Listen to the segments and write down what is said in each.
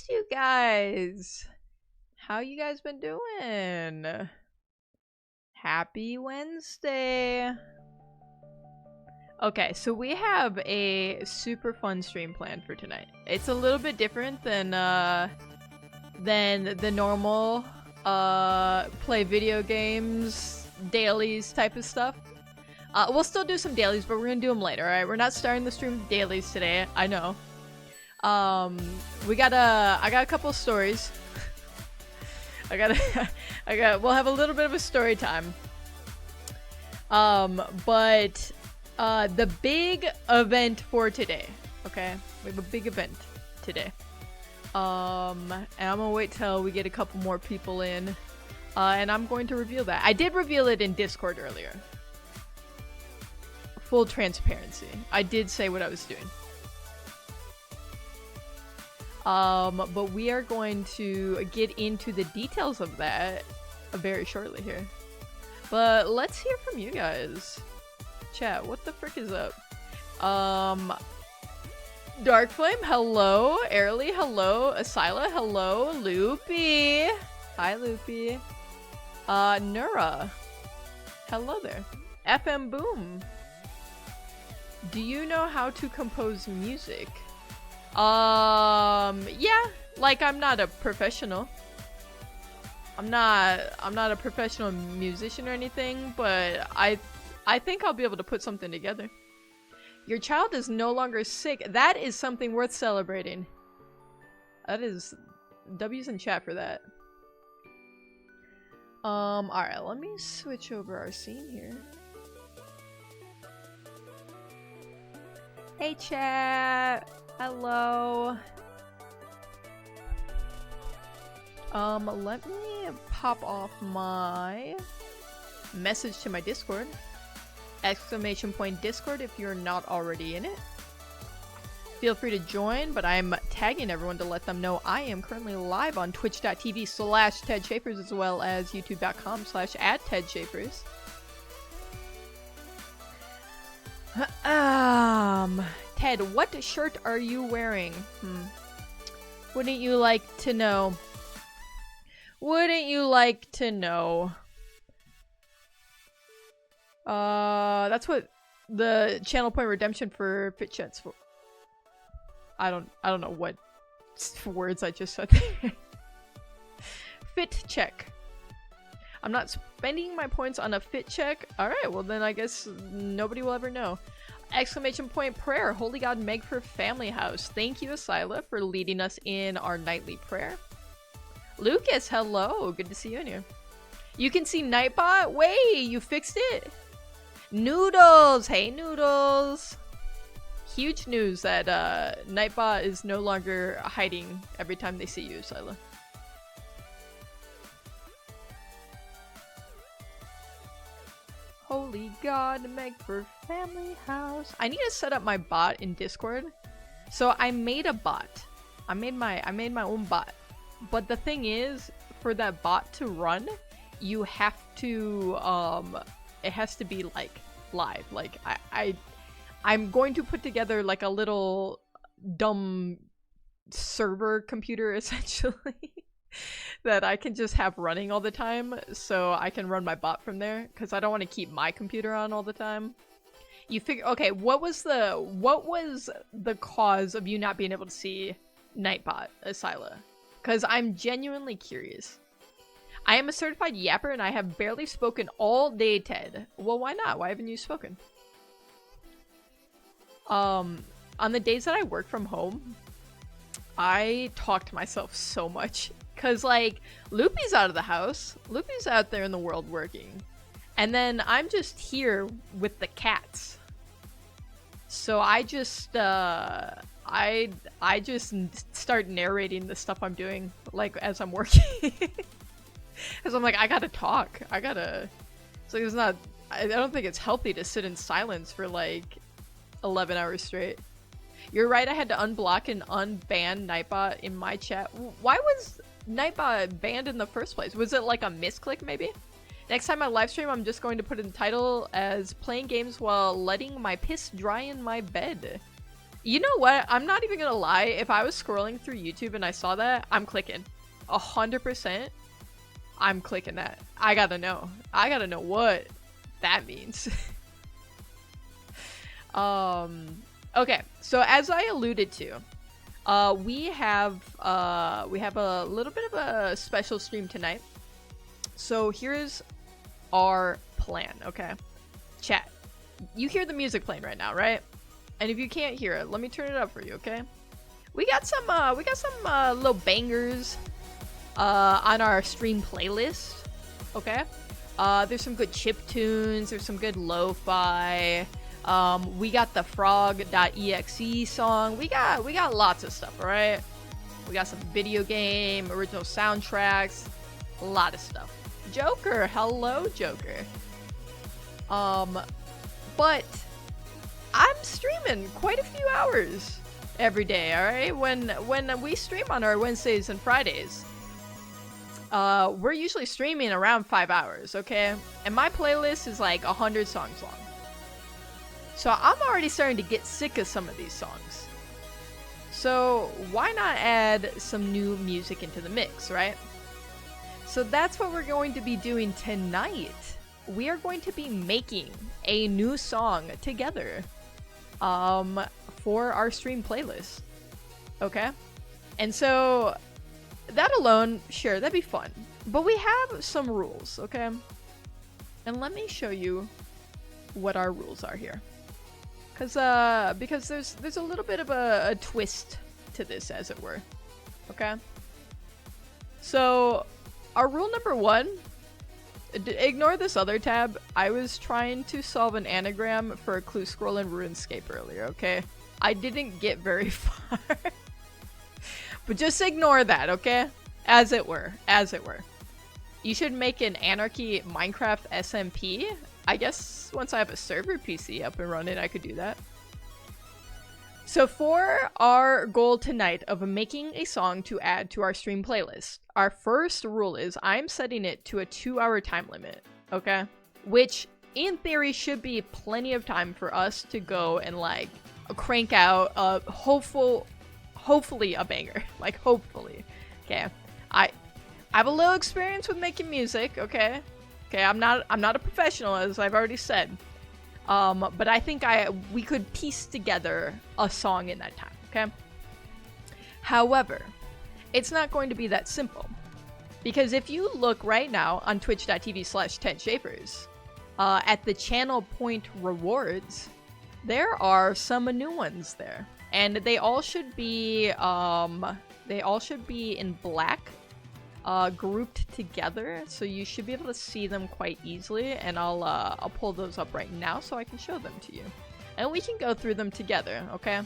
missed you guys. How you guys been doing? Happy Wednesday. Okay, so we have a super fun stream planned for tonight. It's a little bit different than the normal play video games dailies type of stuff. We'll still do some dailies, but we're gonna do them later. All right, we're not starting the stream with dailies today. I know. I got a couple of stories. we'll have a little bit of a story time. But the big event for today, okay? We have a big event today. And I'm gonna wait till we get a couple more people in. And I'm going to reveal that. I did reveal it in Discord earlier. Full transparency. I did say what I was doing. But we are going to get into the details of that very shortly here. But let's hear from you guys. Chat, what the frick is up? Darkflame, hello. Airly, hello. Asyla, hello. Loopy. Hi, Loopy. Nura. Hello there. FM Boom. Do you know how to compose music? Yeah, like I'm not a professional. I'm not a professional musician or anything, but I think I'll be able to put something together. Your child is no longer sick. That is something worth celebrating. That is W's in chat for that. Alright, let me switch over our scene here. Hey chat! Hello! Let me pop off my message to my Discord. Exclamation point Discord if you're not already in it. Feel free to join, but I'm tagging everyone to let them know I am currently live on twitch.tv/TedShapers as well as youtube.com/@TedShapers. Ted, what shirt are you wearing? Wouldn't you like to know? Wouldn't you like to know? That's what the channel point redemption for Fit Chat's for. I don't know what words I just said there. Fit check. I'm not spending my points on a fit check. Alright, well then I guess nobody will ever know. Exclamation point prayer. Holy God, Meg for Family House. Thank you, Asyla, for leading us in our nightly prayer. Lucas, hello. Good to see you in here. You can see Nightbot? Wait, you fixed it? Noodles! Hey, Noodles! Huge news that Nightbot is no longer hiding every time they see you, Asyla. Holy God, Meg for Family House. I need to set up my bot in Discord. So I made a bot. I made my own bot. But the thing is, for that bot to run, you have to it has to be like live. Like I'm going to put together like a little dumb server computer essentially. That I can just have running all the time, so I can run my bot from there, because I don't want to keep my computer on all the time. You figure, okay, what was the cause of you not being able to see Nightbot, Asyla? Because I'm genuinely curious. I am a certified yapper and I have barely spoken all day, Ted. Well, why not? Why haven't you spoken? On the days that I work from home, I talk to myself so much. Cause like, Loopy's out of the house. Loopy's out there in the world working. And then I'm just here with the cats. So I just, I just start narrating the stuff I'm doing, like, as I'm working. Cause I'm like, I gotta talk. So it's not, I don't think it's healthy to sit in silence for like 11 hours straight. You're right, I had to unblock and unban Nightbot in my chat. Why was Nightbot banned in the first place? Was it like a misclick maybe? Next time I live stream, I'm just going to put in the title as playing games while letting my piss dry in my bed. You know what? I'm not even gonna lie. If I was scrolling through YouTube and I saw that, I'm clicking. 100%. I'm clicking that. I gotta know. I gotta know what that means. Okay. So as I alluded to, we have a little bit of a special stream tonight. So here's our plan. Okay, chat. You hear the music playing right now, right? And if you can't hear it, let me turn it up for you, okay? We got some little bangers on our stream playlist, okay? There's some good chip tunes, there's some good lo-fi. We got the frog.exe song. We got lots of stuff, all right? We got some video game, original soundtracks, a lot of stuff. Joker, hello Joker. But I'm streaming quite a few hours every day, alright? When we stream on our Wednesdays and Fridays, we're usually streaming around 5 hours, okay? And my playlist is like 100 songs long. So I'm already starting to get sick of some of these songs. So why not add some new music into the mix, right? So that's what we're going to be doing tonight. We are going to be making a new song together for our stream playlist. Okay? And so that alone, sure, that'd be fun. But we have some rules, okay? And let me show you what our rules are here. Because there's a little bit of a twist to this, as it were. Okay? So our rule number 1, ignore this other tab. I was trying to solve an anagram for a clue scroll in RuneScape earlier, okay? I didn't get very far. But just ignore that, okay? As it were. As it were. You should make an Anarchy Minecraft SMP. I guess once I have a server PC up and running, I could do that. So for our goal tonight of making a song to add to our stream playlist, our first rule is I'm setting it to a 2-hour time limit, okay? Which, in theory, should be plenty of time for us to go and, like, crank out a hopefully a banger. Like, hopefully. Okay. I have a little experience with making music, okay? Okay, I'm not a professional, as I've already said. But I think we could piece together a song in that time, okay? However, it's not going to be that simple. Because if you look right now on twitch.tv/TedShapers, at the channel point rewards, there are some new ones there. And they all should be in black, grouped together, so you should be able to see them quite easily, and I'll pull those up right now so I can show them to you. And we can go through them together, okay?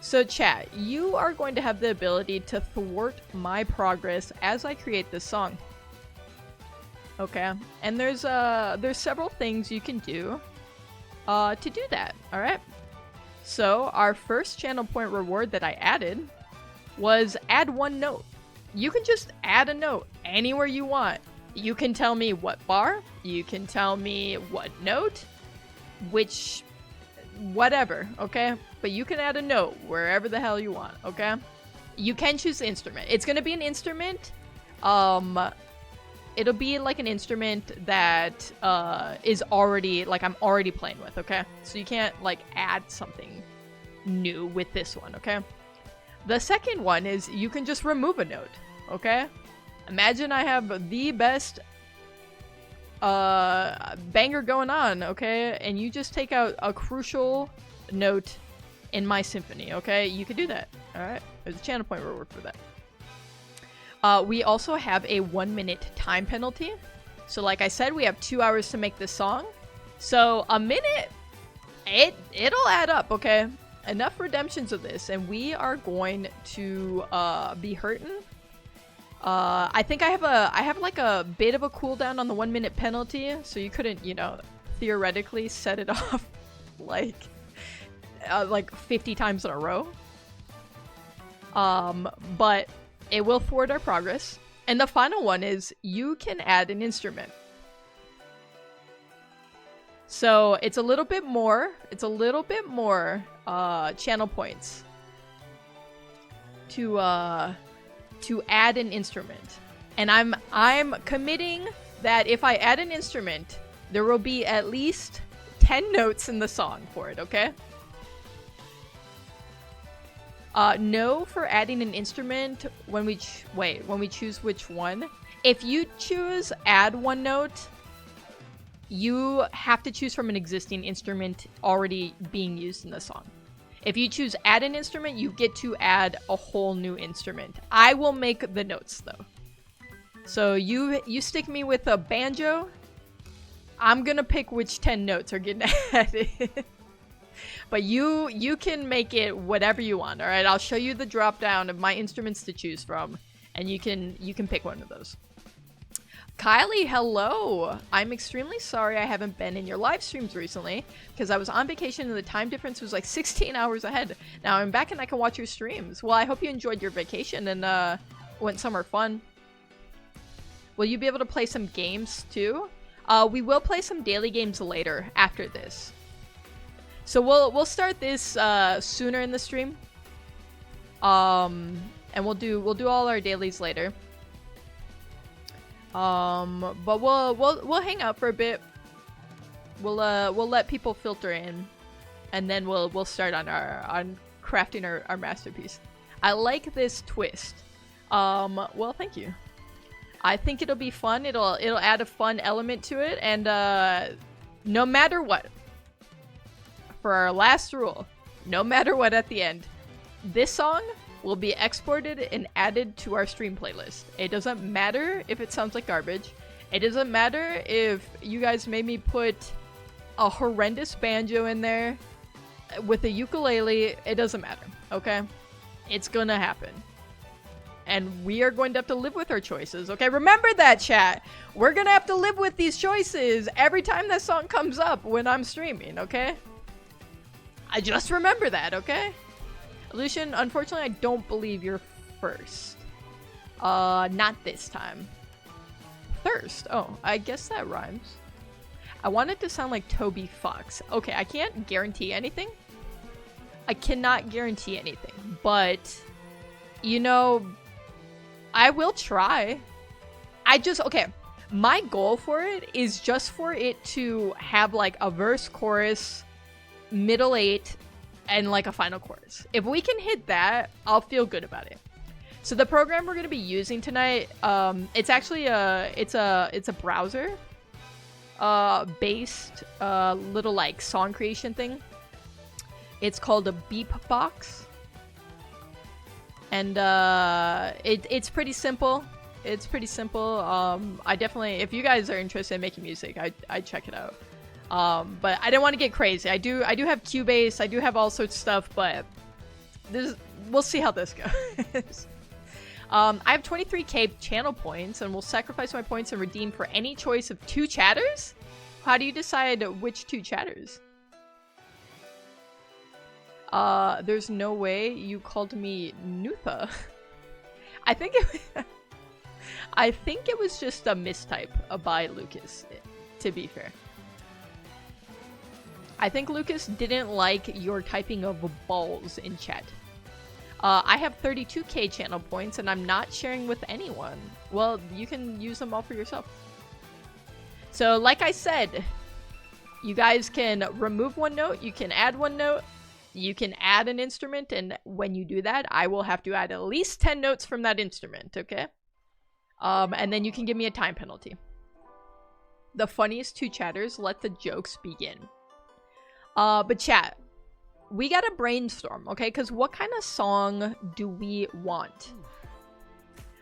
So chat, you are going to have the ability to thwart my progress as I create this song. Okay? And there's several things you can do to do that, alright? So our first channel point reward that I added was add 1 note. You can just add a note anywhere you want. You can tell me what bar, you can tell me what note, which, whatever, okay? But you can add a note wherever the hell you want, okay? You can choose the instrument. It's gonna be an instrument, it'll be like an instrument that is already, like, I'm already playing with, okay? So you can't, like, add something new with this one, okay? The second one is you can just remove a note, okay? Imagine I have the best banger going on, okay? And you just take out a crucial note in my symphony, okay? You could do that, alright? There's a channel point reward for that. We also have a 1-minute time penalty. So like I said, we have 2 hours to make this song. So a minute, it'll add up, okay? Enough redemptions of this, and we are going to be hurting. I think I have like a bit of a cooldown on the 1-minute penalty, so you couldn't, you know, theoretically set it off like 50 times in a row. But it will thwart our progress. And the final one is you can add an instrument. So it's a little bit more channel points to add an instrument. And I'm committing that if I add an instrument, there will be at least 10 notes in the song for it, okay? No for adding an instrument when we choose which one. If you choose add one note, you have to choose from an existing instrument already being used in the song. If you choose add an instrument, you get to add a whole new instrument. I will make the notes though. So you stick me with a banjo, I'm gonna pick which 10 notes are getting added. But you can make it whatever you want, alright? I'll show you the drop down of my instruments to choose from, and you can pick one of those. Kylie, hello! I'm extremely sorry I haven't been in your live streams recently, because I was on vacation and the time difference was like 16 hours ahead. Now I'm back and I can watch your streams. Well, I hope you enjoyed your vacation and went somewhere fun. Will you be able to play some games too? We will play some daily games later after this. So we'll start this sooner in the stream. And we'll do all our dailies later. But we'll hang out for a bit. We'll let people filter in, and then we'll start on crafting our masterpiece. I like this twist. Well, thank you. I think it'll be fun. It'll add a fun element to it, and no matter what, for our last rule, no matter what at the end, this song will be exported and added to our stream playlist. It doesn't matter if it sounds like garbage. It doesn't matter if you guys made me put a horrendous banjo in there with a ukulele. It doesn't matter, okay? It's gonna happen. And we are going to have to live with our choices, okay? Remember that, chat! We're gonna have to live with these choices every time that song comes up when I'm streaming, okay? I just remember that, okay? Lucian, unfortunately, I don't believe you're first. Not this time. Thirst. Oh, I guess that rhymes. I want it to sound like Toby Fox. Okay, I can't guarantee anything. I cannot guarantee anything. But, you know, I will try. Okay, my goal for it is just for it to have like a verse, chorus, middle 8, and like a final chorus. If we can hit that, I'll feel good about it. So the program we're gonna be using tonight, it's actually it's a browser based little like song creation thing. It's called a BeepBox, and it's pretty simple. It's pretty simple. I definitely, if you guys are interested in making music, I'd check it out. But I didn't want to get crazy. I do have Cubase, I do have all sorts of stuff, but we'll see how this goes. I have 23k channel points, and will sacrifice my points and redeem for any choice of 2 chatters? How do you decide which 2 chatters? There's no way you called me Nutha. I think it was just a mistype by Lucas, to be fair. I think Lucas didn't like your typing of balls in chat. I have 32k channel points and I'm not sharing with anyone. Well, you can use them all for yourself. So like I said, you guys can remove one note, you can add one note, you can add an instrument, and when you do that, I will have to add at least 10 notes from that instrument, okay? And then you can give me a time penalty. The funniest 2 chatters, let the jokes begin. But chat, we gotta brainstorm, okay? Because what kind of song do we want?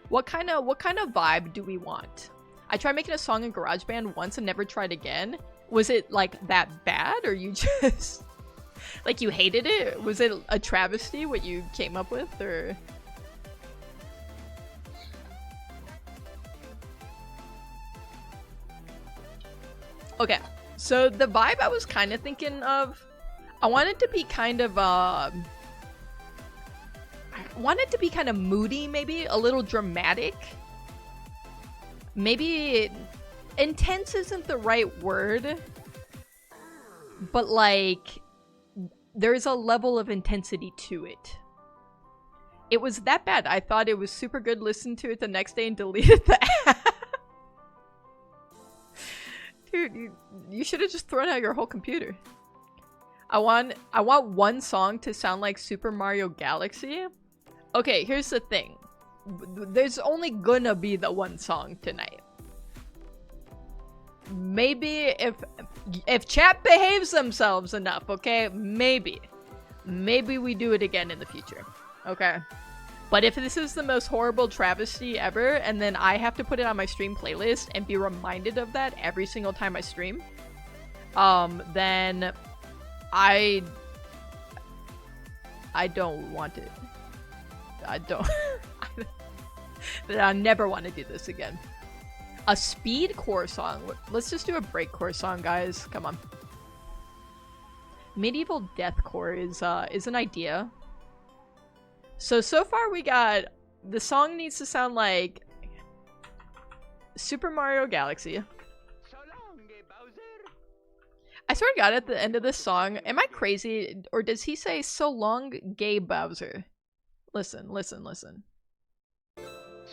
What kind of vibe do we want? I tried making a song in GarageBand once and never tried again. Was it like that bad, or you just like you hated it? Was it a travesty what you came up with, or? Okay, so the vibe I was kind of thinking of, I wanted to be kind of moody, maybe a little dramatic. Maybe intense isn't the right word, but like there's a level of intensity to it. It was that bad. I thought it was super good, listened to it the next day and deleted the app. Dude, you should have just thrown out your whole computer. I want one song to sound like Super Mario Galaxy. Okay, here's the thing. There's only gonna be the one song tonight. Maybe if chat behaves themselves enough, okay? Maybe we do it again in the future. Okay. But if this is the most horrible travesty ever, and then I have to put it on my stream playlist and be reminded of that every single time I stream, then I don't want it. I don't. I never want to do this again. A speedcore song. Let's just do a breakcore song, guys. Come on. Medieval deathcore is an idea. So far we got, the song needs to sound like Super Mario Galaxy. I swear to God, at the end of this song, am I crazy? Or does he say, so long, gay Bowser? Listen. So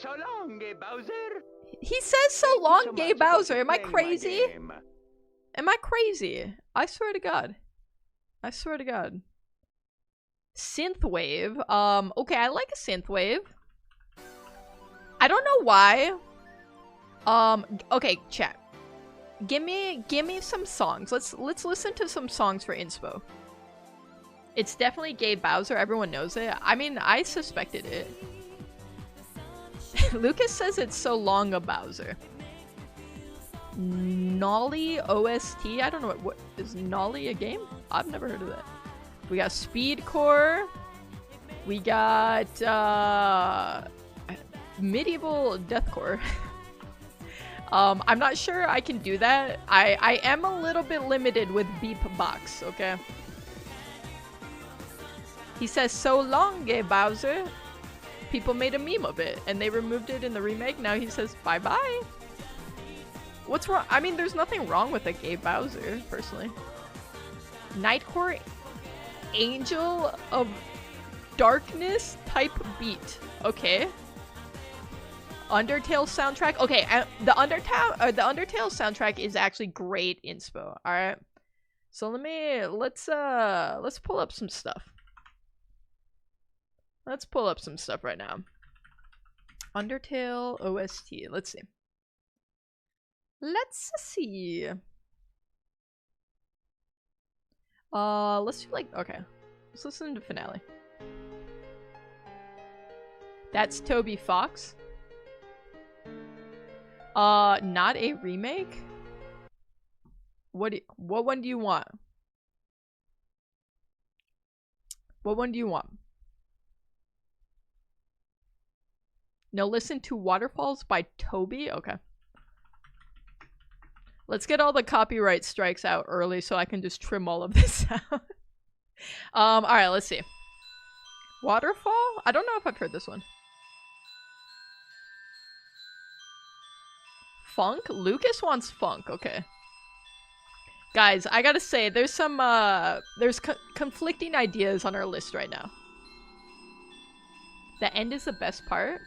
long, gay Bowser. He says, so long, gay Bowser. Am I crazy? Am I crazy? I swear to God. Synthwave. Okay, I like a synthwave. I don't know why. Okay, chat. Give me some songs. Let's listen to some songs for inspo. It's definitely gay Bowser. Everyone knows it. I mean, I suspected it. Lucas says it's so long a Bowser. Nolly OST. I don't know what is Nolly a game? I've never heard of that. We got speedcore. We got medieval deathcore. I'm not sure I can do that. I am a little bit limited with BeepBox, okay? He says, so long, gay Bowser. People made a meme of it, and they removed it in the remake. Now he says, bye-bye. What's wrong? I mean, there's nothing wrong with a gay Bowser, personally. Nightcore Angel of Darkness type beat. Okay. Undertale soundtrack. Okay, the Undertale soundtrack is actually great inspo. All right. So let's pull up some stuff. Let's pull up some stuff right now. Undertale OST. Let's see. Let's do like, okay. Let's listen to Finale. That's Toby Fox. Not a remake? What one do you want? What one do you want? No, listen to Waterfalls by Toby? Okay. Let's get all the copyright strikes out early so I can just trim all of this out. Alright, let's see. Waterfall? I don't know if I've heard this one. Funk? Lucas wants funk, okay. Guys, I gotta say, there's some, there's conflicting ideas on our list right now. The end is the best part?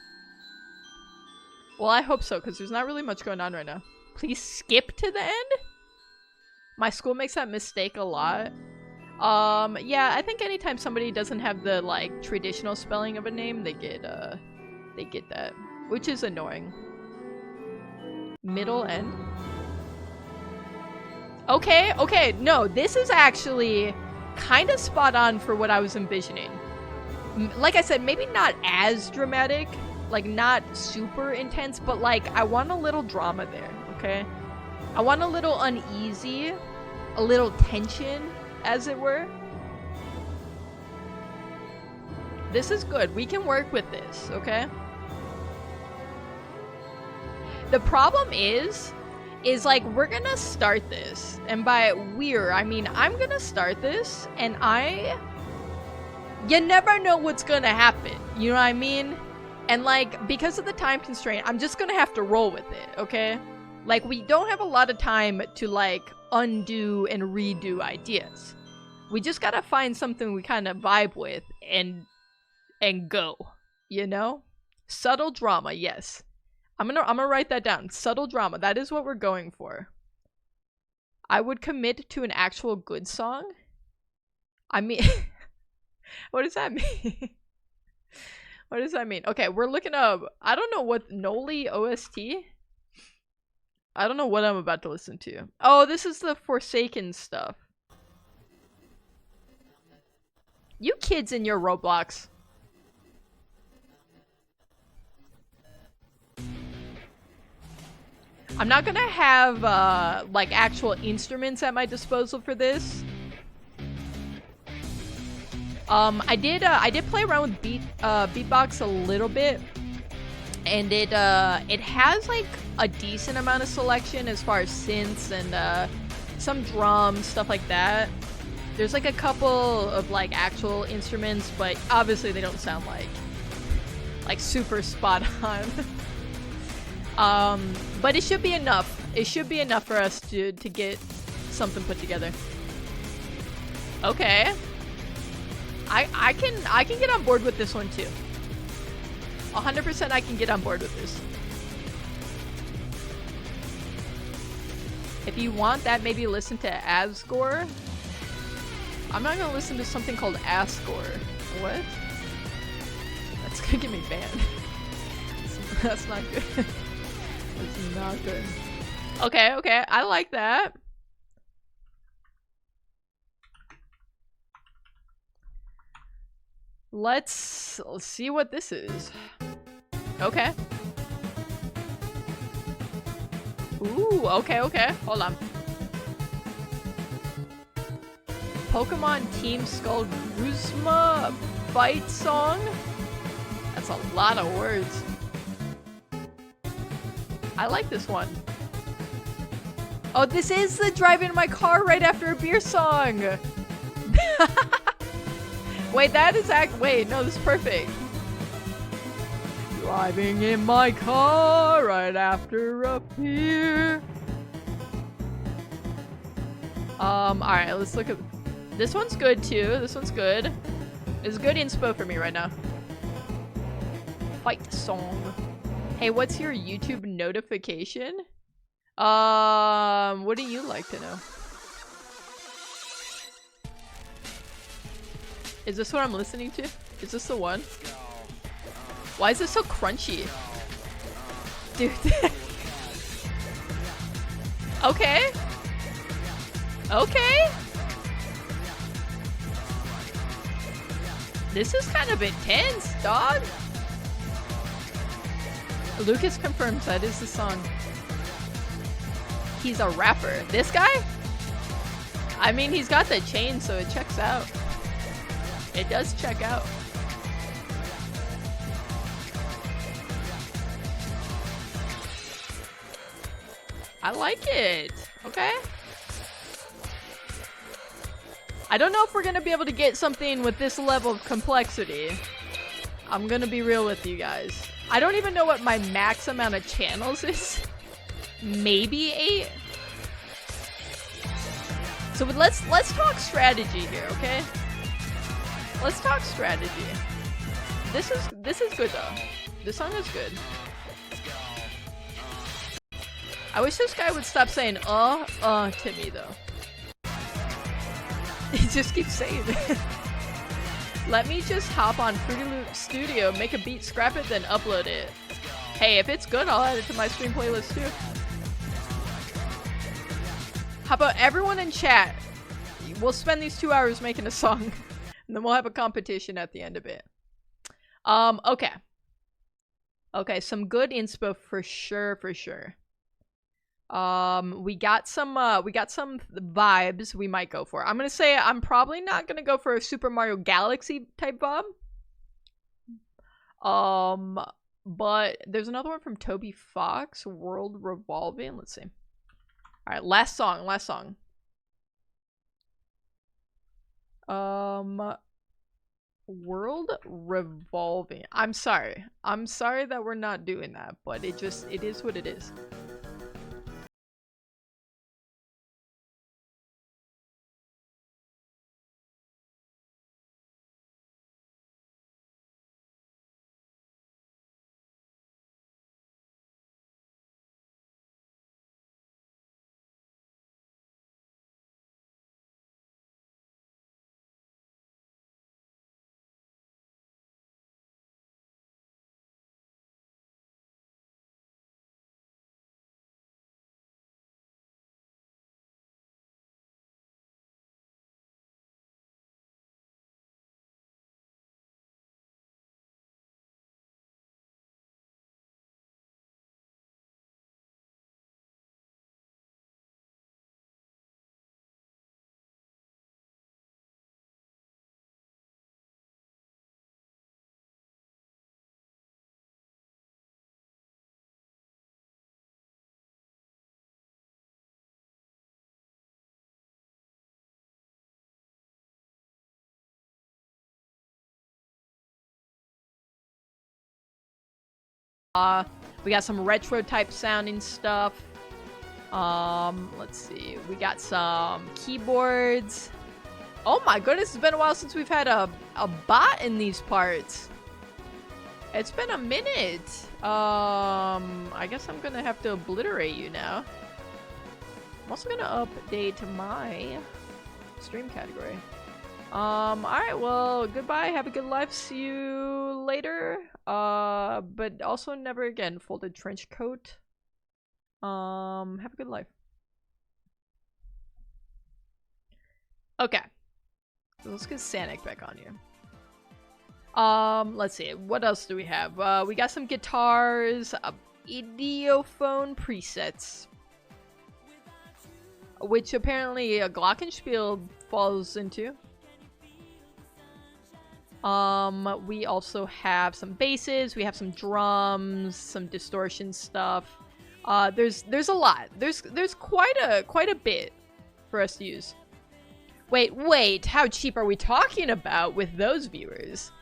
Well, I hope so, because there's not really much going on right now. Please skip to the end? My school makes that mistake a lot. Yeah, I think anytime somebody doesn't have the, like, traditional spelling of a name, they get that. Which is annoying. Middle end? Okay, no, this is actually kind of spot on for what I was envisioning. Like I said, maybe not as dramatic, like not super intense, but like I want a little drama there, okay? I want a little uneasy, a little tension, as it were. This is good. We can work with this, okay? The problem is like we're gonna start this, and by we're, I mean I'm gonna start this, and you never know what's gonna happen, you know what I mean? And like, because of the time constraint, I'm just gonna have to roll with it, okay? Like, we don't have a lot of time to like undo and redo ideas. We just gotta find something we kind of vibe with and go, you know? Subtle drama, yes. I'm gonna write that down. Subtle drama. That is what we're going for. I would commit to an actual good song. I mean, what does that mean? What does that mean? Okay, we're looking up. I don't know what Noli OST. I don't know what I'm about to listen to. Oh, this is the Forsaken stuff. You kids in your Roblox. I'm not gonna have like actual instruments at my disposal for this. I did play around with BeepBox a little bit, and it has like a decent amount of selection as far as synths and some drums, stuff like that. There's like a couple of like actual instruments, but obviously they don't sound like super spot on. But it should be enough. It should be enough for us to get something put together. Okay. I can get on board with this one too. 100% I can get on board with this. If you want that, maybe listen to Asgore. I'm not gonna listen to something called Asgore. What? That's gonna get me banned. That's not good. That's not good. Okay, okay, I like that. Let's see what this is. Okay. Ooh, okay, okay. Hold on. Pokemon Team Skull Guzma fight song? That's a lot of words. I like this one. Oh, this is the driving my car right after a beer song. Wait, that is wait, no, this is perfect. Driving in my car right after a beer. Alright, let's look at this one's good too. This one's good. It's good inspo for me right now. Fight song. Hey, what's your YouTube notification? What do you like to know? Is this what I'm listening to? Is this the one? Why is this so crunchy? Dude. Okay. Okay. This is kind of intense, dog. Lucas confirms that is the song. He's a rapper. This guy? I mean, he's got the chain, so it checks out. It does check out. I like it. Okay. I don't know if we're gonna be able to get something with this level of complexity. I'm gonna be real with you guys. I don't even know what my max amount of channels is. Maybe 8. So let's talk strategy here, okay? Let's talk strategy. This is good though. This song is good. I wish this guy would stop saying to me though. He just keeps saying it. Let me just hop on Fruity Loop Studio, make a beat, scrap it, then upload it. Hey, if it's good, I'll add it to my stream playlist too. How about everyone in chat? We'll spend these 2 hours making a song, and then we'll have a competition at the end of it. Okay. Okay, some good inspo for sure, for sure. We got some vibes we might go for. I'm gonna say I'm probably not gonna go for a Super Mario Galaxy type vibe. But there's another one from Toby Fox, World Revolving. Let's see. All right, last song. World Revolving. I'm sorry that we're not doing that, but it is what it is. We got some retro type sounding stuff. Let's see. We got some keyboards. Oh my goodness, it's been a while since we've had a bot in these parts. It's been a minute. I guess I'm gonna have to obliterate you now. I'm also gonna update my stream category. Alright, well, goodbye, have a good life, see you later. But also never again, folded trench coat. Have a good life. Okay. So let's get Sanic back on here. Let's see, what else do we have? We got some guitars, idiophone presets. Which apparently a glockenspiel falls into. We also have some basses, we have some drums, some distortion stuff. There's a lot. There's quite a bit for us to use. Wait, how cheap are we talking about with those viewers?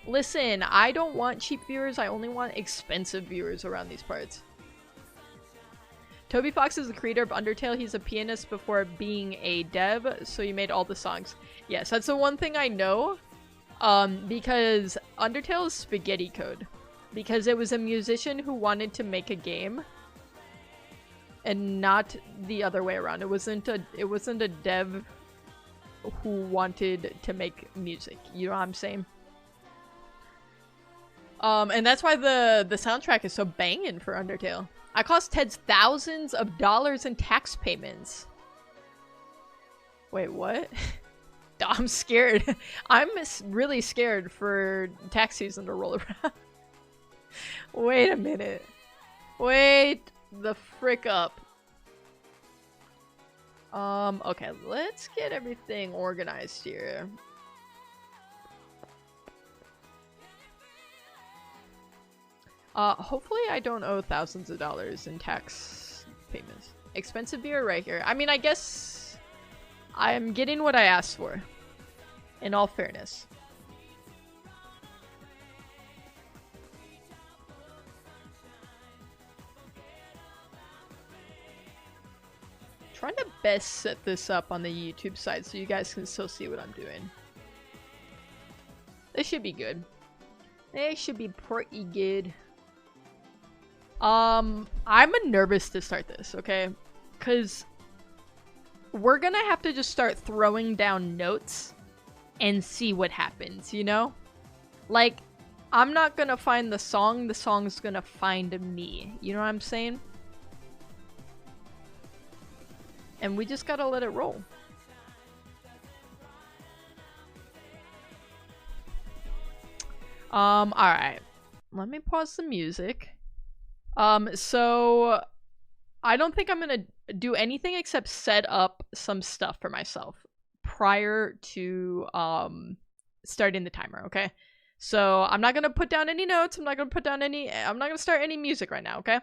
Listen, I don't want cheap viewers, I only want expensive viewers around these parts. Toby Fox is the creator of Undertale. He's a pianist before being a dev, so he made all the songs. Yes, that's the one thing I know. Because Undertale is spaghetti code. Because it was a musician who wanted to make a game. And not the other way around. It wasn't a dev who wanted to make music. You know what I'm saying? And that's why the soundtrack is so banging for Undertale. I cost Ted's thousands of dollars in tax payments. Wait, what? I'm scared. I'm really scared for tax season to roll around. Wait a minute. Wait the frick up. Okay, let's get everything organized here. Hopefully I don't owe thousands of dollars in tax payments. Expensive beer right here. I mean, I guess I'm getting what I asked for. In all fairness. Trying to best set this up on the YouTube side so you guys can still see what I'm doing. This should be good. It should be pretty good. I'm nervous to start this, okay? Because we're gonna have to just start throwing down notes and see what happens, you know? Like, I'm not gonna find the song's gonna find me. You know what I'm saying? And we just gotta let it roll. Alright. Let me pause the music. So I don't think I'm gonna do anything except set up some stuff for myself prior to starting the timer, okay? So I'm not gonna put down any notes, I'm not gonna start any music right now, okay?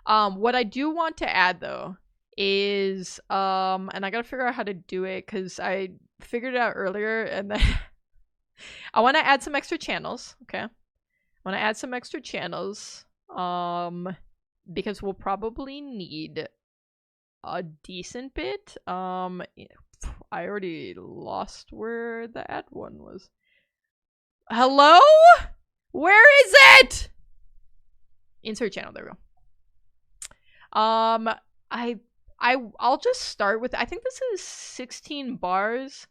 What I do want to add though is and I gotta figure out how to do it because I figured it out earlier and then I want to add some extra channels, okay? I want to add some extra channels because we'll probably need a decent bit. I already lost where the add one was. Hello? Where is it? Insert channel, there we go. I'll just start with, I think this is 16 bars.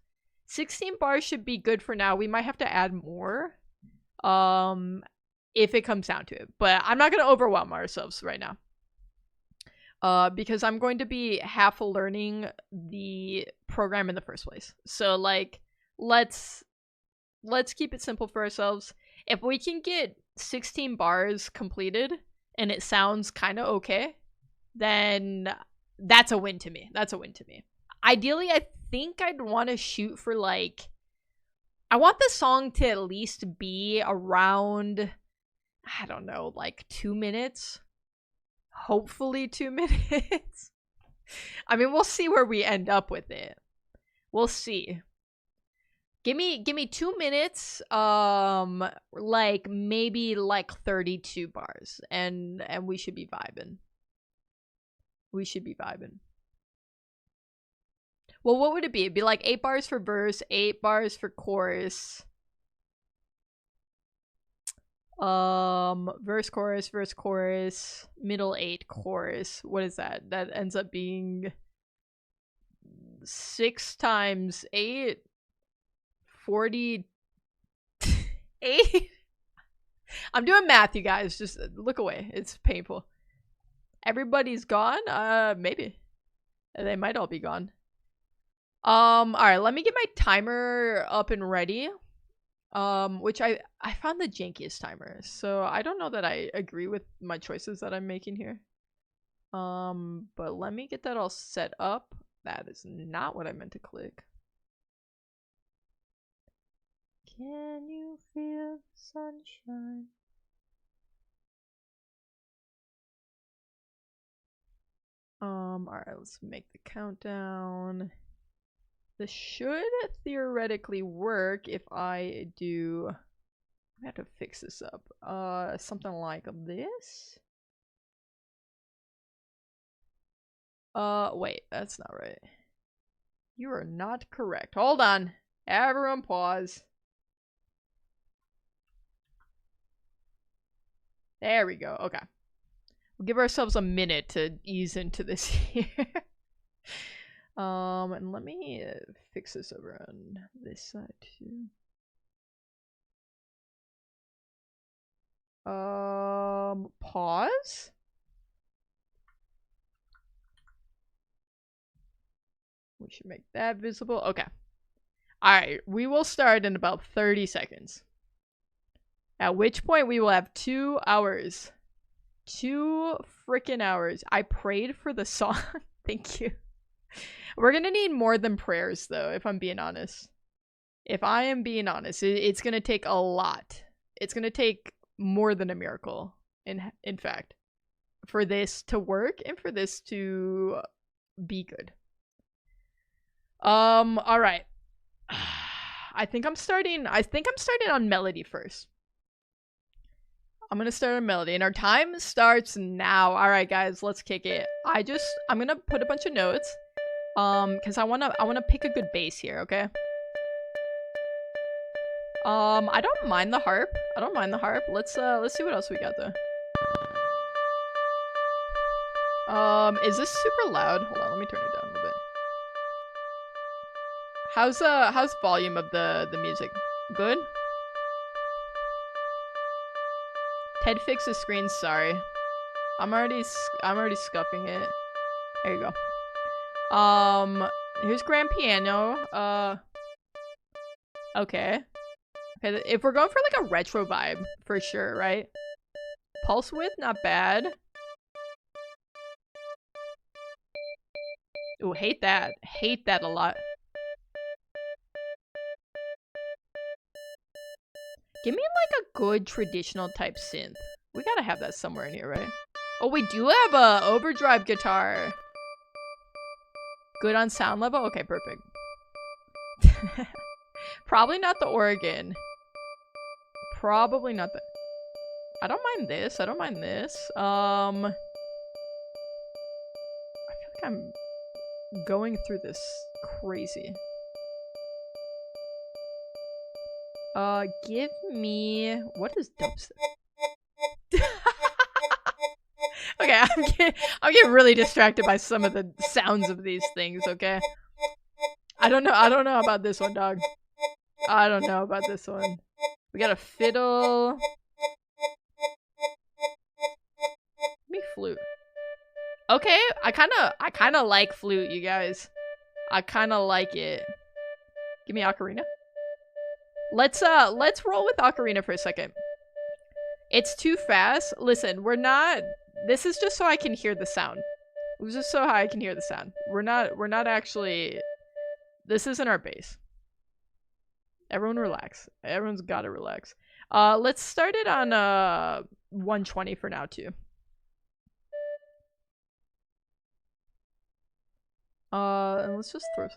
16 bars should be good for now. We might have to add more. If it comes down to it. But I'm not going to overwhelm ourselves right now. Because I'm going to be half learning the program in the first place. So, like, let's keep it simple for ourselves. If we can get 16 bars completed and it sounds kind of okay, then that's a win to me. That's a win to me. Ideally, I think I'd want to shoot for, like, I want the song to at least be around, I don't know, like 2 minutes. Hopefully 2 minutes. I mean, we'll see where we end up with it. We'll see. Give me 2 minutes, like maybe like 32 bars, and we should be vibing. We should be vibing. Well, what would it be? It'd be like 8 bars for verse, 8 bars for chorus. Verse, chorus, middle 8, chorus. What is that? That ends up being 6 times 8, 48. I'm doing math, you guys. Just look away. It's painful. Everybody's gone? Maybe. They might all be gone. Alright, let me get my timer up and ready. Which I found the jankiest timer, so I don't know that I agree with my choices that I'm making here. But let me get that all set up. That is not what I meant to click. Can you feel the sunshine? Alright, let's make the countdown. This should theoretically work if I do... I have to fix this up. Something like this? Wait, that's not right. You are not correct. Hold on. Everyone pause. There we go. Okay. We'll give ourselves a minute to ease into this here. And let me fix this over on this side too. Pause? We should make that visible. Okay. Alright, we will start in about 30 seconds. At which point we will have 2 hours. 2 freaking hours. I prayed for the song. Thank you. We're gonna need more than prayers, though, if I'm being honest. If I am being honest, it's gonna take a lot. It's gonna take more than a miracle, in fact, for this to work and for this to be good. Alright. I think I'm starting on melody first. I'm gonna start on melody, and our time starts now. Alright, guys, let's kick it. I'm gonna put a bunch of notes. Because I wanna pick a good bass here, okay? I don't mind the harp. Let's see what else we got though. Is this super loud? Hold on, let me turn it down a little bit. How's volume of the music? Good? Ted fixed his screen, sorry. I'm already scuffing it. There you go. Here's grand piano. Okay. Okay, if we're going for like a retro vibe, for sure, right? Pulse width, not bad. Ooh, hate that. Hate that a lot. Give me like a good traditional type synth. We gotta have that somewhere in here, right? Oh, we do have a overdrive guitar. Good on sound level? Okay, perfect. Probably not the organ. Probably not the... I don't mind this. I don't mind this. I feel like I'm going through this crazy. Give me... What is dubstep? Okay, I'm getting really distracted by some of the sounds of these things, okay? I don't know about this one, dog. I don't know about this one. We got a fiddle. Give me flute. Okay, I kinda like flute, you guys. I kinda like it. Give me ocarina. Let's roll with ocarina for a second. It's too fast. Listen, we're not... This is just so I can hear the sound. It's just so I can hear the sound. We're not actually... This isn't our bass. Everyone relax. Everyone's gotta relax. Let's start it on 120 for now too. And let's just throw...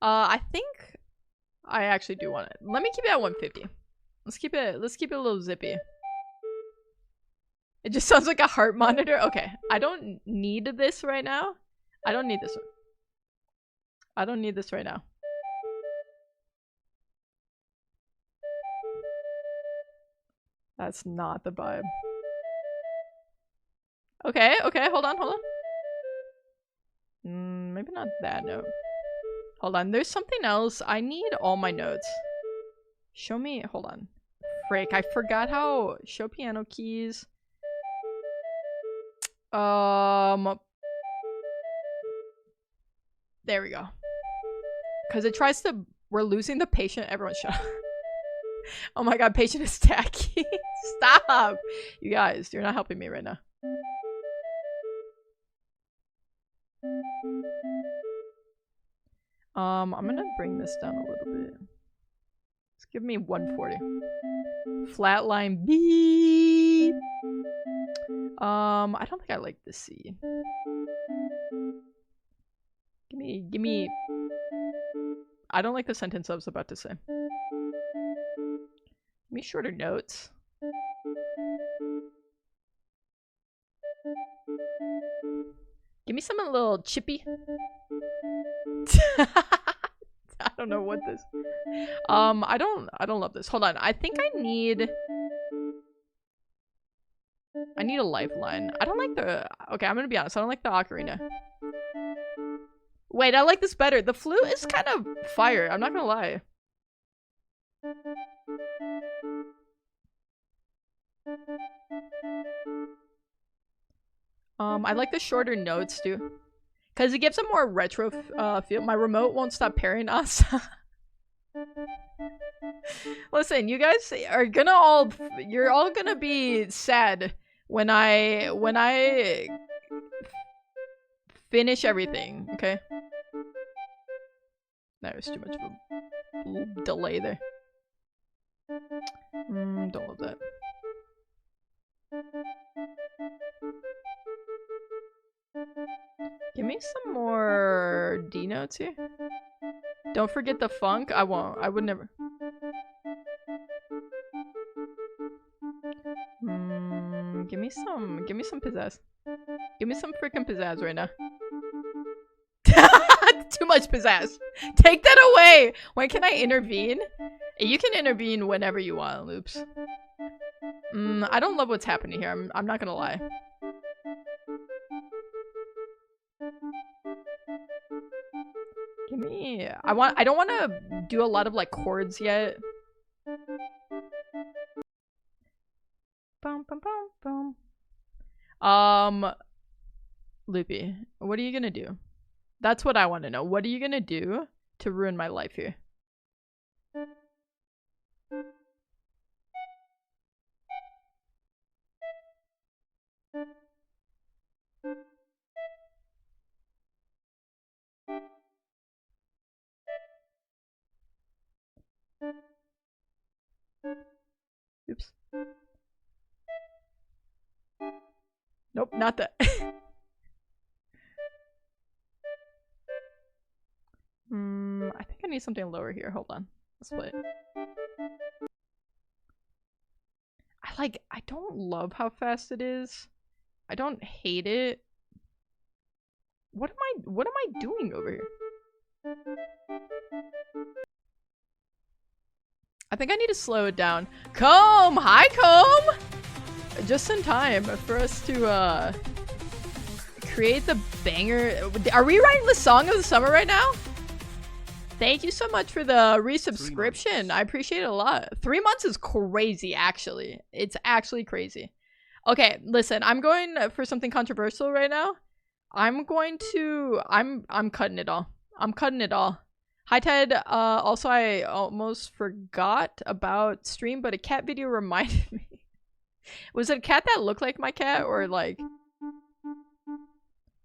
I think I actually do want it. Let me keep it at 150. Let's keep it a little zippy. It just sounds like a heart monitor. Okay, I don't need this right now. I don't need this one. I don't need this right now. That's not the vibe. Okay, okay, hold on. Maybe not that note. Hold on, there's something else. I need all my notes. Show me, hold on. Frick, I forgot how, show piano keys. There we go. Cause it tries to, we're losing the patient, everyone shut up. Oh my god, patient is tacky. Stop! You guys, you're not helping me right now. I'm gonna bring this down a little bit. Let's give me 140. Flatline beep. I don't think I like this C. Give me. I don't like the sentence I was about to say. Give me shorter notes. Give me something a little chippy. I don't know what this. I don't love this. Hold on. I think I need a lifeline. I don't like the. Okay, I'm gonna be honest. I don't like the ocarina. Wait, I like this better. The flute is kind of fire. I'm not gonna lie. I like the shorter notes too. Because it gives a more retro feel. My remote won't stop pairing us. Listen, you guys are gonna you're all gonna be sad when I finish everything, okay? There's too much of a delay there. Don't love that. Give me some more D notes here. Don't forget the funk. I won't. I would never. Give me some pizzazz. Give me some freaking pizzazz right now. Too much pizzazz. Take that away. When can I intervene? You can intervene whenever you want, Loops. I don't love what's happening here. I'm not gonna lie. Give me. I don't want to do a lot of like chords yet. Boom, boom, boom, boom. Loopy, what are you gonna do? That's what I want to know. What are you gonna do to ruin my life here? Oops. Nope, not that. I think I need something lower here. Hold on. Let's play it. I don't love how fast it is. I don't hate it. What am I doing over here? I think I need to slow it down. Comb! Hi, Comb! Just in time for us to create the banger. Are we writing the song of the summer right now? Thank you so much for the resubscription. I appreciate it a lot. 3 months is crazy, actually. It's actually crazy. Okay, listen, I'm going for something controversial right now. I'm cutting it all. I'm cutting it all. Hi, Ted. Also, I almost forgot about stream, but a cat video reminded me. Was it a cat that looked like my cat, or like...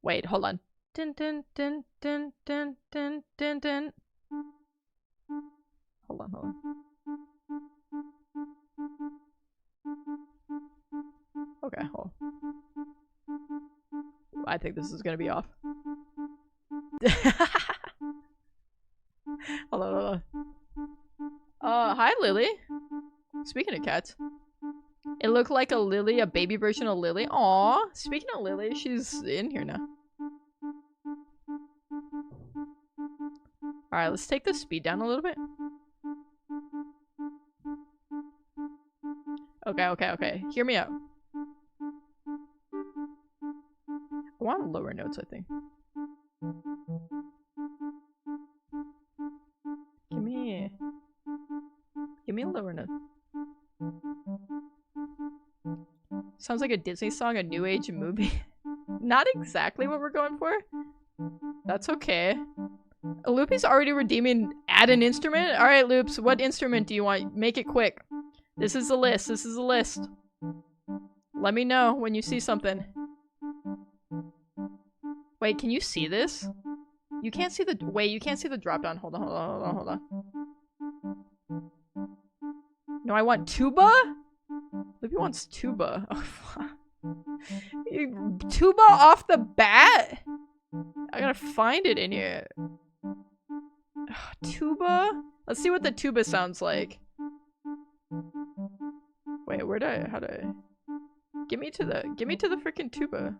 Wait, hold on. Dun, dun, dun, dun, dun, dun, dun, dun. Hold on. Okay, hold on. I think this is gonna be off. Lily. Speaking of cats. It looked like a Lily, a baby version of Lily. Aw. Speaking of Lily, she's in here now. Alright, let's take the speed down a little bit. Okay. Hear me out. I want lower notes, I think. Give me a lower note. Sounds like a Disney song, a new age movie. Not exactly what we're going for. That's okay. Loopy's already redeeming add an instrument? Alright, Loops, what instrument do you want? Make it quick. This is the list. This is the list. Let me know when you see something. Wait, can you see this? You can't see the- wait, you can't see the drop down. Hold on. No, I want tuba? Loopy wants tuba. Oh, fuck. Tuba off the bat? I gotta find it in here. Tuba? Let's see what the tuba sounds like. Wait, how do I... Give me to the freaking tuba.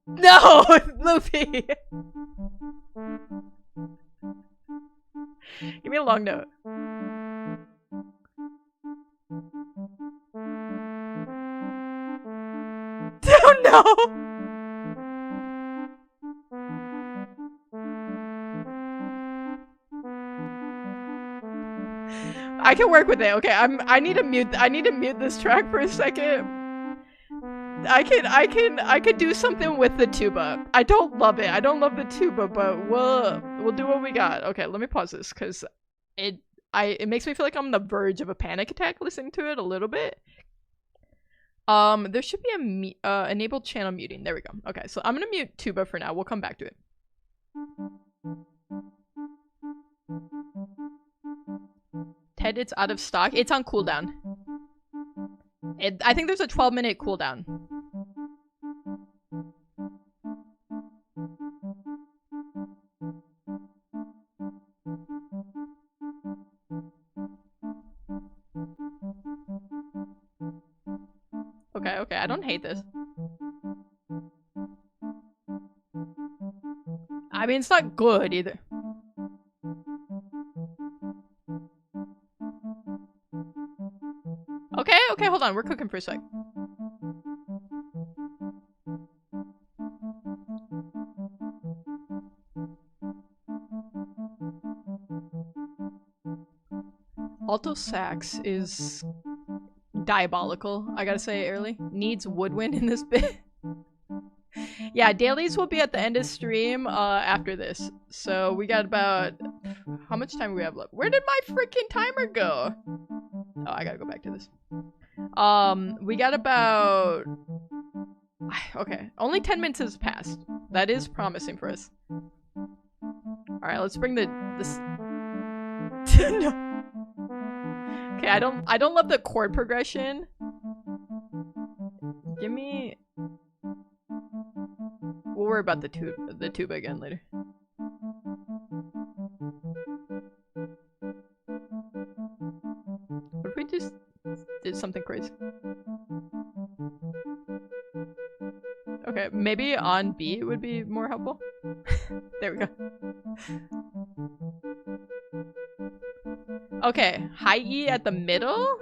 No! Loopy! Give me a long note. Oh no! I can work with it. Okay, I need to mute this track for a second. I could do something with the tuba. I don't love it. I don't love the tuba, but we'll do what we got. Okay, let me pause this because it makes me feel like I'm on the verge of a panic attack listening to it a little bit. There should be a enabled channel muting. There we go. Okay, so I'm gonna mute tuba for now. We'll come back to it. Ted, it's out of stock. It's on cooldown. I think there's a 12-minute cooldown. Okay, I don't hate this. I mean, it's not good either. Okay, hold on. We're cooking for a sec. Alto sax is diabolical, I gotta say early. Needs woodwind in this bit. Yeah, dailies will be at the end of stream after this. So we got about... How much time do we have left? Where did my freaking timer go? Oh, I gotta go back to this. We got about... Okay, only 10 minutes has passed. That is promising for us. Alright, let's bring this... No. Okay, I don't love the chord progression. Give me... We'll worry about the tuba again later. What if we just did something crazy? Okay, maybe on B would be more helpful. There we go. Okay, high E at the middle?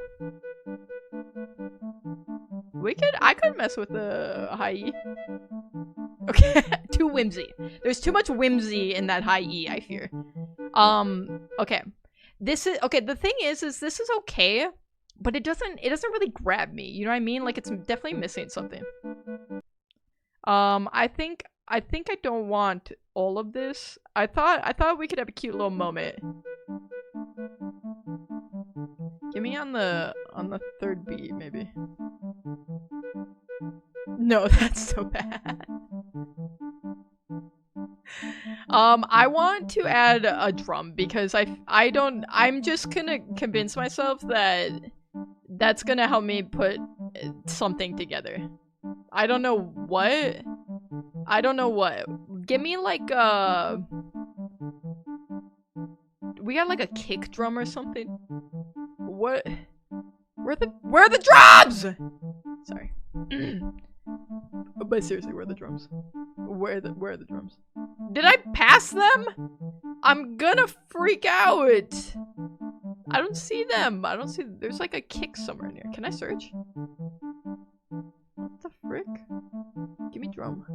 I could mess with the high E. Okay, too whimsy. There's too much whimsy in that high E, I fear. Okay. The thing is this is okay, but it doesn't really grab me. You know what I mean? Like, it's definitely missing something. I think I don't want all of this. I thought we could have a cute little moment. Give me on the third beat, maybe. No, that's so bad. I want to add a drum because I'm just gonna convince myself that that's gonna help me put something together. I don't know what. Give me like we got like a kick drum or something? What? Where are the drums? Sorry. But seriously, where are the drums? Where are the drums? Did I pass them? I'm gonna freak out. I don't see them. I don't see. There's like a kick somewhere in here. Can I search? What the frick? Give me drum.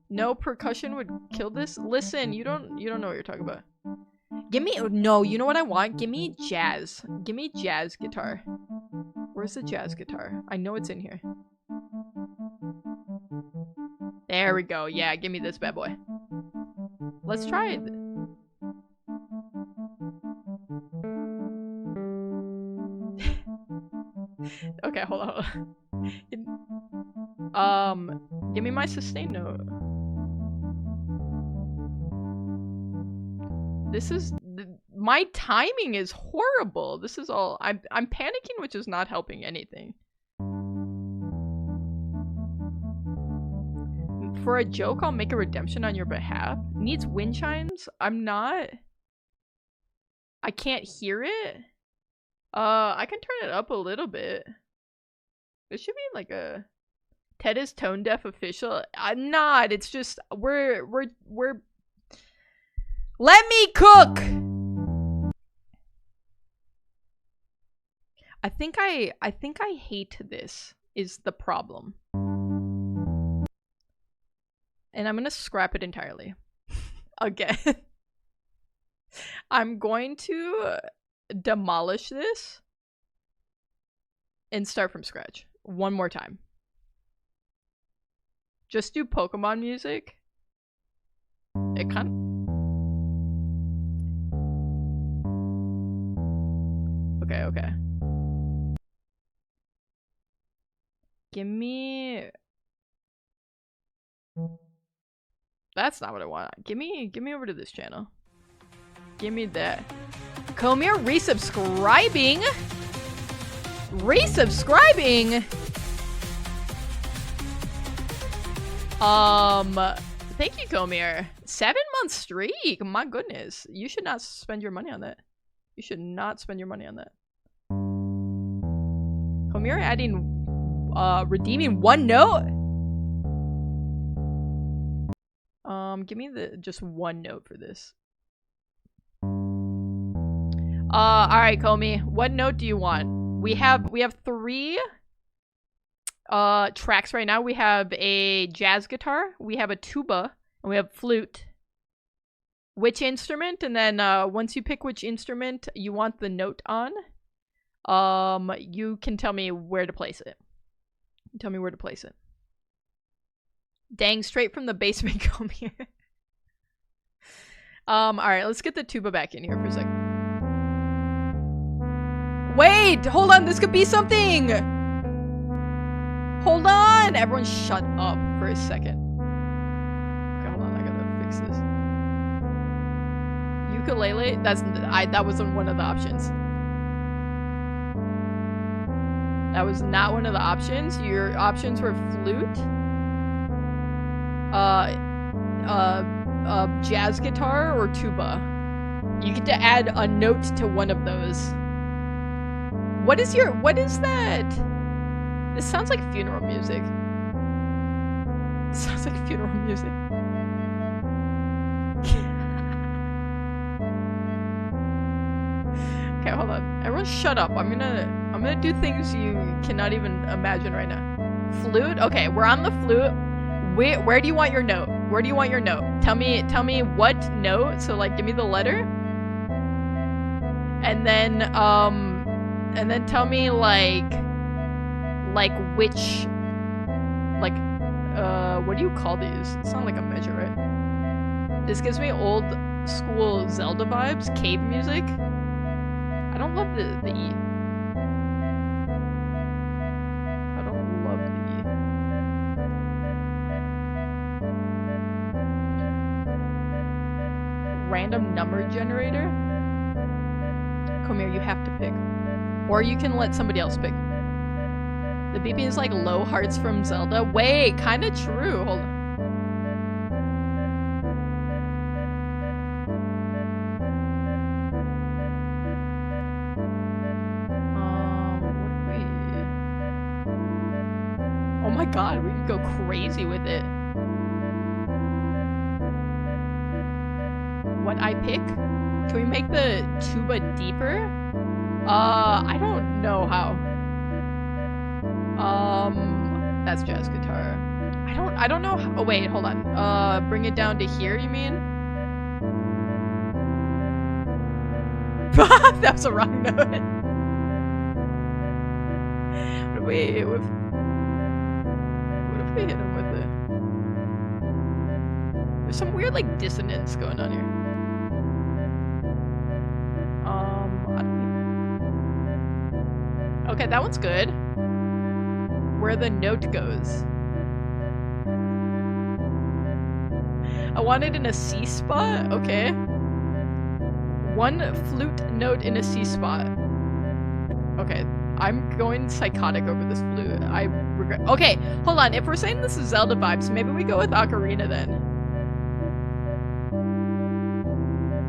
No percussion would kill this. Listen, you don't know what you're talking about. Give me no. You know what I want? Give me jazz. Give me jazz guitar. Where's the jazz guitar? I know it's in here. There we go. Yeah, give me this bad boy. Let's try it. Okay, hold on. Give me my sustain note. This is my timing is horrible. This is all I'm panicking, which is not helping anything. For a joke, I'll make a redemption on your behalf. Needs wind chimes? I'm not. I can't hear it. I can turn it up a little bit. There should be like a Ted is tone deaf official. I'm not. It's just we're let me cook. I think I hate this is the problem. And I'm gonna scrap it entirely. Again. I'm going to demolish this and start from scratch one more time. Just do Pokemon music. It kind of... Okay. Give me... That's not what I want. Give me over to this channel. Give me that. Comir resubscribing? Resubscribing? Thank you, Comir. 7-month streak. My goodness. You should not spend your money on that. You should not spend your money on that. Comir adding, redeeming one note? Give me just one note for this. Alright, Comey. What note do you want? We have 3 tracks right now. We have a jazz guitar, we have a tuba, and we have flute. Which instrument? And then once you pick which instrument you want the note on, you can tell me where to place it. Tell me where to place it. Dang, straight from the basement, Comey. Alright, let's get the tuba back in here for a second. Wait! Hold on, this could be something! Hold on! Everyone shut up for a second. Okay, hold on, I gotta fix this. Ukulele? That wasn't one of the options. That was not one of the options. Your options were flute, jazz guitar, or tuba. You get to add a note to one of those. What is that? This sounds like funeral music. It sounds like funeral music. Okay, hold on. Everyone shut up. I'm gonna do things you cannot even imagine right now. Flute? Okay, we're on the flute. Where do you want your note? Where do you want your note? Tell me what note. So like give me the letter. And then tell me like which, like, what do you call these? It's not like a measure, right? This gives me old school Zelda vibes, cave music. I don't love the E. I don't love the E. Random number generator? Come here, you have to pick. Or you can let somebody else pick. The beeping is like low hearts from Zelda. Wait, kind of true. Hold on. my god, we can go crazy with it. What I pick? Can we make the tuba deeper? I don't know how. That's jazz guitar. I don't know how. Oh wait, hold on. Bring it down to here, you mean? That was a wrong note. What if we hit him with it? There's some weird like dissonance going on here. I don't even... Okay, that one's good. Where the note goes. I want it in a C spot? Okay. One flute note in a C spot. Okay, I'm going psychotic over this flute. I regret. Okay, hold on. If we're saying this is Zelda vibes, maybe we go with Ocarina then.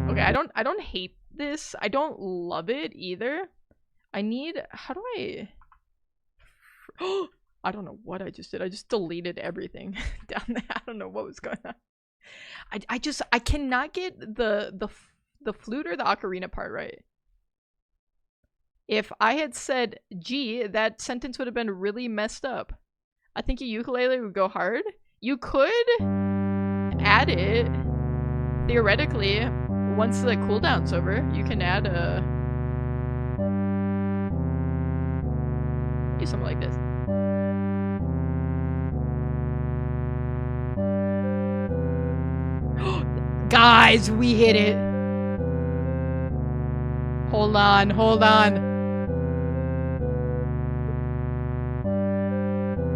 Okay, I don't hate this. I don't love it either. I need... How do I... I don't know what I just did. I just deleted everything down there. I don't know what was going on. I cannot get the flute or the ocarina part right. If I had said G, that sentence would have been really messed up. I think a ukulele would go hard. You could add it. Theoretically, once the cooldown's over, you can add a... Do something like this. Guys, we hit it. Hold on, hold on.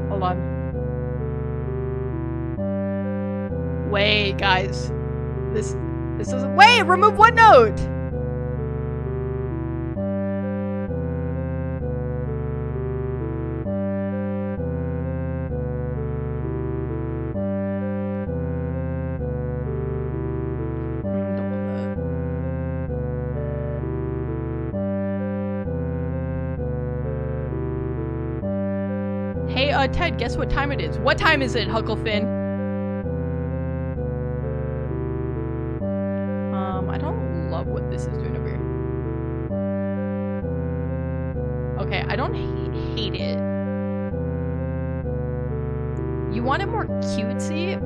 Hold on. Wait, guys. This doesn't... Wait, remove one note! Hey, Ted, guess what time it is? What time is it, Hucklefin? I don't love what this is doing over here. Okay, I don't hate it. You want it more cutesy?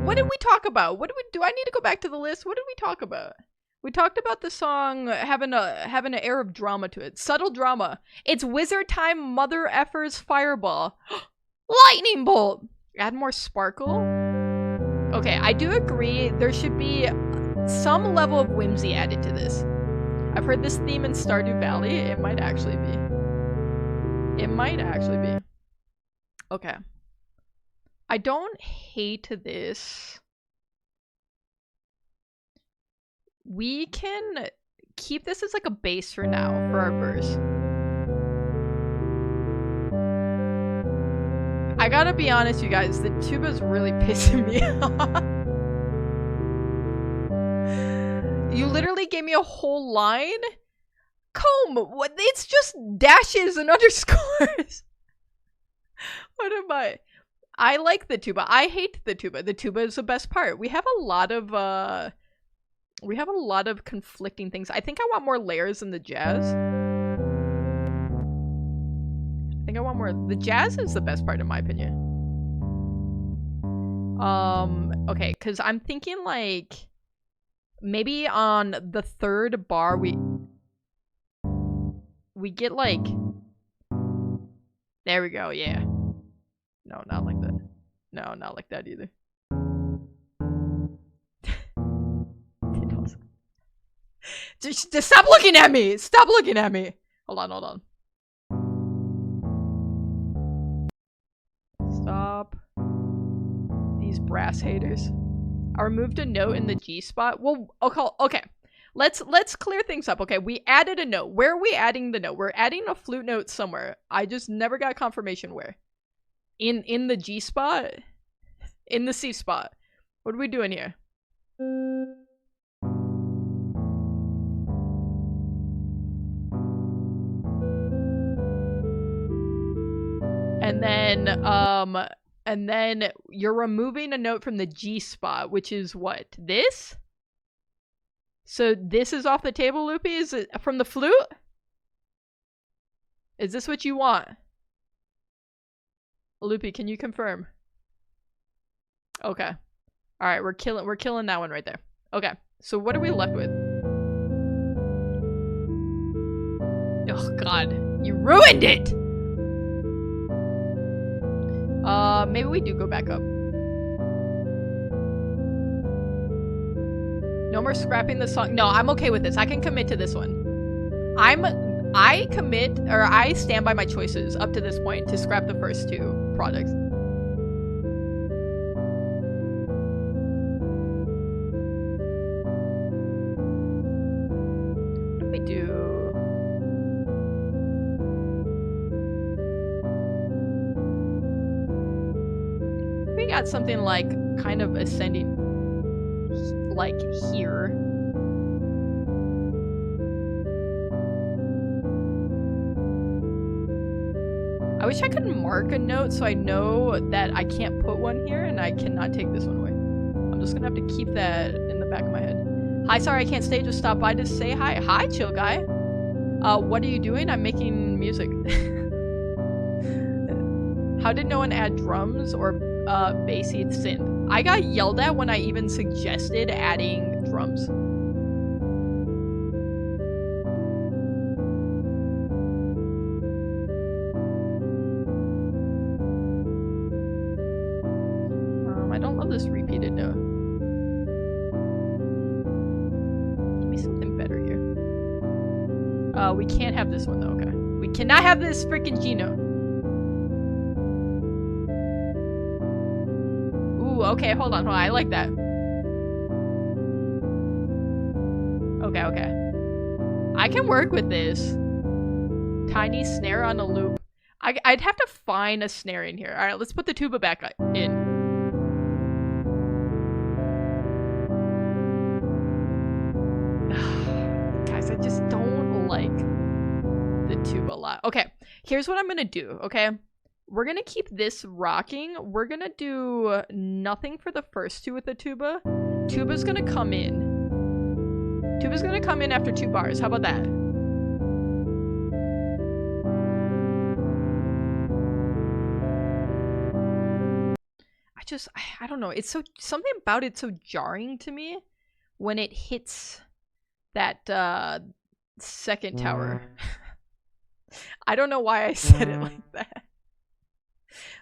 What did we talk about? What did we do? I need to go back to the list. What did we talk about? We talked about the song having an air of drama to it. Subtle drama. It's wizard time, mother effers, fireball. Lightning bolt! Add more sparkle? Okay, I do agree there should be some level of whimsy added to this. I've heard this theme in Stardew Valley. It might actually be. It might actually be. Okay. I don't hate this. We can keep this as like a base for now, for our verse. I gotta be honest, you guys, the tuba's really pissing me off. You literally gave me a whole line? Comb! What? It's just dashes and underscores. What am I? I like the tuba. I hate the tuba. The tuba is the best part. We have a lot of conflicting things. I think I want more layers in the jazz. I think I want more. The jazz is the best part in my opinion. Okay, because I'm thinking like maybe on the third bar we get like, there we go, yeah. No, not like that. No, not like that either. Just stop looking at me! Stop looking at me! Hold on, hold on. Stop. These brass haters. I removed a note in the G spot. Well, okay. Let's clear things up. Okay, we added a note. Where are we adding the note? We're adding a flute note somewhere. I just never got confirmation where. In the G spot? In the C spot. What are we doing here? And then, And then you're removing a note from the G spot, which is what? This? So this is off the table, Loopy? Is it from the flute? Is this what you want? Loopy, can you confirm? Okay. Alright, we're killing that one right there. Okay. So what are we left with? Oh god. You ruined it! Maybe we do go back up. No more scrapping the song. No, I'm okay with this. I can commit to this one. I commit, or I stand by my choices up to this point to scrap the first two products. What do we do? We got something like kind of ascending, like here. I wish I could mark a note so I know that I can't put one here and I cannot take this one away. I'm just gonna have to keep that in the back of my head. Hi, sorry I can't stay, just stop by to say hi. Hi, chill guy. What are you doing? I'm making music. How did no one add drums or bassy synth? I got yelled at when I even suggested adding drums. I don't love this repeated note. Give me something better here. We can't have this one though, okay. We cannot have this freaking G note. Okay, hold on, I like that. Okay. I can work with this. Tiny snare on a loop. I'd have to find a snare in here. Alright, let's put the tuba back in. Guys, I just don't like the tuba a lot. Okay, here's what I'm gonna do, okay? We're gonna keep this rocking. We're gonna do nothing for the first two with the tuba. Tuba's gonna come in. Tuba's gonna come in after 2 bars. How about that? I don't know. It's so, something about it so jarring to me when it hits that second tower. I don't know why I said it like that.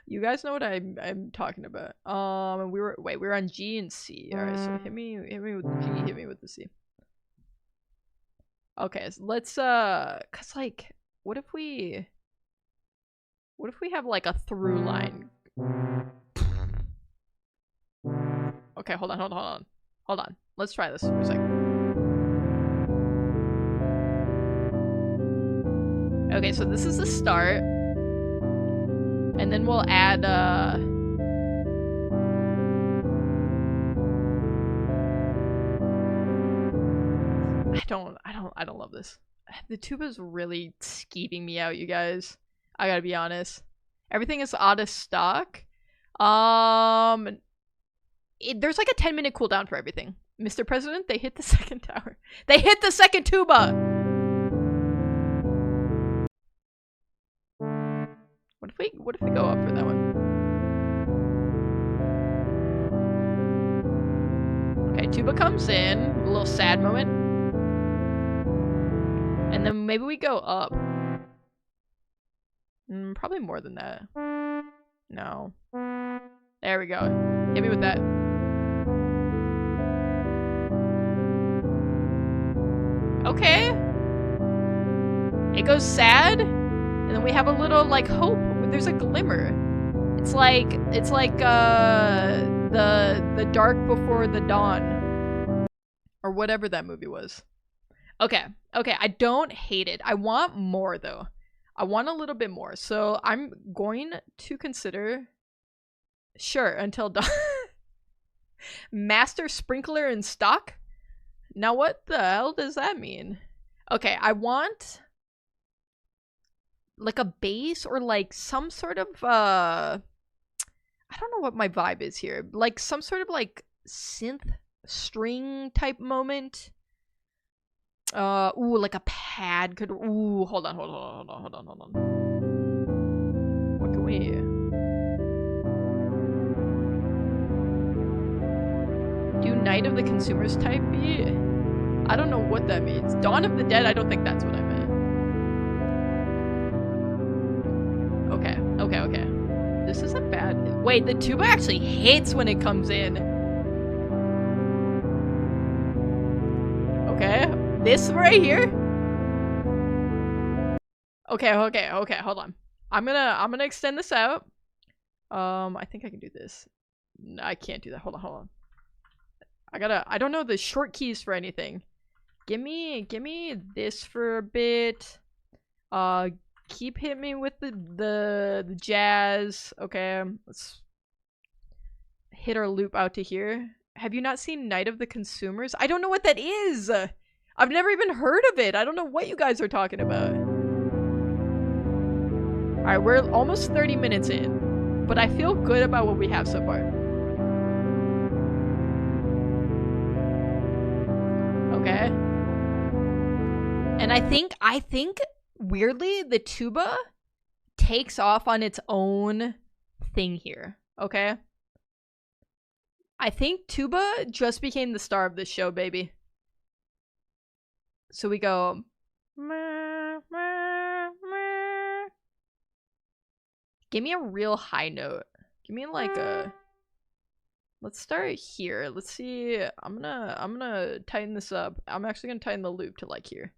You guys know what I'm talking about. We were on G and C. All right, so hit me with G, hit me with the C. Okay, so let's cause like, what if we have like a through line? Okay, hold on. Let's try this for a second. Okay, so this is the start. And then we'll add I don't love this. The tuba's really skeeving me out, you guys. I gotta be honest. Everything is out of stock. There's like a 10-minute cooldown for everything. Mr. President, they hit the second tower. They hit the second tuba! What if we go up for that one? Okay, tuba comes in, a little sad moment. And then maybe we go up. Probably more than that. No. There we go. Hit me with that. Okay. It goes sad, and then we have a little like hope. There's a glimmer. It's like the dark before the dawn, or whatever that movie was. Okay, I don't hate it. I want more though. I want a little bit more. So I'm going to consider, sure, until dawn. Master sprinkler in stock? Now what the hell does that mean? Okay, I want like a bass or like some sort of I don't know what my vibe is here. Like some sort of like synth string type moment. Ooh, like a pad could. Ooh, hold on. What can we? Do Night of the Consumers type be? I don't know what that means. Dawn of the Dead. I don't think that's what I meant. Okay. This isn't bad. Wait, the tuba actually hits when it comes in. Okay. This right here? Okay, hold on. I'm gonna extend this out. I think I can do this. No, I can't do that. Hold on. I don't know the short keys for anything. Give me this for a bit. Keep hitting me with the jazz. Okay, let's hit our loop out to here. Have you not seen Night of the Consumers? I don't know what that is. I've never even heard of it. I don't know what you guys are talking about. Alright, we're almost 30 minutes in, but I feel good about what we have so far. Okay. And I think weirdly the tuba takes off on its own thing here. Okay. I think tuba just became the star of this show, baby. So we go. Give me a real high note. Give me like a. Let's start here. Let's see. I'm gonna tighten this up. I'm actually gonna tighten the loop to like here.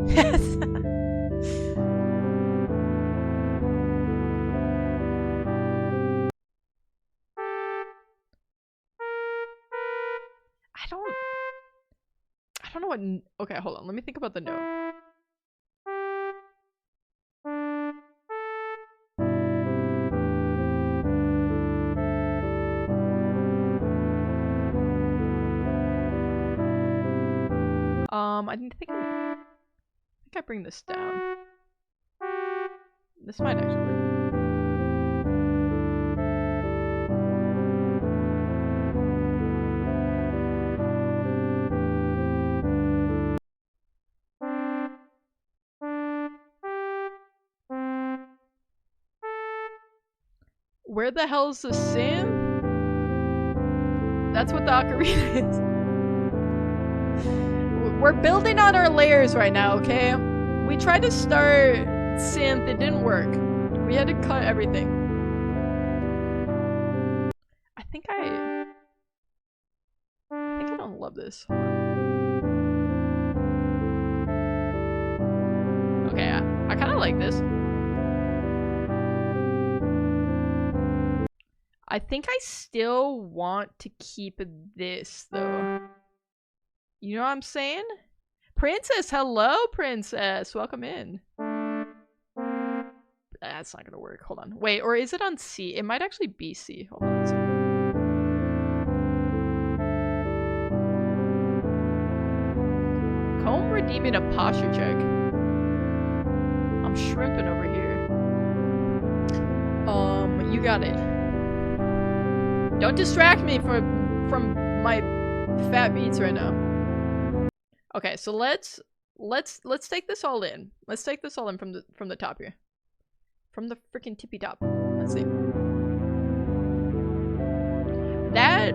Yes. I don't know what. Okay, hold on. Let me think about the note. I think I bring this down. This might actually work. Where the hell's the synth? That's what the ocarina is. We're building on our layers right now, okay? We tried to start synth, it didn't work. We had to cut everything. I think I don't love this. Okay, I kind of like this. I think I still want to keep this though. You know what I'm saying? Princess, hello, Princess. Welcome in. That's not gonna work. Hold on. Wait, or is it on C? It might actually be C. Hold on. Let's see. Comb redeeming a posture check. I'm shrimping over here. You got it. Don't distract me from my fat beats right now. Okay, so let's take this all in. Let's take this all in from the top here. From the freaking tippy top. Let's see. That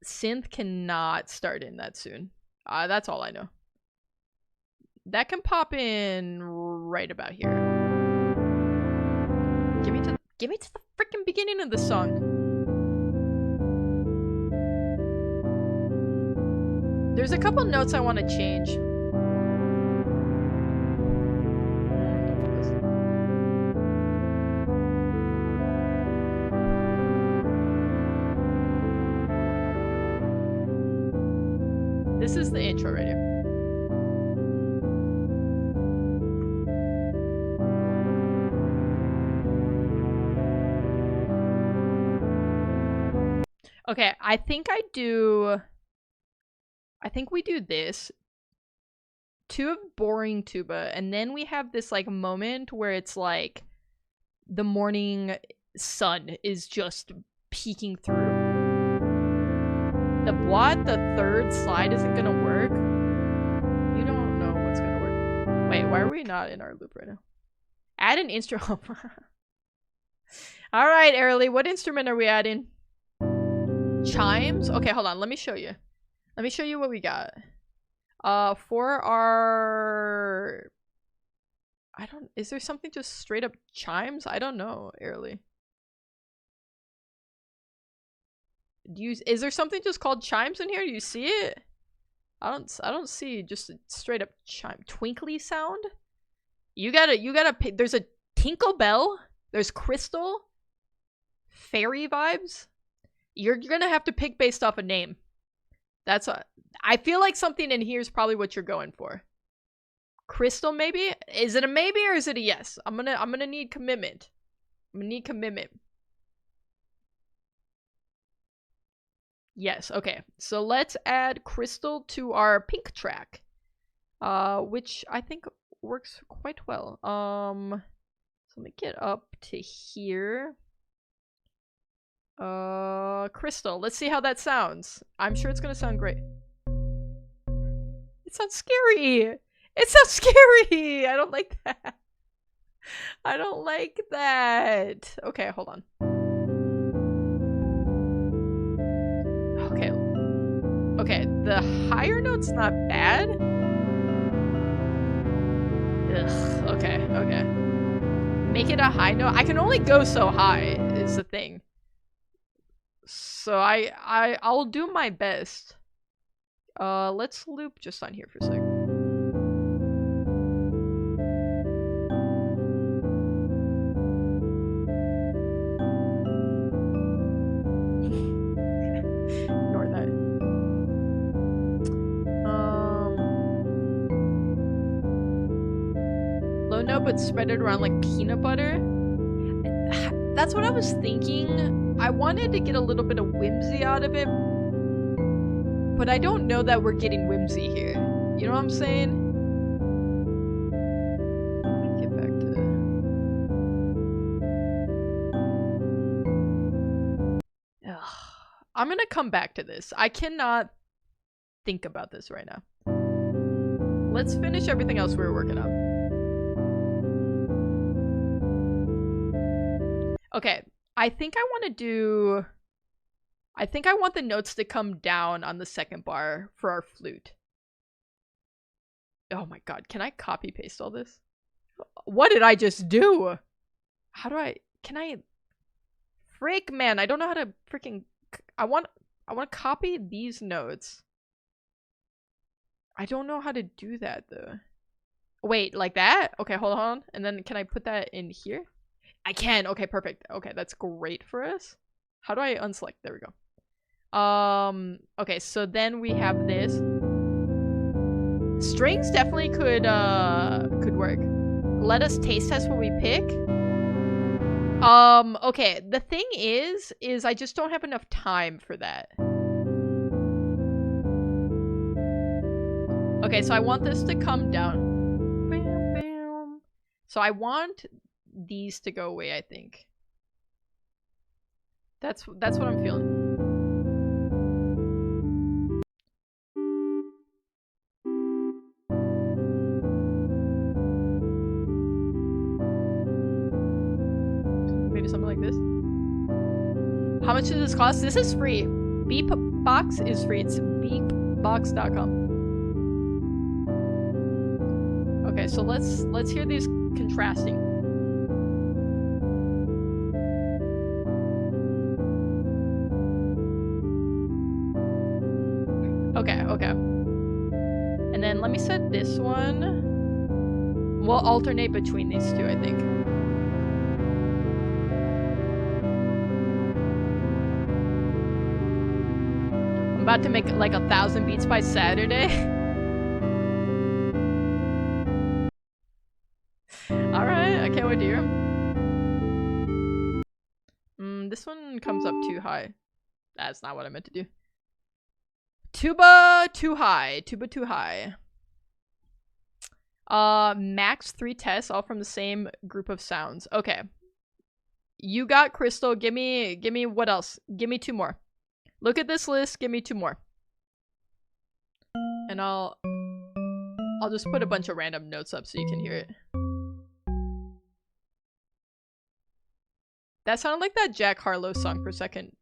synth cannot start in that soon. That's all I know. That can pop in right about here. Give me to the freaking beginning of the song. There's a couple notes I want to change. This is the intro right here. Okay, I think we do this. 2 of boring tuba, and then we have this like moment where it's like the morning sun is just peeking through. The what? The third slide isn't gonna work? You don't know what's gonna work. Wait, why are we not in our loop right now? Add an instrument. Alright, Airly, what instrument are we adding? Chimes? Okay, hold on, let me show you. Let me show you what we got. For our... is there something just straight up chimes? I don't know, Airly. Is there something just called chimes in here? Do you see it? I don't see just a straight up chime. Twinkly sound? You gotta pick. There's a tinkle bell. There's crystal. Fairy vibes. You're gonna have to pick based off a name. That's a. I feel like something in here is probably what you're going for. Crystal, maybe? Is it a maybe or is it a yes? I'm gonna need commitment. I'm gonna need commitment. Yes, okay. So let's add crystal to our pink track. Which I think works quite well. So let me get up to here. Crystal. Let's see how that sounds. I'm sure it's gonna sound great. It sounds scary! It sounds scary! I don't like that. I don't like that. Okay, hold on. Okay. Okay, the higher note's not bad. Ugh, okay, okay. Make it a high note. I can only go so high, is the thing. So I'll do my best. Let's loop just on here for a second. Ignore that. Low note, but spread it around like peanut butter. That's what I was thinking. I wanted to get a little bit of whimsy out of it, but I don't know that we're getting whimsy here. You know what I'm saying? Let me get back to Ugh. I'm gonna come back to this. I cannot think about this right now. Let's finish everything else we were working on. Okay, I think I want to do... I think I want the notes to come down on the second bar for our flute. Oh my god, can I copy paste all this? What did I just do? How do I... Can I... Frick, man, I don't know how to freaking... I want to copy these notes. I don't know how to do that, though. Wait, like that? Okay, hold on. And then can I put that in here? I can. Okay, perfect. Okay, that's great for us. How do I unselect? There we go. Okay, so then we have this. Strings definitely could work. Let us taste test what we pick. Okay, the thing is I just don't have enough time for that. Okay, so I want this to come down. Bam, bam. So I want these to go away, I think. That's what I'm feeling. Maybe something like this. How much does this cost? This is free. BeepBox is free. It's beepbox.com. Okay, so let's hear these contrasting. Okay, okay. And then let me set this one. We'll alternate between these two, I think. I'm about to make like 1,000 beats by Saturday. Alright, I can't wait to hear them. This one comes up too high. That's not what I meant to do. Tuba too high. Tuba too high. Max 3 tests, all from the same group of sounds. Okay. You got Crystal. Give me what else? Give me 2 more. Look at this list. Give me 2 more. And I'll just put a bunch of random notes up so you can hear it. That sounded like that Jack Harlow song for a second.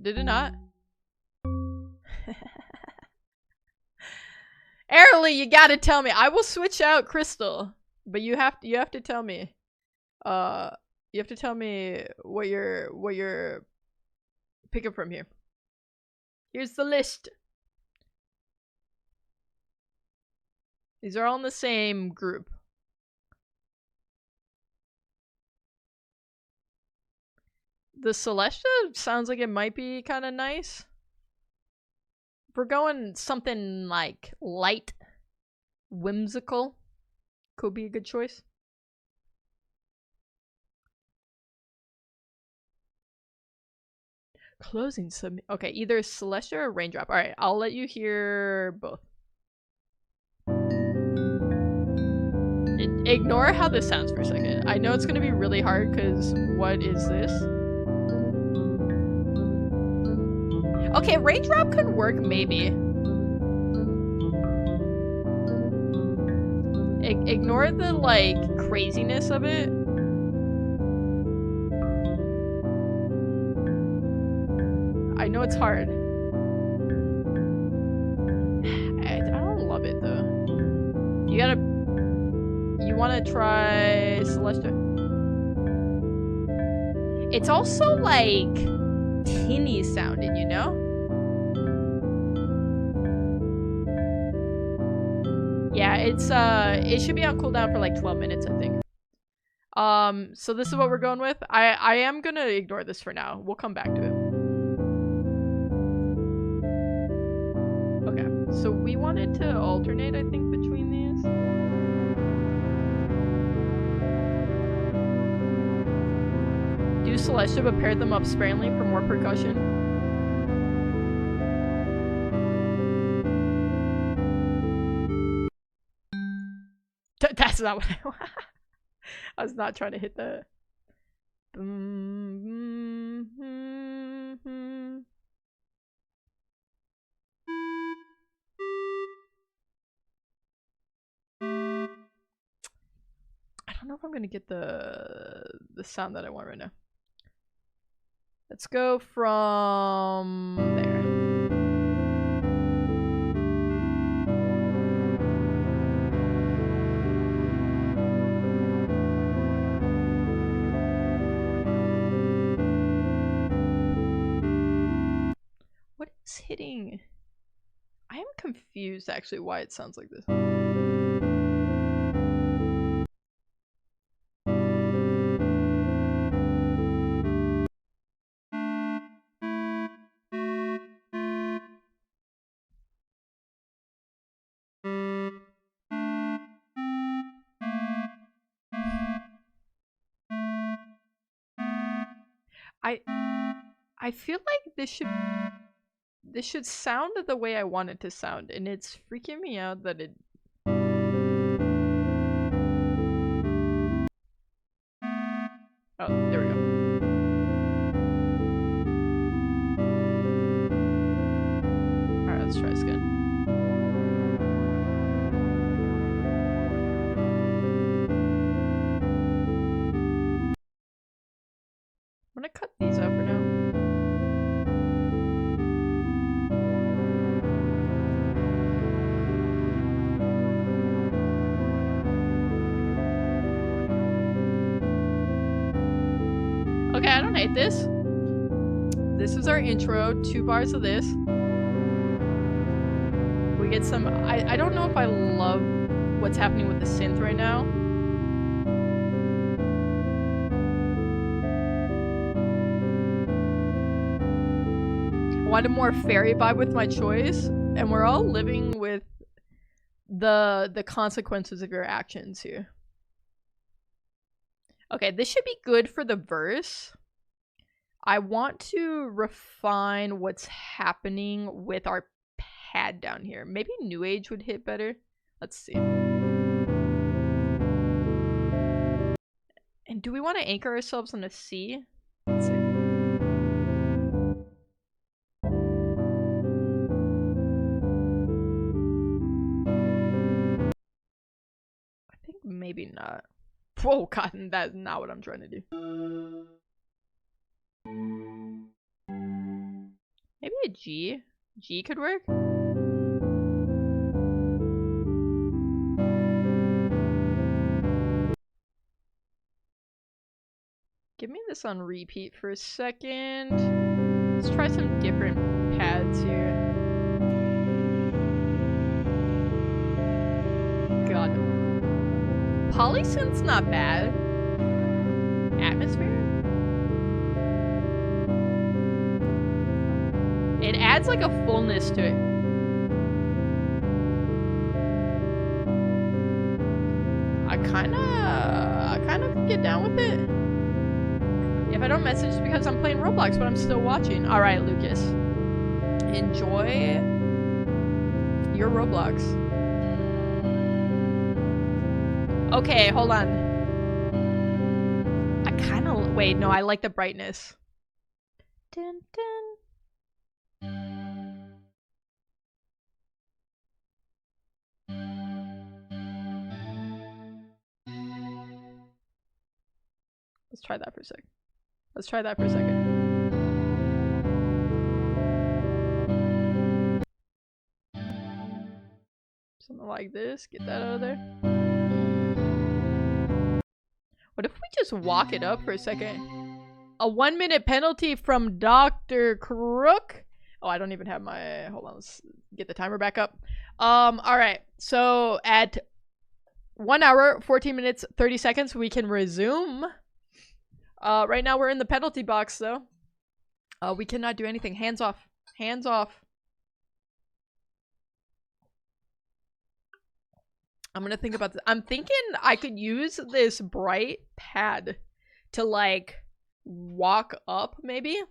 Did it not? Airly, you gotta tell me. I will switch out Crystal, but you have to tell me. You have to tell me what you're picking from here. Here's the list. These are all in the same group. The Celestia sounds like it might be kind of nice. If we're going something like light, whimsical, could be a good choice. Closing submit. Okay, either Celestia or Raindrop. Alright, I'll let you hear both. Ignore how this sounds for a second. I know it's gonna be really hard because what is this? Okay, Raindrop could work maybe. Ignore the like craziness of it. I know it's hard. I don't love it though. You wanna try Celestia? It's also like tinny sounding, you know? Yeah, it should be on cooldown for like 12 minutes, I think. So this is what we're going with. I am gonna ignore this for now. We'll come back to it. Okay, so we wanted to alternate, I think, between these. Do Celestia, but pair them up sparingly for more percussion. That's not what I want. I was not trying to hit the... I don't know if I'm gonna get the sound that I want right now. Let's go from there. What is hitting? I am confused actually why it sounds like this. I feel like this should sound the way I want it to sound, and it's freaking me out that it... Oh, there we go. Alright, let's try this again. I'm gonna cut these out for now. Okay, I don't hate this. This is our intro, 2 bars of this. We get some... I don't know if I love what's happening with the synth right now. I wanted more fairy vibe with my choice, and we're all living with the consequences of your actions here. Okay, this should be good for the verse. I want to refine what's happening with our pad down here. Maybe New Age would hit better. Let's see. And do we want to anchor ourselves on a C? Let's see. I think maybe not. Whoa, God, that's not what I'm trying to do. Maybe a G? G could work? Give me this on repeat for a second. Let's try some different pads here. God. Polysynth's not bad. Atmosphere? It adds like a fullness to it. I kind of get down with it. If I don't message, it's because I'm playing Roblox, but I'm still watching. Alright, Lucas. Enjoy your Roblox. Okay, hold on. I kind of... Wait, no, I like the brightness. Dun, dun. Let's try that for a sec. Let's try that for a second. Something like this. Get that out of there. What if we just walk it up for a second? A 1-minute penalty from Dr. Crook. Oh, I don't even have my... Hold on, let's get the timer back up. Alright. So, at 1 hour, 14 minutes, 30 seconds, we can resume. Right now we're in the penalty box, though. We cannot do anything. Hands off. Hands off. I'm gonna think about this. I'm thinking I could use this bright pad to, like, walk up, maybe?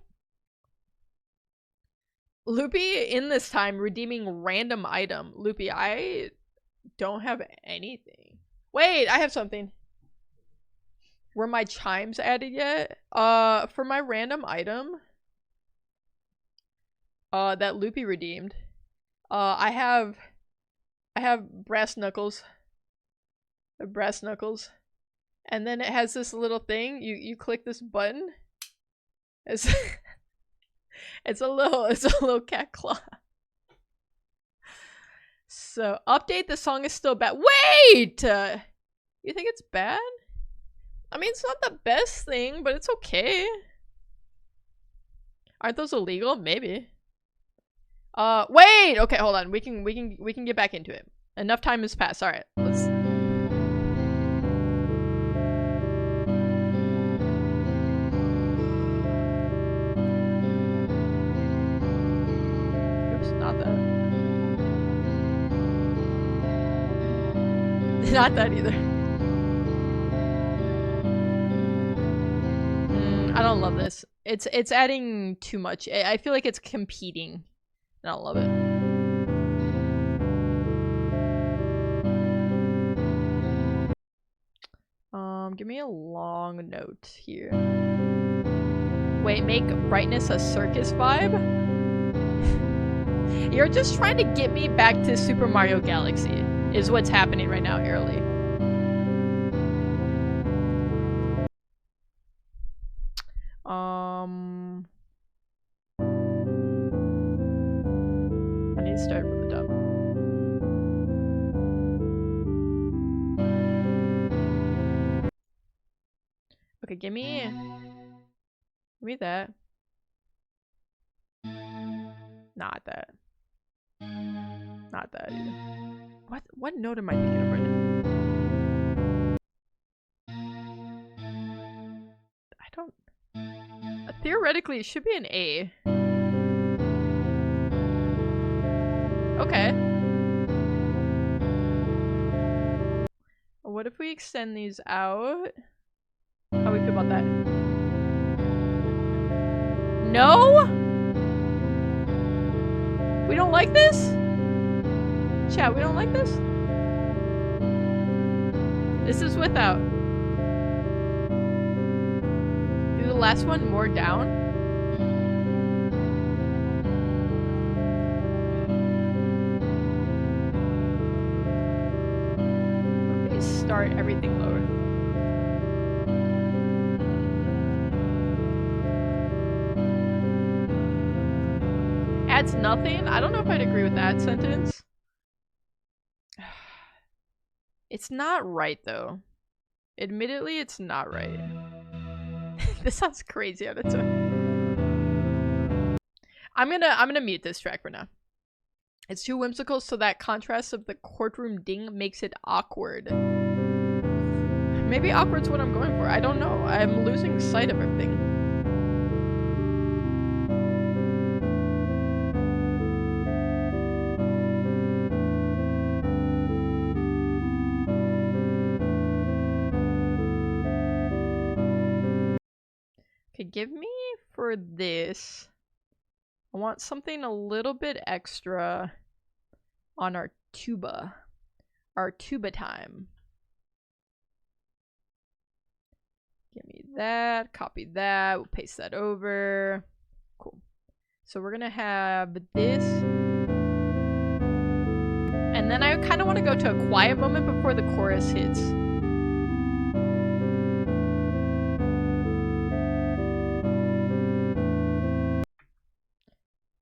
Loopy, in this time, redeeming random item. Loopy, I don't have anything. Wait, I have something. Were my chimes added yet? For my random item that Loopy redeemed, I have brass knuckles. Brass knuckles. And then it has this little thing. You click this button. It's it's a little cat claw. So update, the song is still bad. Wait! You think it's bad? I mean, it's not the best thing, but it's okay. Aren't those illegal? Maybe. Wait! Okay, hold on. We can get back into it. Enough time has passed. Alright, let's... Oops, not that. Not that either. I don't love this. It's adding too much. I feel like it's competing. I don't love it. Give me a long note here. Wait, make brightness a circus vibe? You're just trying to get me back to Super Mario Galaxy, is what's happening right now, Airly. I need to start from the top. Okay, give me that. Not that. Not that either. What note am I thinking of right now? I don't... Theoretically, it should be an A. Okay. What if we extend these out? How do we feel about that? No? We don't like this? Chat, we don't like this? This is without. last one more down? Let me start everything lower. Adds nothing? I don't know if I'd agree with that sentence. It's not right though. Admittedly, it's not right. This sounds crazy on its own. I'm gonna mute this track for now. It's too whimsical, so that contrast of the courtroom ding makes it awkward. Maybe awkward's what I'm going for. I don't know. I'm losing sight of everything. Okay, give me for this. I want something a little bit extra on our tuba. Our tuba time. Give me that. Copy that. We'll paste that over. Cool. So we're gonna have this. And then I kind of want to go to a quiet moment before the chorus hits.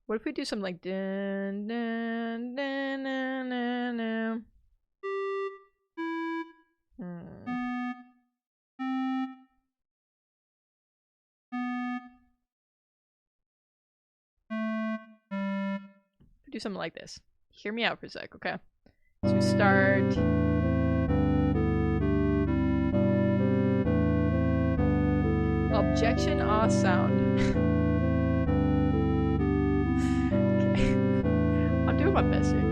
What if we do something like dun dun dun dun dun dun? Do something like this. Hear me out for a sec, okay? So we start. Objection, awe sound. Okay. I'm doing my best here.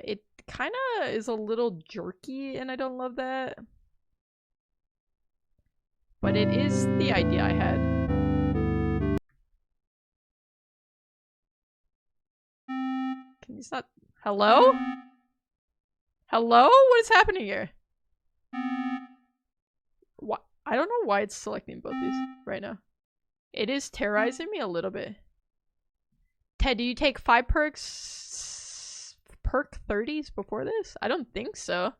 It kind of is a little jerky, and I don't love that. But it is the idea I had. Can you stop? Hello? Hello? What is happening here? What? I don't know why it's selecting both these right now. It is terrorizing me a little bit. Ted, do you take 5 perks? Perk 30s before this? I don't think so.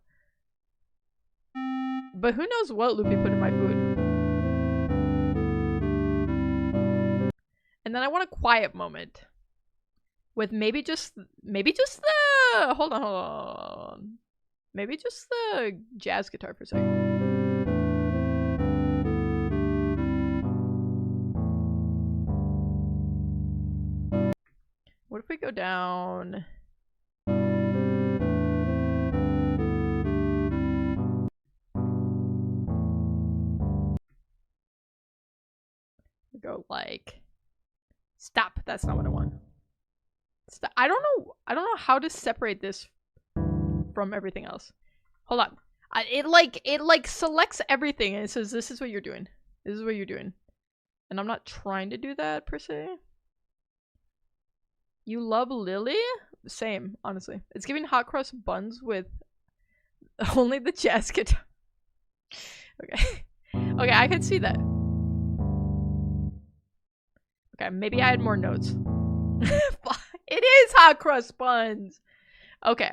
But who knows what Loopy put in my food. And then I want a quiet moment. With maybe just the... Hold on. Maybe just the jazz guitar for a second. What if we go down... We go like... Stop. That's not what I want. Stop. I don't know how to separate this from everything else. Hold on. It like selects everything and it says this is what you're doing. This is what you're doing. And I'm not trying to do that per se. You love Lily? Same, honestly. It's giving hot cross buns with only the jazz guitar. Okay. Okay, I can see that. Okay, maybe I had more notes. It is hot crust buns. Okay.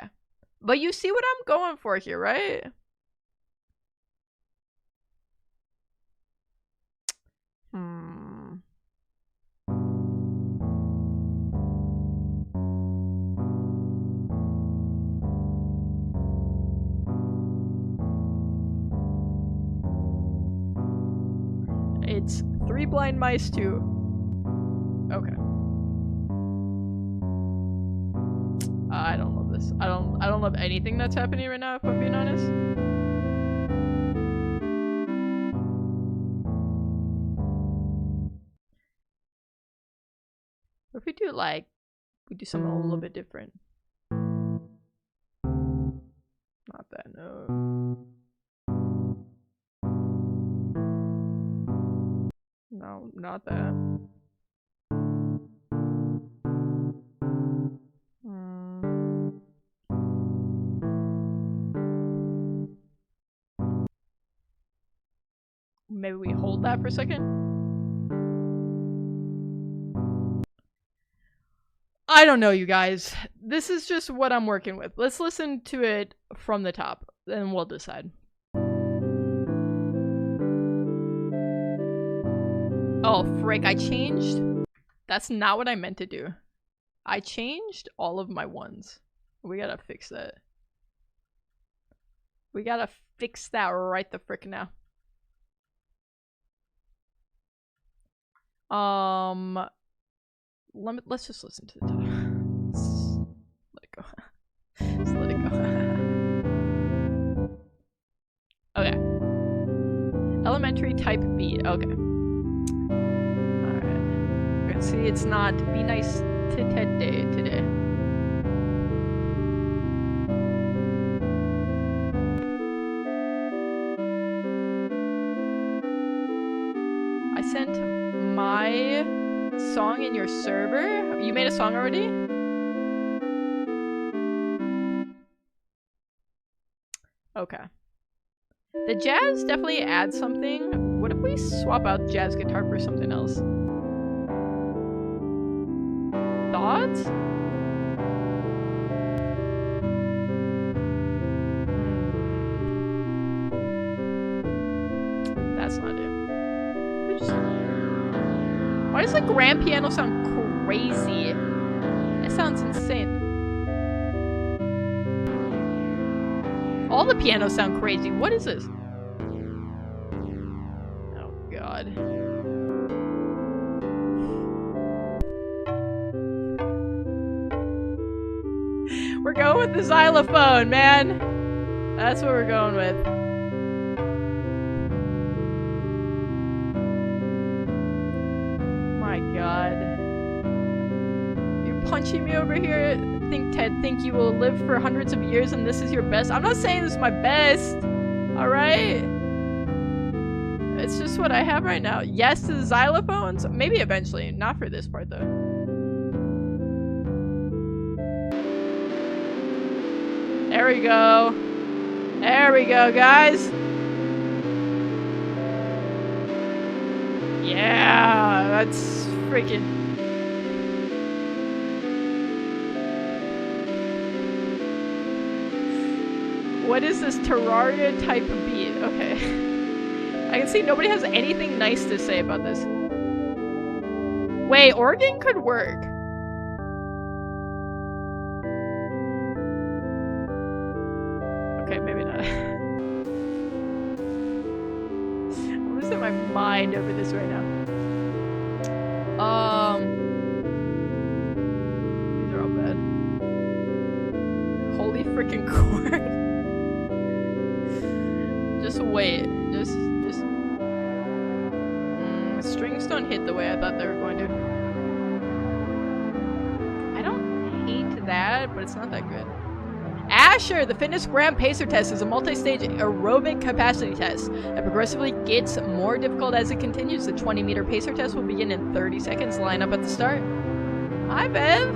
But you see what I'm going for here, right? It's 3 blind mice too. Okay. I don't love this. I don't love anything that's happening right now, if I'm being honest. What if we do like we do something a little bit different? Not that note. No, not that. Maybe we hold that for a second. I don't know, you guys. This is just what I'm working with. Let's listen to it from the top, then we'll decide. Oh, frick, I changed. That's not what I meant to do. I changed all of my ones. We gotta fix that. We gotta fix that right the frick now. Let's just listen to the top. Let it go. Just let it go. Okay. Elementary type beat. Okay. Alright. Let's see, it's not be nice to today. I sent my song in your server? You made a song already? Okay. The jazz definitely adds something. What if we swap out jazz guitar for something else? Thoughts? That's not it. Why does the grand piano sound crazy? It sounds insane. All the pianos sound crazy. What is this? Oh god. We're going with the xylophone, man. That's what we're going with. God. You're punching me over here. Think you will live for hundreds of years and this is your best. I'm not saying this is my best. Alright? It's just what I have right now. Yes to the xylophones? Maybe eventually. Not for this part though. There we go. There we go, guys. Yeah, that's freaking. What is this Terraria type of beat? Okay. I can see nobody has anything nice to say about this. Wait, organ could work. Okay, maybe not. I'm losing my mind over this right now. These are all bad. Holy freaking corn. Just wait. Just. Strings don't hit the way I thought they were going to. I don't hate that, but it's not that good. Asher! The Fitness Gram Pacer Test is a multi-stage aerobic capacity test that progressively gets more difficult as it continues. The 20-meter pacer test will begin in 30 seconds. Line up at the start. Hi, Bev!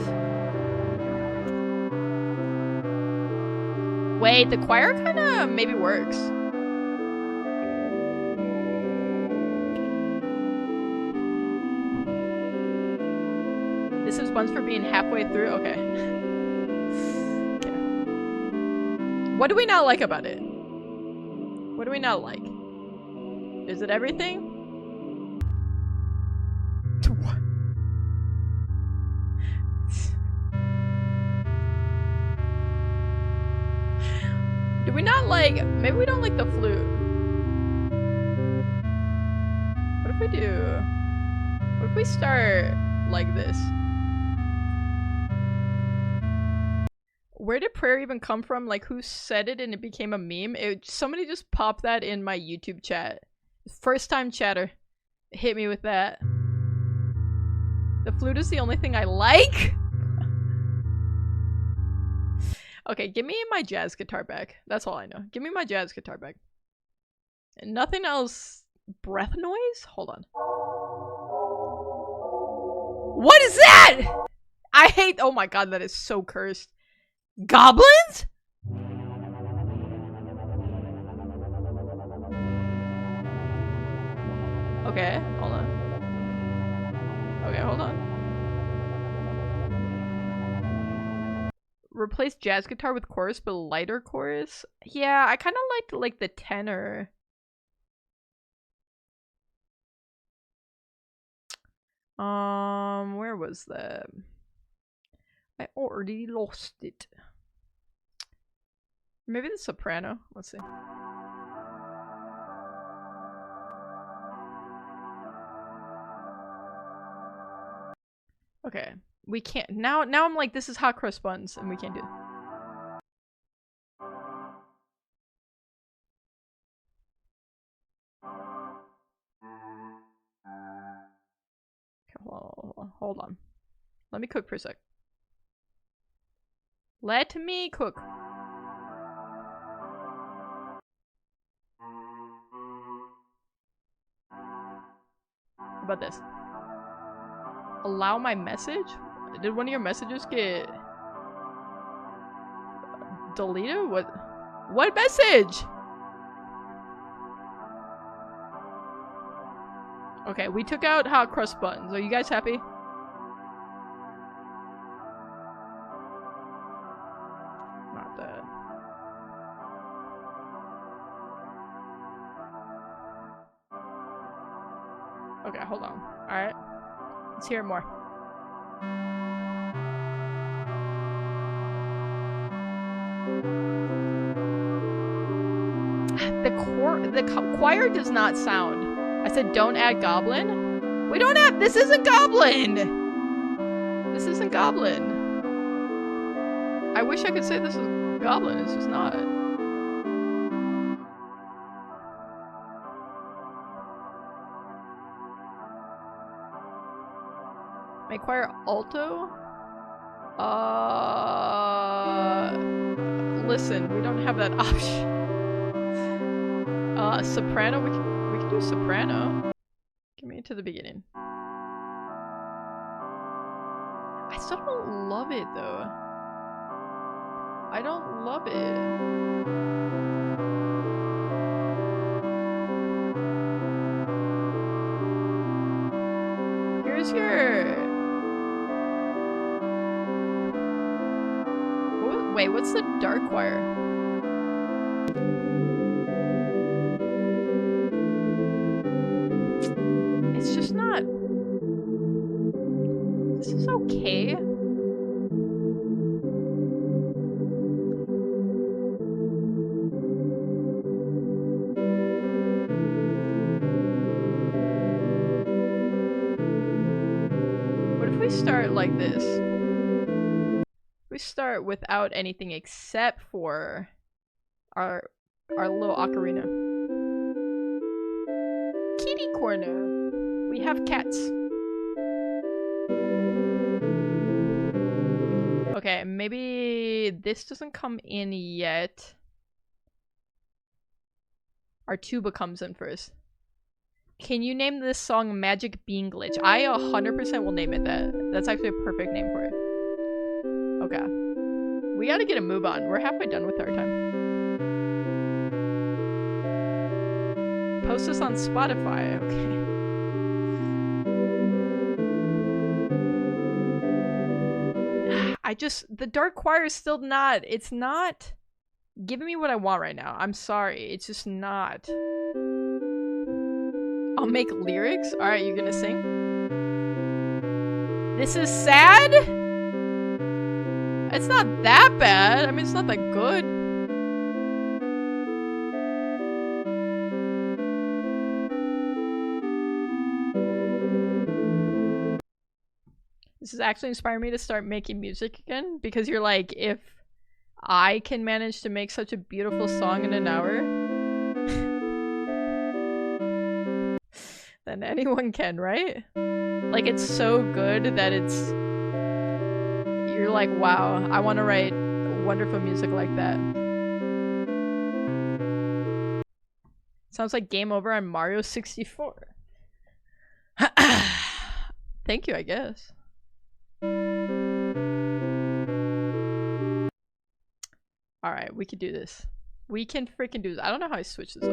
Wait, the choir kinda maybe works. This is buns for being halfway through? Okay. What do we not like about it? What do we not like? Is it everything? What? Do we not like... Maybe we don't like the flute. What if we do... What if we start like this? Where did prayer even come from? Like, who said it and it became a meme? Somebody just popped that in my YouTube chat. First time chatter. Hit me with that. The flute is the only thing I like? Okay, give me my jazz guitar back. That's all I know. Give me my jazz guitar back. And nothing else. Breath noise? Hold on. What is that? I hate- oh my god, that is so cursed. Goblins? Okay, hold on. Okay, hold on. Replace jazz guitar with chorus, but lighter chorus? Yeah, I kind of liked like the tenor. Where was that? I already lost it. Maybe the soprano. Let's see. Okay, we can't now. Now I'm like, this is hot cross buns, and we can't do it. Okay, hold on. Let me cook for a sec. Let me cook. How about this? Allow my message? Did one of your messages get deleted? What message? Okay, we took out hot crust buttons. Are you guys happy? Not that. Okay, hold on. Alright. Let's hear more. The choir does not sound. I said don't add goblin. We don't have. This isn't goblin. This isn't goblin. I wish I could say this is goblin. It's just not. My choir alto. Listen, we don't have that option. Soprano. We can do soprano. Give me to the beginning. I still don't love it though. I don't love it. Here's your. Wait, what's the dark choir? It's just not. This is okay. What if we start like this? We start without anything except for our little ocarina. Kitty corner. We have cats. Okay, maybe this doesn't come in yet. Our tuba comes in first. Can you name this song Magic Bean Glitch? I 100% will name it that. That's actually a perfect name for it. Okay. We gotta get a move on. We're halfway done with our time. Post us on Spotify. Okay. The dark choir is still not. It's not giving me what I want right now. I'm sorry. It's just not. I'll make lyrics. Alright, you're gonna sing? This is sad? It's not that bad. I mean, it's not that good. This is actually inspiring me to start making music again, because you're like, if I can manage to make such a beautiful song in an hour, then anyone can, right? Like, it's so good that you're like, wow, I want to write wonderful music like that. Sounds like game over on Mario 64. Thank you, I guess. Alright, we can do this. We can freaking do this. I don't know how I switch this up.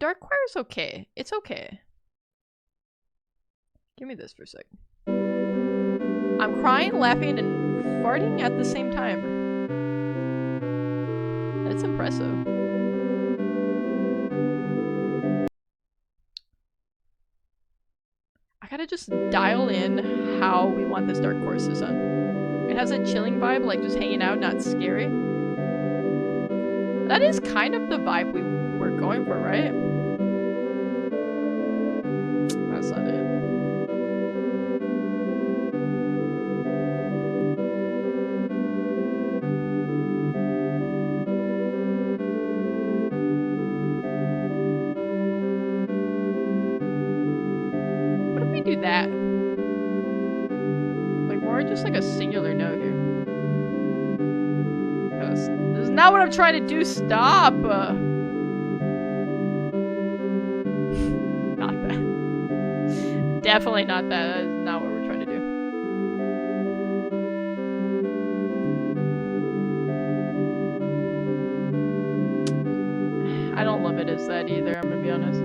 dark choir's okay. It's okay. Give me this for a sec. I'm crying, laughing, and farting at the same time. That's impressive. I gotta just dial in how we want this dark chorus to sound. It has a chilling vibe, like just hanging out, not scary. That is kind of the vibe we were going for, right? That's not it. What if we do that? Like more just like a singular note here. This is not what I'm trying to do. Stop! Not that. Definitely not that. That is not what we're trying to do. I don't love it as that either, I'm gonna be honest.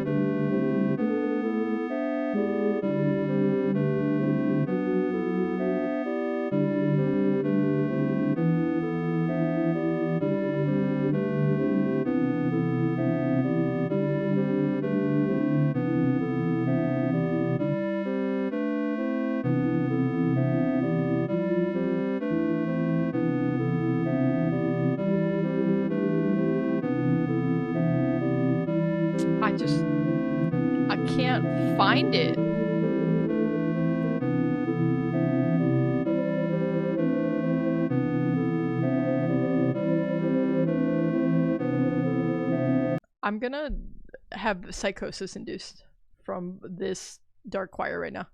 I can't find it. I'm gonna have psychosis induced from this dark choir right now.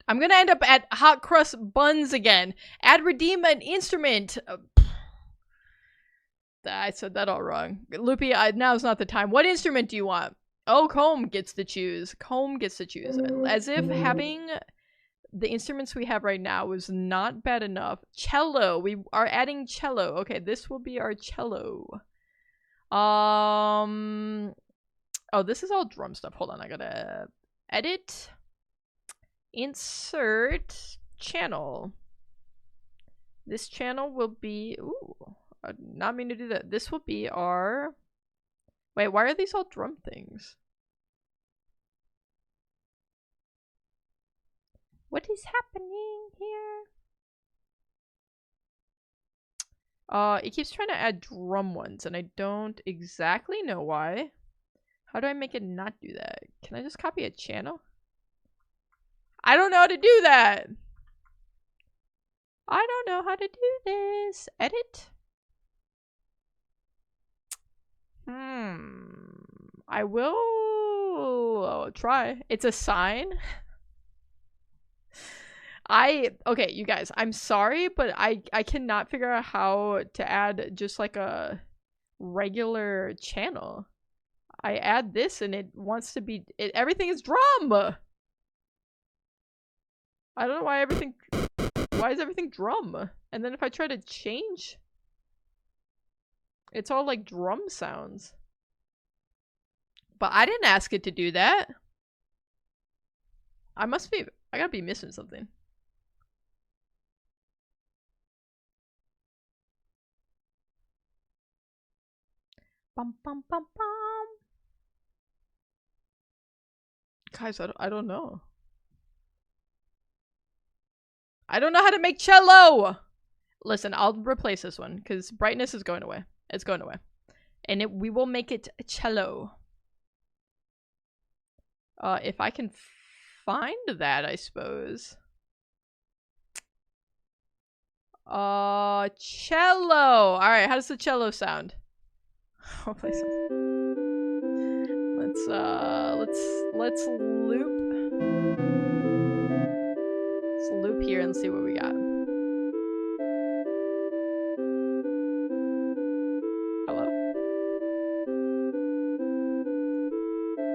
I'm gonna end up at hot crust buns again. Add redeem an instrument. I said that all wrong. Loopy, now's not the time. What instrument do you want? Oh, Comb gets to choose. Comb gets to choose. As if having the instruments we have right now is not bad enough. Cello. We are adding cello. Okay, this will be our cello. Oh, this is all drum stuff. Hold on, I gotta edit. Insert channel. This channel will be... Ooh, I did not mean to do that. This will be our... Wait, why are these all drum things? What is happening here? It keeps trying to add drum ones, and I don't exactly know why. How do I make it not do that? Can I just copy a channel? I don't know how to do that! I don't know how to do this. Edit? I will try. It's a sign. Okay, you guys, I'm sorry, but I cannot figure out how to add just like a regular channel. I add this and it wants to be, everything is drum! I don't know why is everything drum? And then if I try to change, it's all like drum sounds. But I didn't ask it to do that. I gotta be missing something. Bum bum bum bum. Guys, I don't know. I don't know how to make cello! Listen, I'll replace this one, because brightness is going away. It's going away. And we will make it cello. If I can find that, I suppose. Cello! Alright, how does the cello sound? I'll play some. Let's loop. Let's loop here and see what we got. Hello?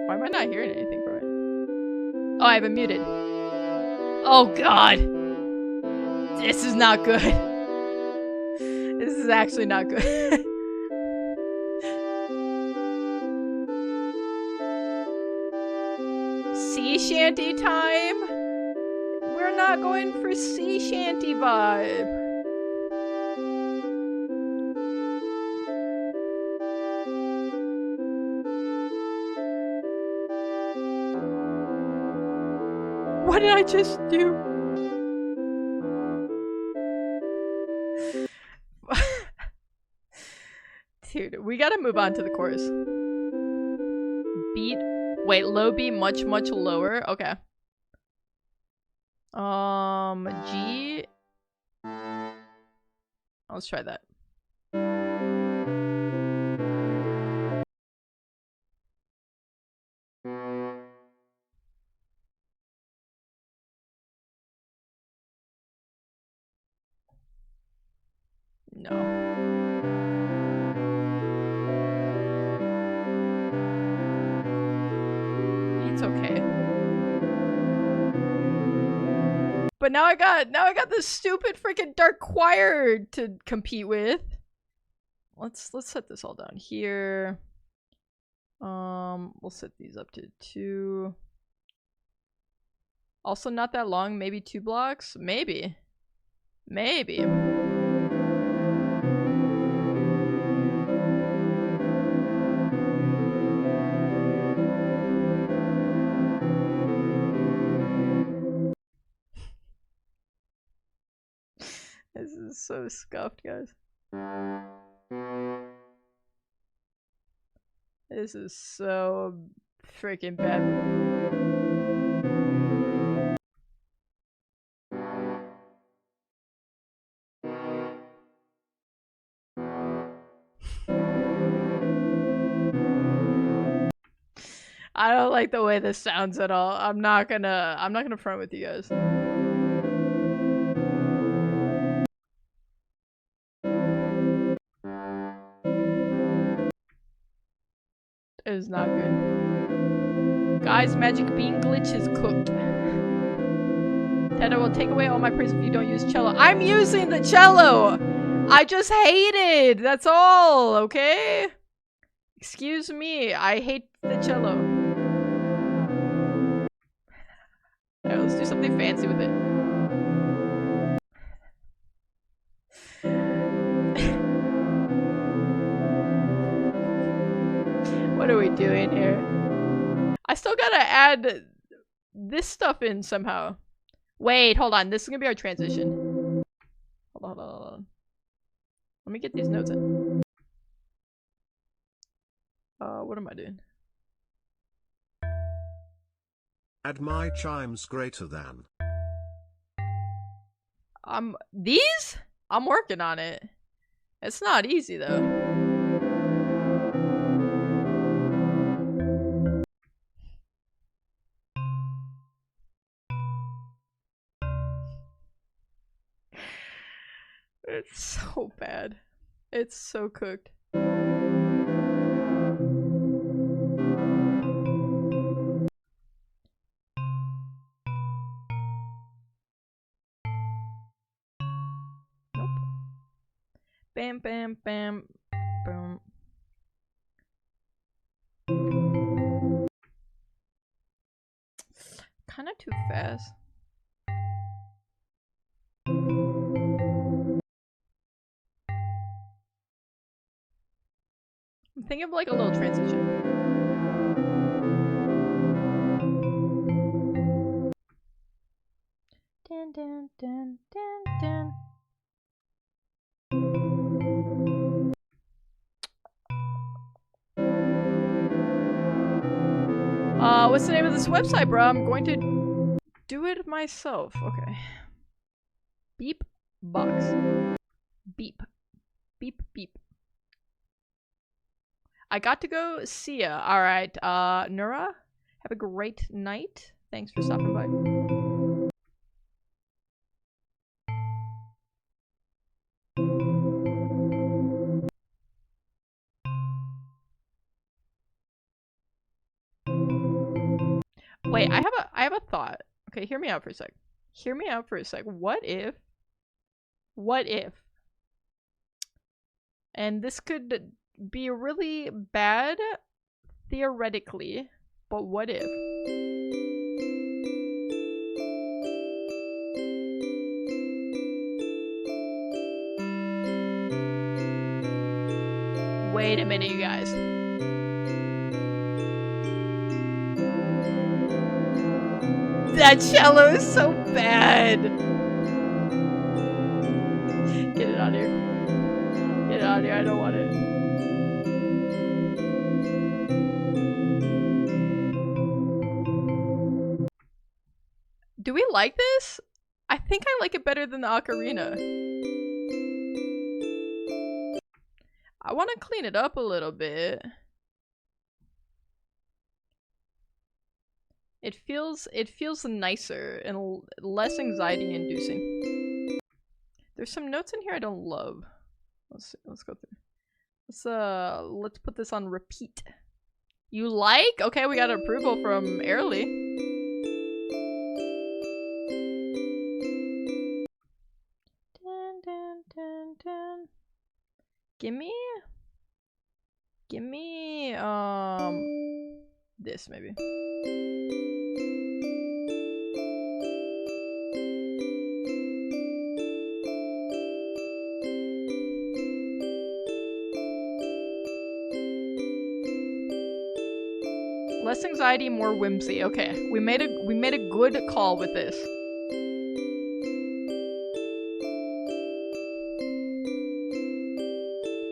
Why am I not hearing anything from it? Oh, I have it muted. Oh god! This is not good. This is actually not good. Sea shanty time? We're not going for sea shanty vibe. What did I just do? Dude, we gotta move on to the chorus. Beat. Wait, low B much, much lower? Okay. G. Let's try that. No. It's okay. But now I got this stupid freaking dark choir to compete with. Let's set this all down here. We'll set these up to 2. Also not that long, maybe 2 blocks? Maybe. Maybe. This is so scuffed, guys. This is so freaking bad. I don't like the way this sounds at all. I'm not gonna front with you guys. It is not good. Guys, Magic Bean glitch is cooked. Teta will take away all my praise if you don't use cello. I'm using the cello! I just hate it! That's all, okay? Excuse me, I hate the cello. Alright, let's do something fancy with it. What are we doing here? I still gotta add this stuff in somehow. Wait, hold on. This is gonna be our transition. Hold on. Let me get these notes in. What am I doing? Add my chimes greater than. These? I'm working on it. It's not easy though. It's so bad. It's so cooked. Nope. Bam, bam, bam, boom. Kinda too fast. I'm thinking of like a little transition. Dun, dun, dun, dun, dun. What's the name of this website, bro? I'm going to do it myself. Okay. BeepBox. Beep. Beep, beep. I got to go. See ya. Alright, Nura, have a great night. Thanks for stopping by. Wait, I have a thought. Okay, hear me out for a sec. Hear me out for a sec. What if And this could be really bad, theoretically, but what if? Wait a minute, you guys. That cello is so bad. Get it out of here. Get it out of here. I don't want it. Do we like this? I think I like it better than the ocarina. I want to clean it up a little bit. It feels nicer and less anxiety inducing. There's some notes in here I don't love. Let's go through. Let's put this on repeat. You like? Okay, we got approval from Airly. Dun, dun, dun, dun. Gimme this maybe. Less anxiety, more whimsy. Okay, we made a good call with this.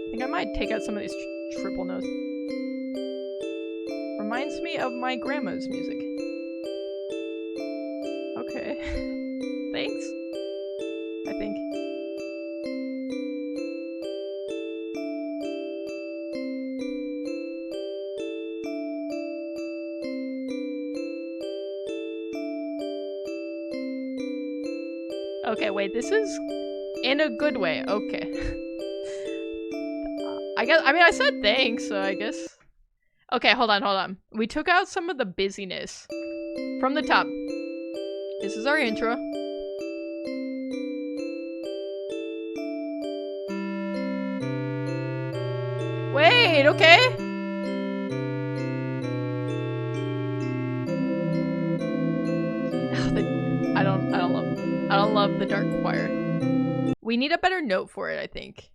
I think I might take out some of these triple notes. Reminds me of my grandma's music. Okay. Thanks. I think. Okay, wait, this is in a good way. Okay. I mean, I said thanks, so I guess. Okay, hold on. We took out some of the busyness from the top. This is our intro. Wait, okay. I don't love the dark choir. We need a better note for it, I think.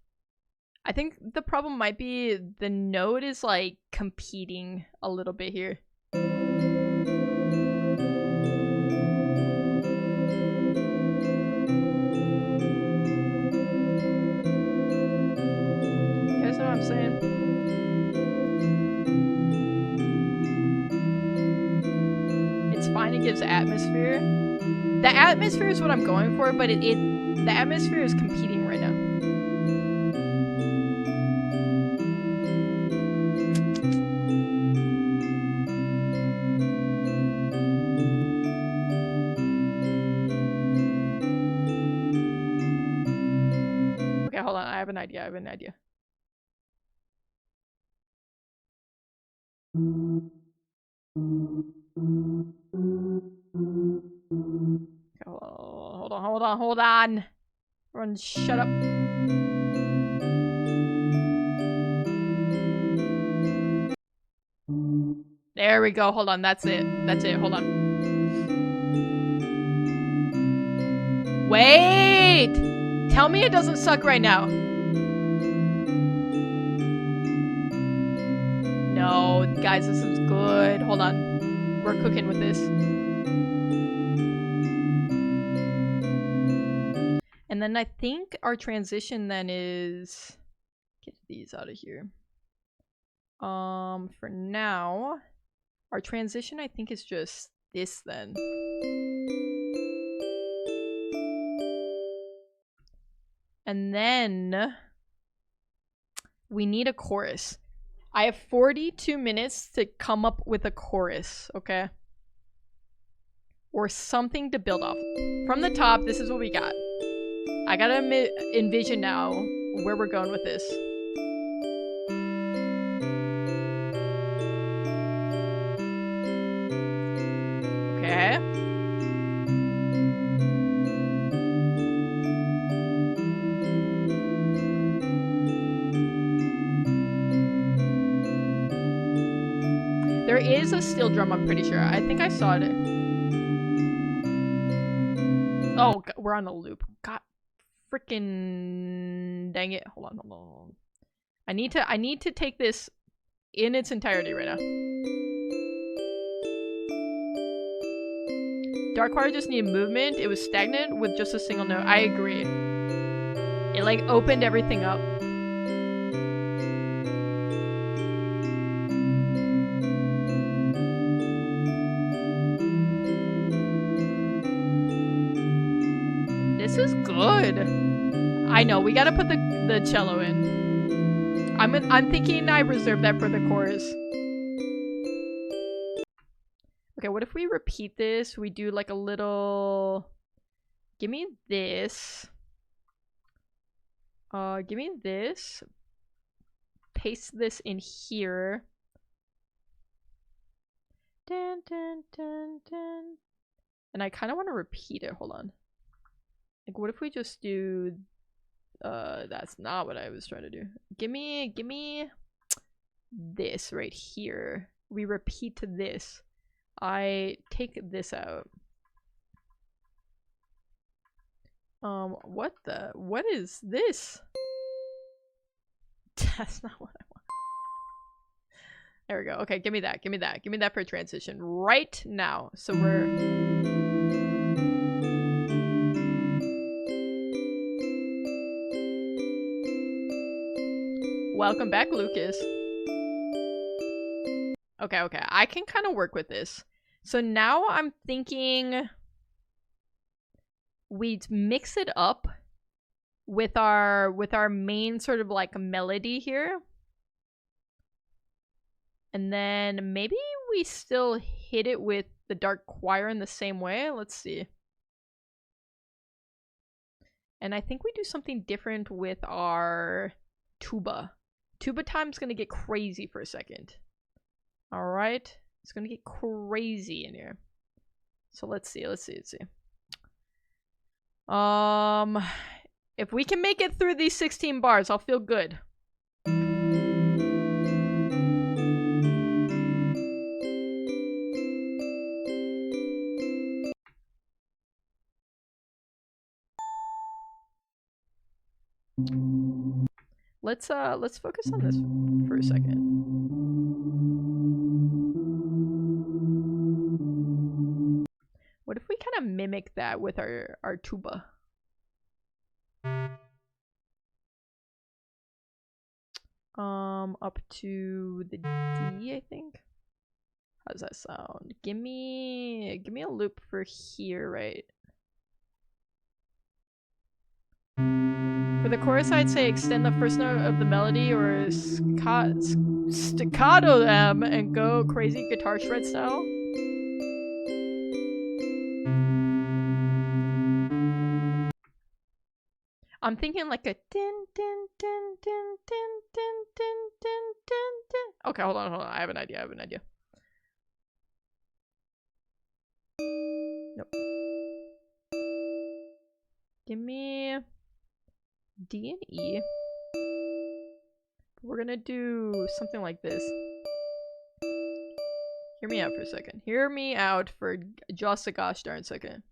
I think the problem might be the note is like competing a little bit here. You guys know what I'm saying? It's fine, it gives atmosphere. The atmosphere is what I'm going for, but the atmosphere is competing right now. Okay, hold on. I have an idea. Okay, hold on. Everyone shut up. There we go. Hold on. That's it. Hold on. Wait! Tell me it doesn't suck right now. No, guys, this is good. Hold on. We're cooking with this. And then I think our transition then is... Get these out of here. For now, our transition I think is just this then. And then we need a chorus. I have 42 minutes to come up with a chorus, okay? Or something to build off. From the top, this is what we got. I gotta envision now where we're going with this. Okay. is a steel drum, I'm pretty sure. I think I saw it. Oh, we're on a loop. God, freaking dang it. Hold on. I need to take this in its entirety right now. Darkwater just needed movement. It was stagnant with just a single note. I agree. It like opened everything up. This is good. I know, we gotta put the cello in. I'm thinking I reserve that for the chorus. Okay, what if we repeat this? We do like a little... Give me this. Give me this. Paste this in here. Dun, dun, dun, dun. And I kind of want to repeat it. Hold on. Like, what if we just do... that's not what I was trying to do. Give me this right here. We repeat this. I take this out. What is this? That's not what I want. There we go. Okay, give me that. Give me that for transition right now. So we're... Welcome back, Lucas. Okay. I can kind of work with this. So now I'm thinking we'd mix it up with our main sort of like melody here. And then maybe we still hit it with the dark choir in the same way. Let's see. And I think we do something different with our tuba. Tuba time's gonna get crazy for a second. Alright. It's gonna get crazy in here. So let's see. If we can make it through these 16 bars, I'll feel good. Let's focus on this for a second. What if we kind of mimic that with our tuba? Up to the D, I think. How does that sound? Give me a loop for here, right? For the chorus, I'd say extend the first note of the melody or staccato them and go crazy guitar shred style. I'm thinking like a din din din din din din din din din din. Okay, hold on. I have an idea. Nope. Give me D and E. We're gonna do something like this. Hear me out for a second. Hear me out for just a gosh darn second.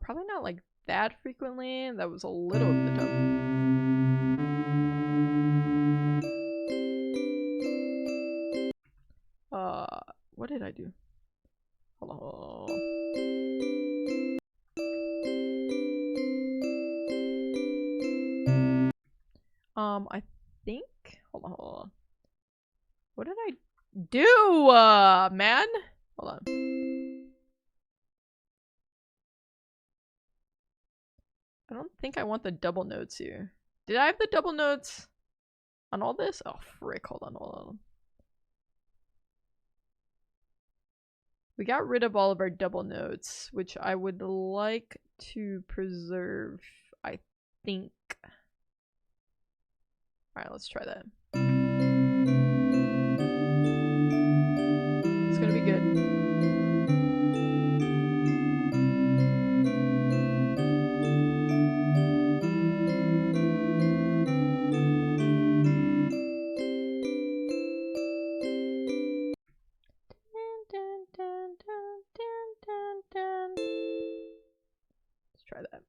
Probably not like that frequently. That was a little over the top. What did I do? Hold on. I think. Hold on. What did I do, man? Hold on. I don't think I want the double notes here. Did I have the double notes on all this? Oh, frick. Hold on. We got rid of all of our double notes, which I would like to preserve, I think. Alright, let's try that. It's gonna be good. try that.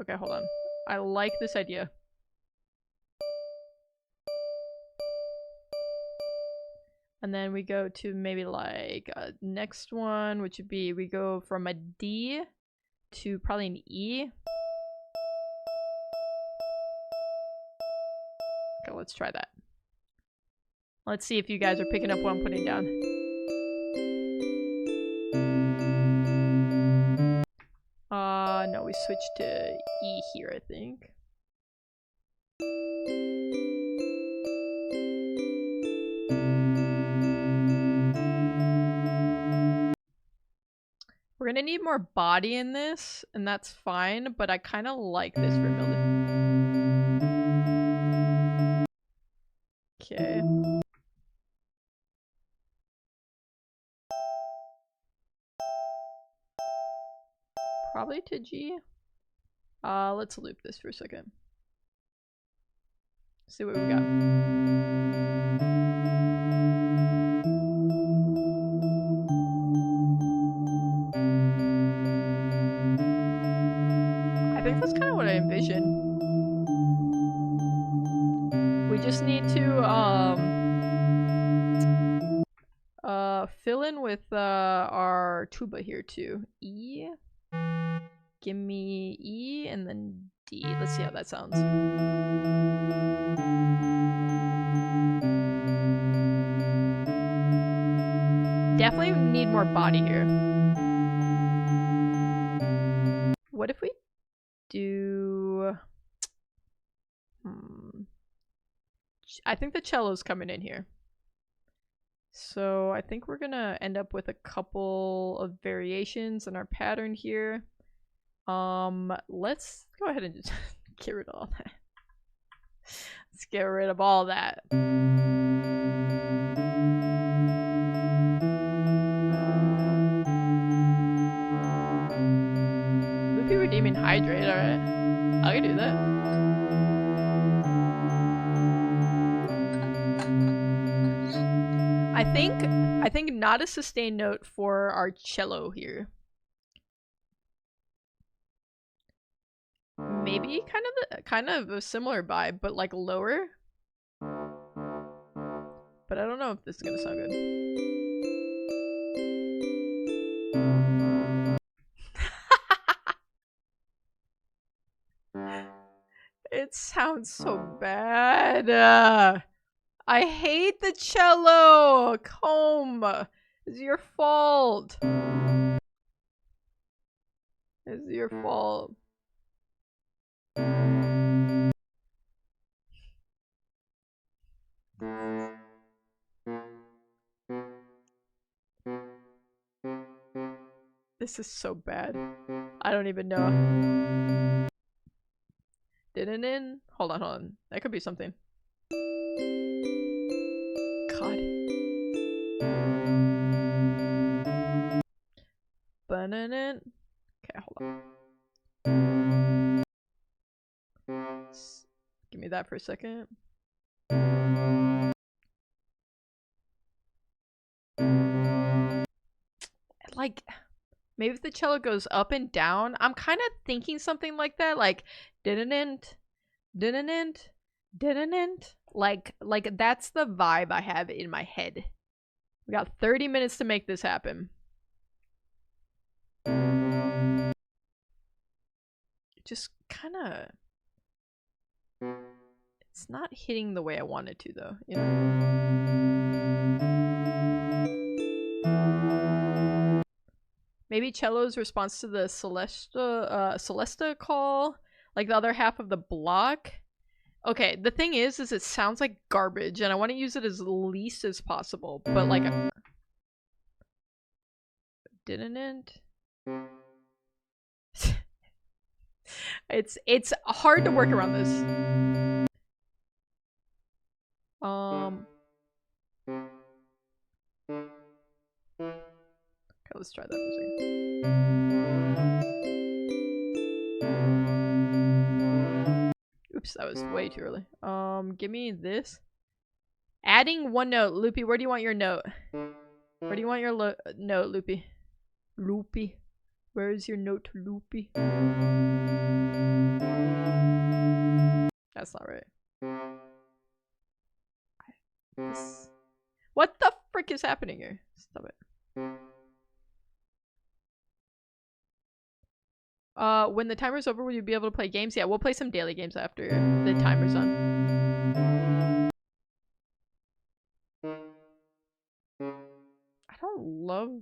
Okay, hold on. I like this idea. And then we go to maybe like next one, which would be we go from a D to probably an E. Okay, let's try that. Let's see if you guys are picking up what I'm putting down. No, we switched to E here, I think. We're gonna need more body in this, and that's fine, but I kind of like this for melody. Okay. Probably to G. Let's loop this for a second. See what we got. I think that's kind of what I envision. We just need to fill in with our tuba here too. E. Give me E and then D. Let's see how that sounds. Definitely need more body here. What if we do... I think the cello's coming in here. So I think we're gonna end up with a couple of variations in our pattern here. Let's go ahead and just get rid of all that. Let's get rid of all that. Loopy Redeeming Hydrate, alright. I can do that. I think not a sustained note for our cello here. Maybe kind of a similar vibe, but like lower. But I don't know if this is gonna sound good. It sounds so bad. I hate the cello! Comb! It's your fault. It's your fault. This is so bad. I don't even know. Didn't. Hold on. That could be something. God. Banana. Okay, hold on. Give me that for a second. Like, maybe if the cello goes up and down, I'm kind of thinking something like that, like didn't. Like that's the vibe I have in my head. We got 30 minutes to make this happen. Just kind of... It's not hitting the way I want it to, though, you know? Maybe cello's response to the Celesta call, like the other half of the block. Okay, the thing is it sounds like garbage, and I want to use it as least as possible, but like... Didn't? It's hard to work around this. Okay, let's try that for a second. Oops, that was way too early. Give me this. Adding one note. Loopy, where do you want your note? Where do you want your note, Loopy? Loopy. Where is your note, Loopy? That's not right. What the frick is happening here? Stop it. When the timer's over, will you be able to play games? Yeah, we'll play some daily games after the timer's on. I don't love...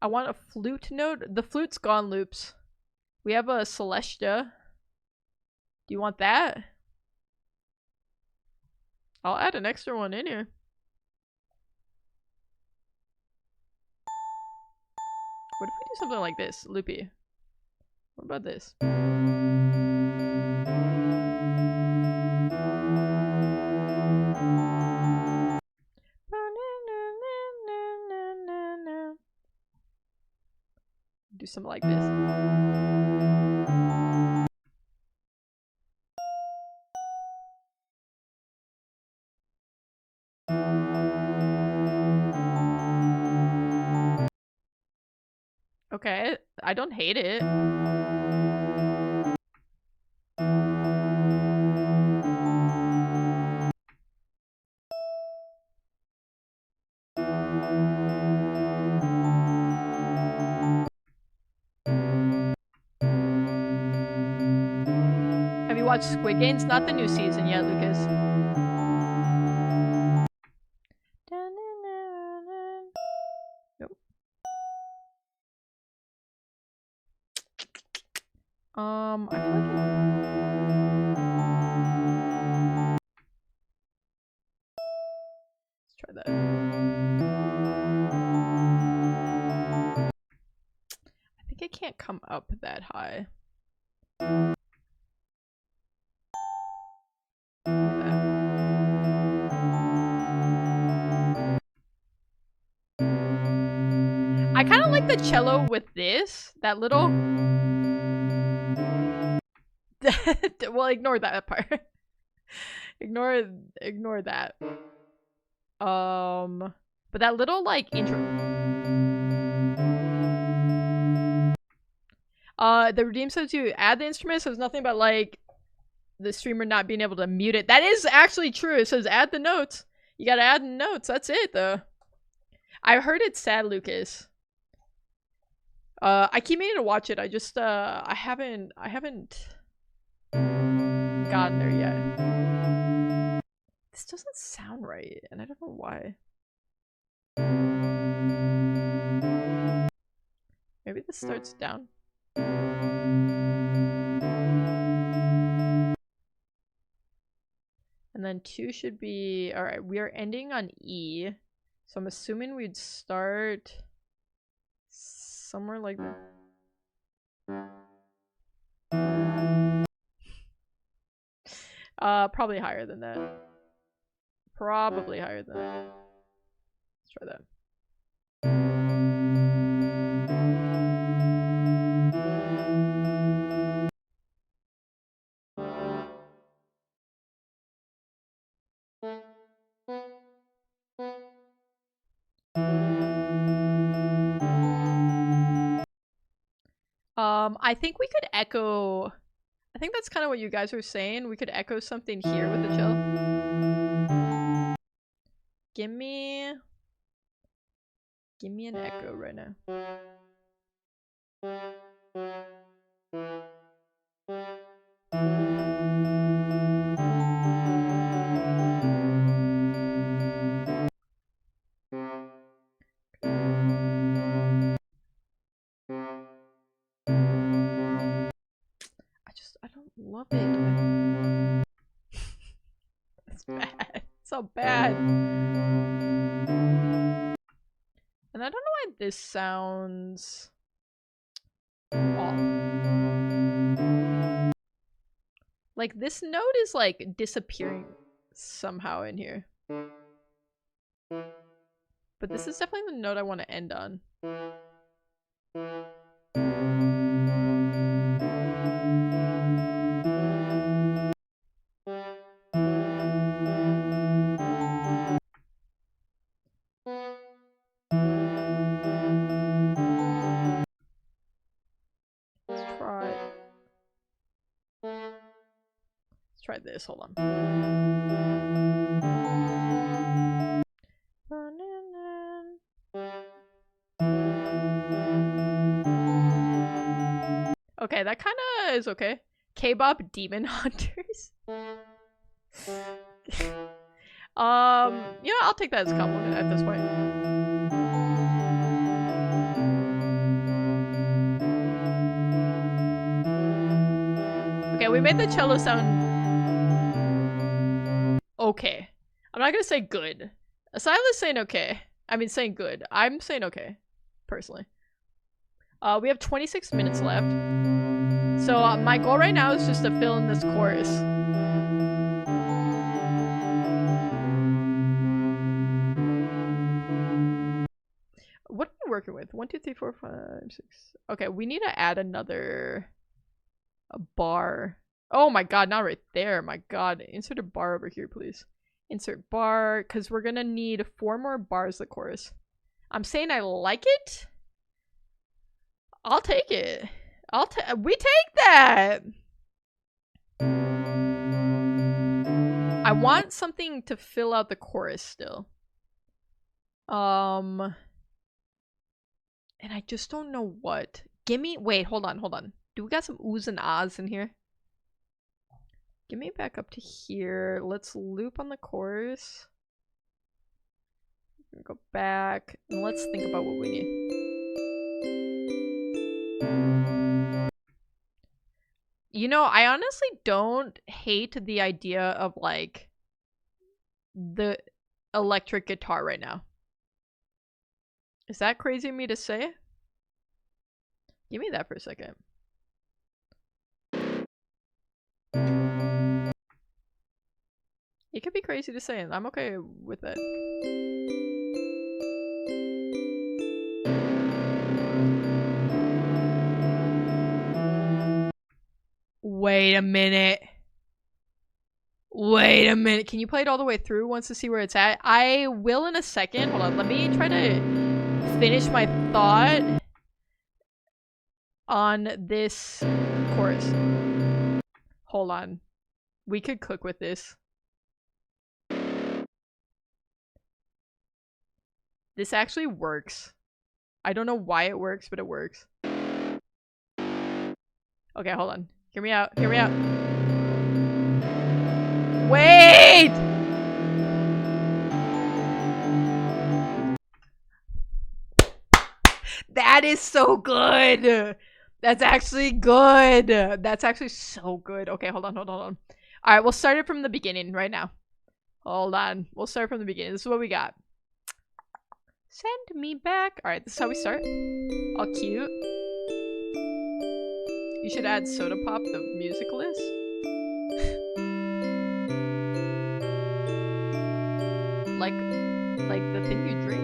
I want a flute note. The flute's gone, Loops. We have a Celestia. Do you want that? I'll add an extra one in here. What if we do something like this, Loopy? What about this? Do something like this. Okay, I don't hate it. Have you watched Squid Games? Not the new season yet, Lucas. Nope. I feel like let's try that. I think it can't come up that high. I kind of like the cello with this. That little... well, ignore that part. ignore that. But that little, like, intro... the redeem says you add the instrument, so it's nothing but, like, the streamer not being able to mute it. That is actually true. It says add the notes. You gotta add the notes. That's it, though. I heard it's sad, Lucas. I keep meaning to watch it. I just, I haven't gotten there yet. This doesn't sound right, and I don't know why. Maybe this starts down. And then 2 should be... Alright, we are ending on E. So I'm assuming we'd start... somewhere like that. Probably higher than that. Probably higher than that. Let's try that. I think we could echo... I think that's kind of what you guys were saying. We could echo something here with the cello. Give me an echo right now. I don't love it. It's bad. It's so bad. And I don't know why this sounds off. Like, this note is, like, disappearing somehow in here. But this is definitely the note I want to end on. try this. Hold on. Okay, that kind of is okay. K-pop Demon Hunters. Yeah, I'll take that as a compliment at this point. Okay, we made the cello sound okay. I'm not gonna say good. Silas saying okay. I mean, saying good. I'm saying okay, personally. We have 26 minutes left. So my goal right now is just to fill in this chorus. What are we working with? 1, 2, 3, 4, 5, 6. Okay, we need to add another bar. Oh my god, not right there. My god. Insert a bar over here, please. Insert bar, because we're gonna need 4 more bars the chorus. I'm saying I like it. I'll take it. We take that! I want something to fill out the chorus still. And I just don't know what. Wait, hold on. Do we got some oohs and ahs in here? Give me back up to here. Let's loop on the chorus. Go back, and let's think about what we need. You know, I honestly don't hate the idea of, like, the electric guitar right now. Is that crazy of me to say? Give me that for a second. It could be crazy to say, and I'm okay with it. Wait a minute. Wait a minute. Can you play it all the way through once to see where it's at? I will in a second. Hold on. Let me try to finish my thought on this chorus. Hold on. We could cook with this. This actually works. I don't know why it works, but it works. Okay, hold on. Hear me out. Hear me out. Wait! That is so good! That's actually good! That's actually so good. Okay, hold on. Alright, we'll start it from the beginning right now. Hold on. We'll start from the beginning. This is what we got. Send me back. Alright, this is how we start. All cute. You should add Soda Pop, the music list. like the thing you drink.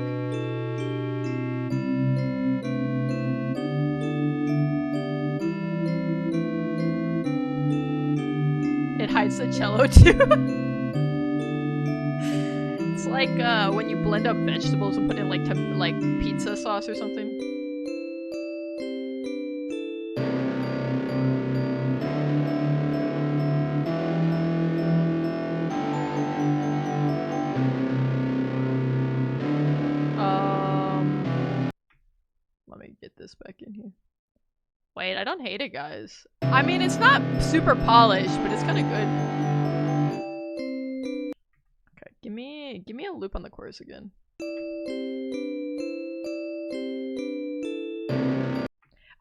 It hides the cello too. It's like when you blend up vegetables and put in like pizza sauce or something. Let me get this back in here. Wait, I don't hate it, guys. I mean, it's not super polished, but it's kind of good. Okay, give me a loop on the chorus again.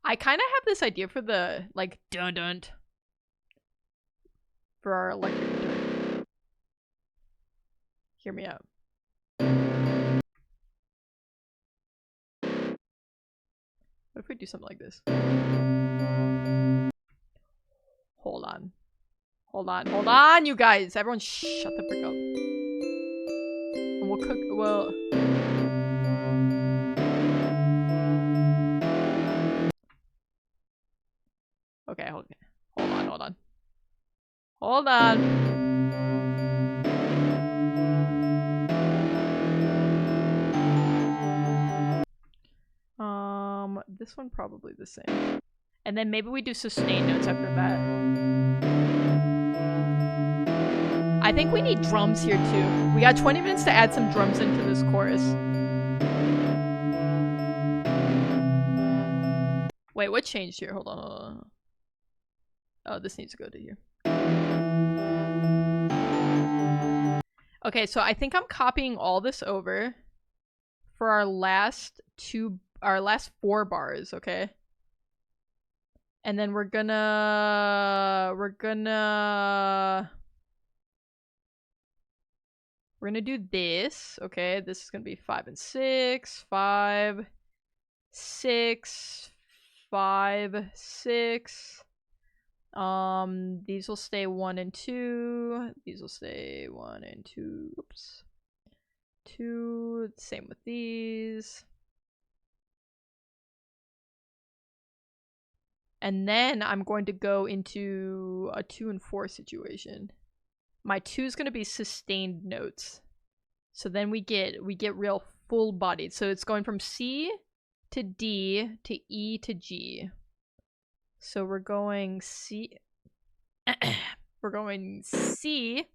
I kind of have this idea for the, like, dun-dun for our electric guitar. Hear me out. What if we do something like this? Hold on, you guys! Everyone shut the frick up. And we'll cook, okay, hold on. This one probably the same. And then maybe we do sustain notes after that. I think we need drums here too. We got 20 minutes to add some drums into this chorus. Wait, what changed here? Hold on. Oh, this needs to go to here. Okay, so I think I'm copying all this over for our last 4 bars, okay? And then we're gonna do this, okay? This is gonna be 5 and 6, 5, 6, 5, 6. These will stay 1 and 2. These will stay 1 and 2. Oops. 2. Same with these. And then I'm going to go into a 2 and 4 situation. My 2 is going to be sustained notes. So then we get real full bodied. So it's going from C to D to E to G. So we're going C. We're going C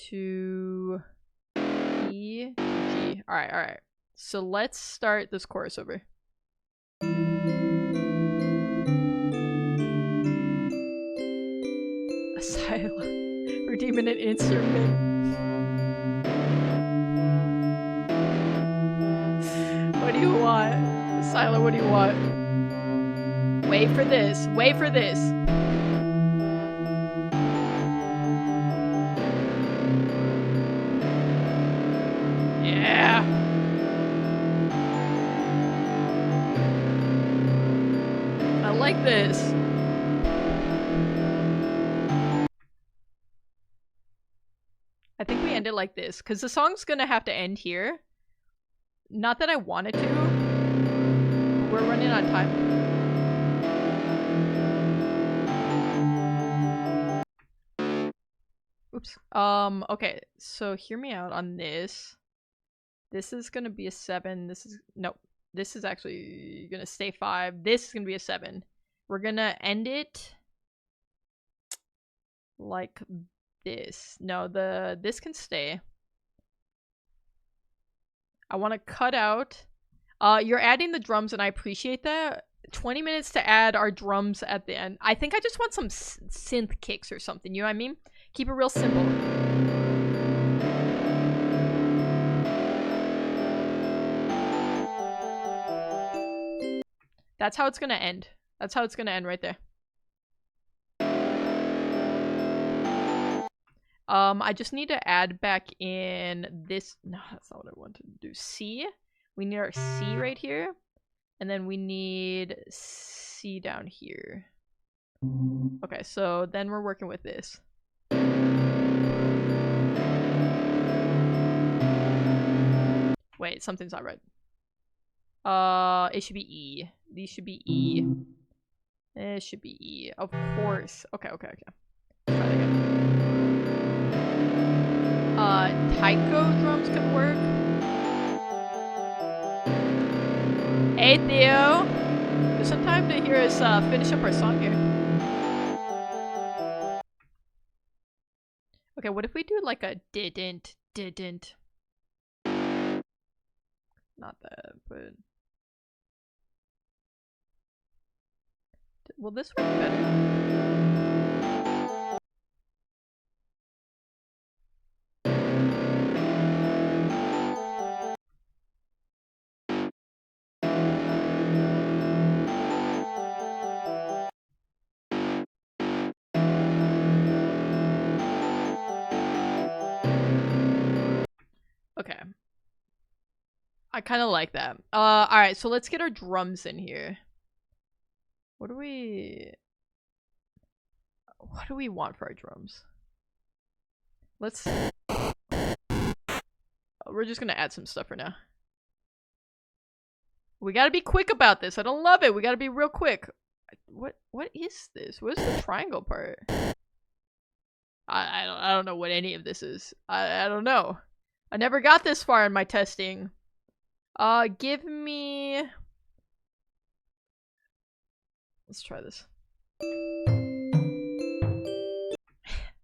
to E to G. All right. So let's start this chorus over. Asylum. Redeeming an instrument. What do you want? Asylum, what do you want? Wait for this. Wait for this. Yeah. I like this. I think we end it like this, because the song's gonna have to end here. Not that I wanted to. We're running out of time. Oops. Okay, so hear me out on this. This is gonna be a 7. This is... Nope. This is actually gonna stay 5. This is gonna be a 7. We're gonna end it... like this. No, this can stay. I want to cut out... you're adding the drums and I appreciate that. 20 minutes to add our drums at the end. I think I just want some synth kicks or something, you know what I mean? Keep it real simple. That's how it's gonna end. That's how it's gonna end right there. I just need to add back in this. No, that's not what I wanted to do. C. We need our C right here. And then we need C down here. Okay, so then we're working with this. Wait, something's not right. It should be E. These should be E. It should be E. Of course. Okay. Try that again. Taiko drums could work. Hey, Theo! There's some time to hear us finish up our song here. Okay, what if we do like a didn't? Not that, but... Will this work better? Okay. I kind of like that. Alright, so let's get our drums in here. What do we want for our drums? Let's... we're just gonna add some stuff for now. We gotta be quick about this. I don't love it. We gotta be real quick. What is this? What is the triangle part? I don't know what any of this is. I don't know. I never got this far in my testing. Give me... Let's try this.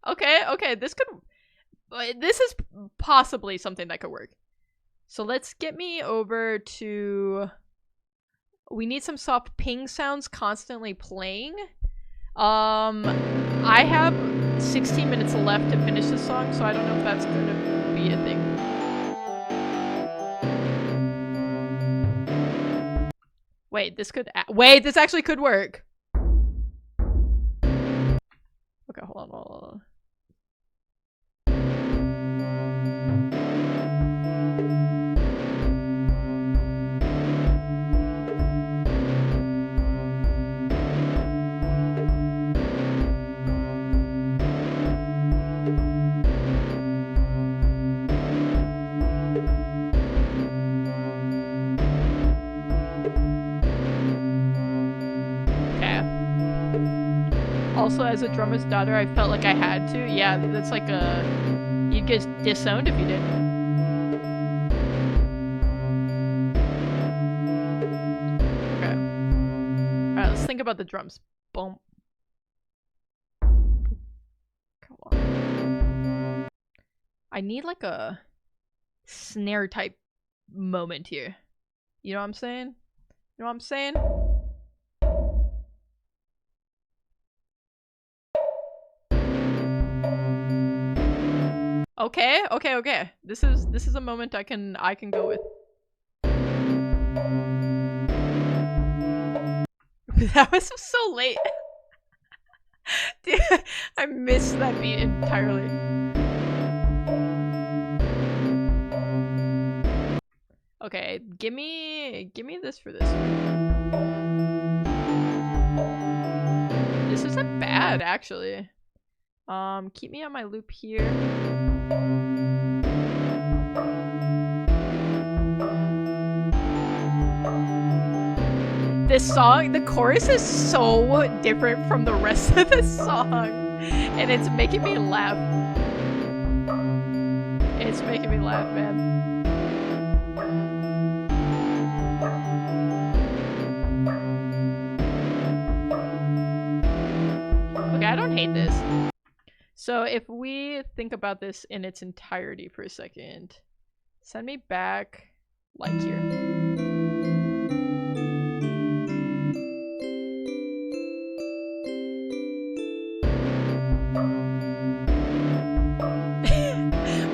Okay, this is possibly something that could work. So let's get me over to... We need some soft ping sounds constantly playing. I have 16 minutes left to finish this song, so I don't know if that's gonna be a thing. Wait, this actually could work. Okay, hold on. Also, as a drummer's daughter, I felt like I had to. Yeah, that's like a... You'd get disowned if you didn't. Okay. Alright, let's think about the drums. Boom. Come on. I need like a snare type moment here. You know what I'm saying? You know what I'm saying? Okay. This is a moment I can go with. That was so late. Dude, I missed that beat entirely. Okay, give me this for this. This isn't bad, actually. Keep me on my loop here. This song, the chorus is so different from the rest of the song, and it's making me laugh. It's making me laugh, man. Okay, I don't hate this. So if we think about this in its entirety for a second, send me back like here.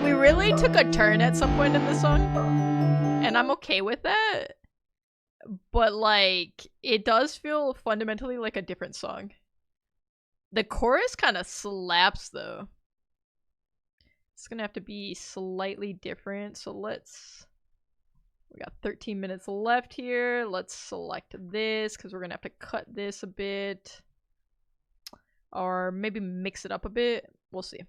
We really took a turn at some point in the song, and I'm okay with that, but like, it does feel fundamentally like a different song. The chorus kind of slaps, though. It's gonna have to be slightly different, so we got 13 minutes left here. Let's select this, because we're gonna have to cut this a bit. Or maybe mix it up a bit. We'll see.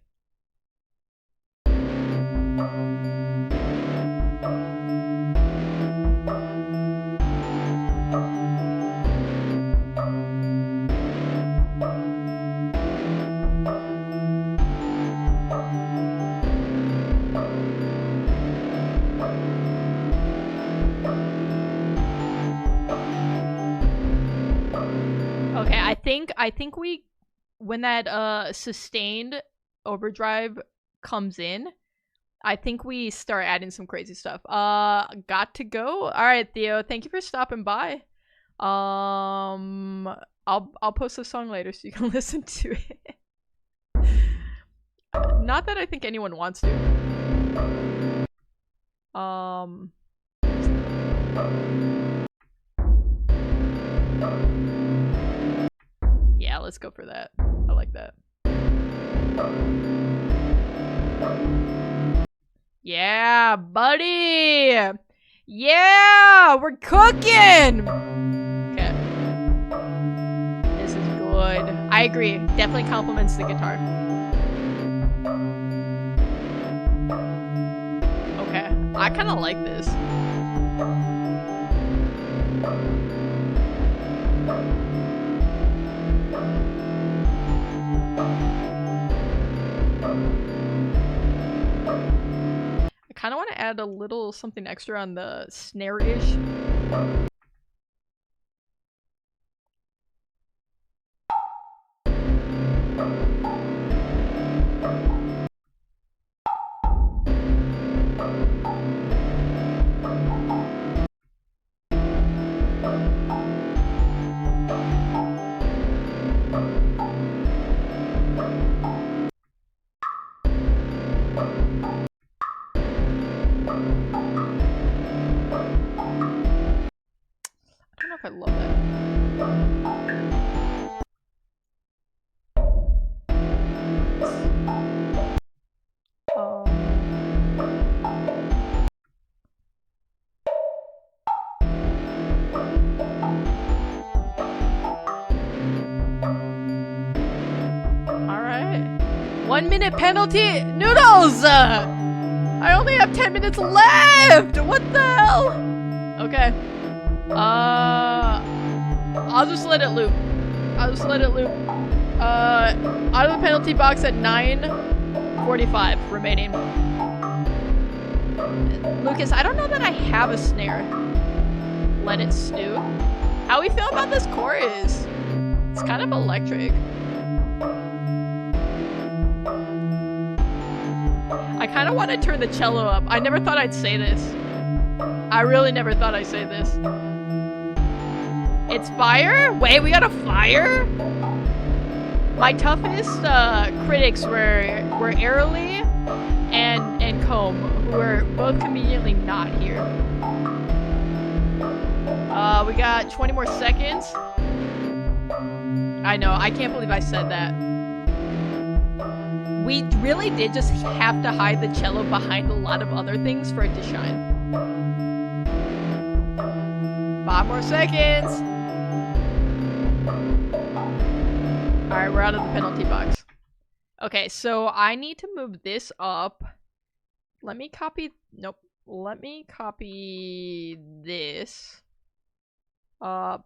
I think we, when that sustained overdrive comes in, I think we start adding some crazy stuff. Got to go. All right, Theo, thank you for stopping by. I'll post the song later so you can listen to it. Not that I think anyone wants to. Yeah, let's go for that. I like that. Yeah, buddy! Yeah! We're cooking! Okay. This is good. I agree. Definitely compliments the guitar. Okay. I kind of like this. I kind of want to add a little something extra on the snare-ish. 1 minute penalty. Noodles! I only have 10 minutes left! What the hell? Okay. I'll just let it loop. Out of the penalty box at 9:45 remaining. Lucas, I don't know that I have a snare. Let it stew. How we feel about this chorus? It's kind of electric. I kind of want to turn the cello up. I never thought I'd say this. I really never thought I'd say this. It's fire? Wait, we got a fire? My toughest critics were Airly and Comb, who are both conveniently not here. We got 20 more seconds. I know, I can't believe I said that. We really did just have to hide the cello behind a lot of other things for it to shine. 5 more seconds. Alright, we're out of the penalty box. Okay, so I need to move this up. Let me copy... Nope. Let me copy this.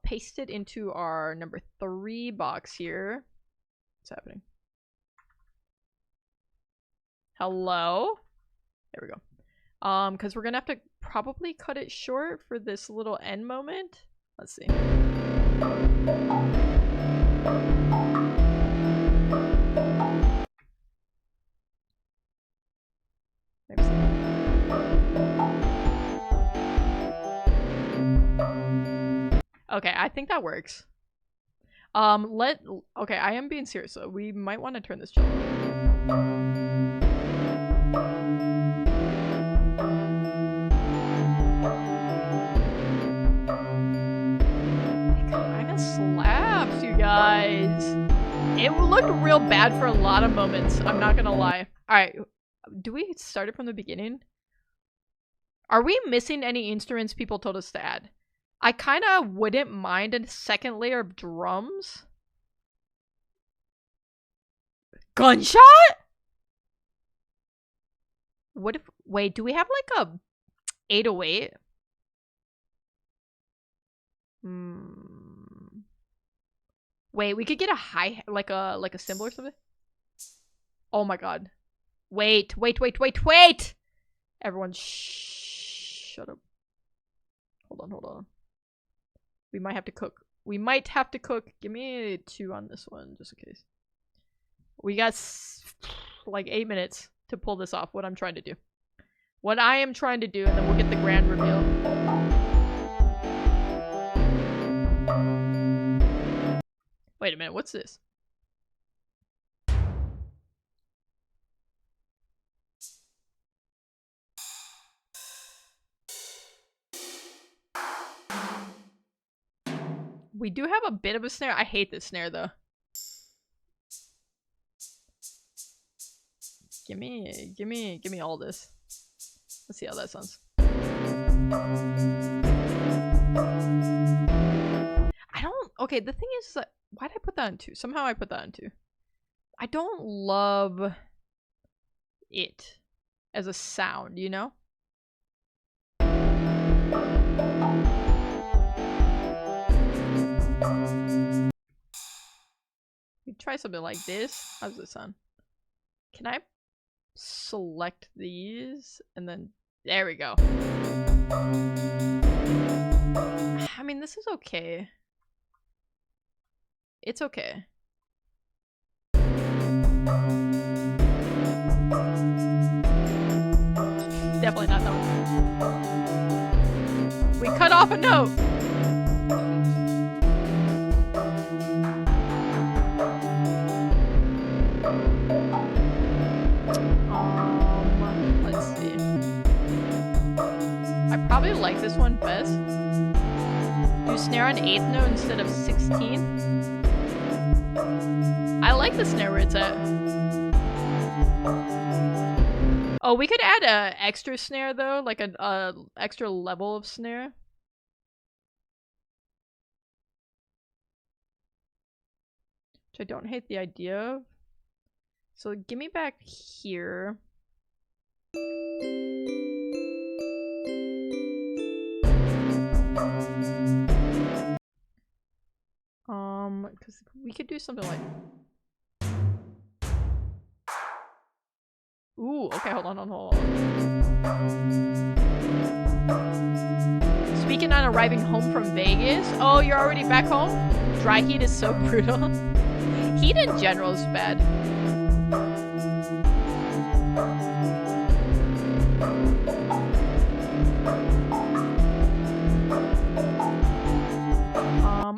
Paste it into our number 3 box here. What's happening? Hello? There we go. Because we're gonna have to probably cut it short for this little end moment. Let's see. Okay, I think that works. Okay, I am being serious, so we might want to turn this cello. Slaps, you guys. It looked real bad for a lot of moments. I'm not gonna lie. Alright, do we start it from the beginning? Are we missing any instruments people told us to add? I kind of wouldn't mind a second layer of drums. Gunshot? What if... Wait, do we have like a 808? Wait, we could get a high, like a cymbal or something? Oh my god. Wait! Everyone shut up. Hold on. We might have to cook. Give me a 2 on this one, just in case. We got like 8 minutes to pull this off, what I am trying to do, and then we'll get the grand reveal. Wait a minute, what's this? We do have a bit of a snare. I hate this snare though. Give me all this. Let's see how that sounds. Okay, the thing is that, why'd I put that on 2? Somehow I put that on 2. I don't love it as a sound, you know? We try something like this. How's this sound? Can I select these and then there we go. I mean, this is okay. It's okay. Definitely not that one. We cut off a note. Let's see. I probably like this one best. Do snare on 8th note instead of 16th. I like the snare where it's at. Oh, we could add a extra snare though, like a extra level of snare. Which I don't hate the idea of. So give me back here. Because we could do something like... Ooh, okay, hold on. Speaking on arriving home from Vegas. Oh, you're already back home? Dry heat is so brutal. Heat in general is bad.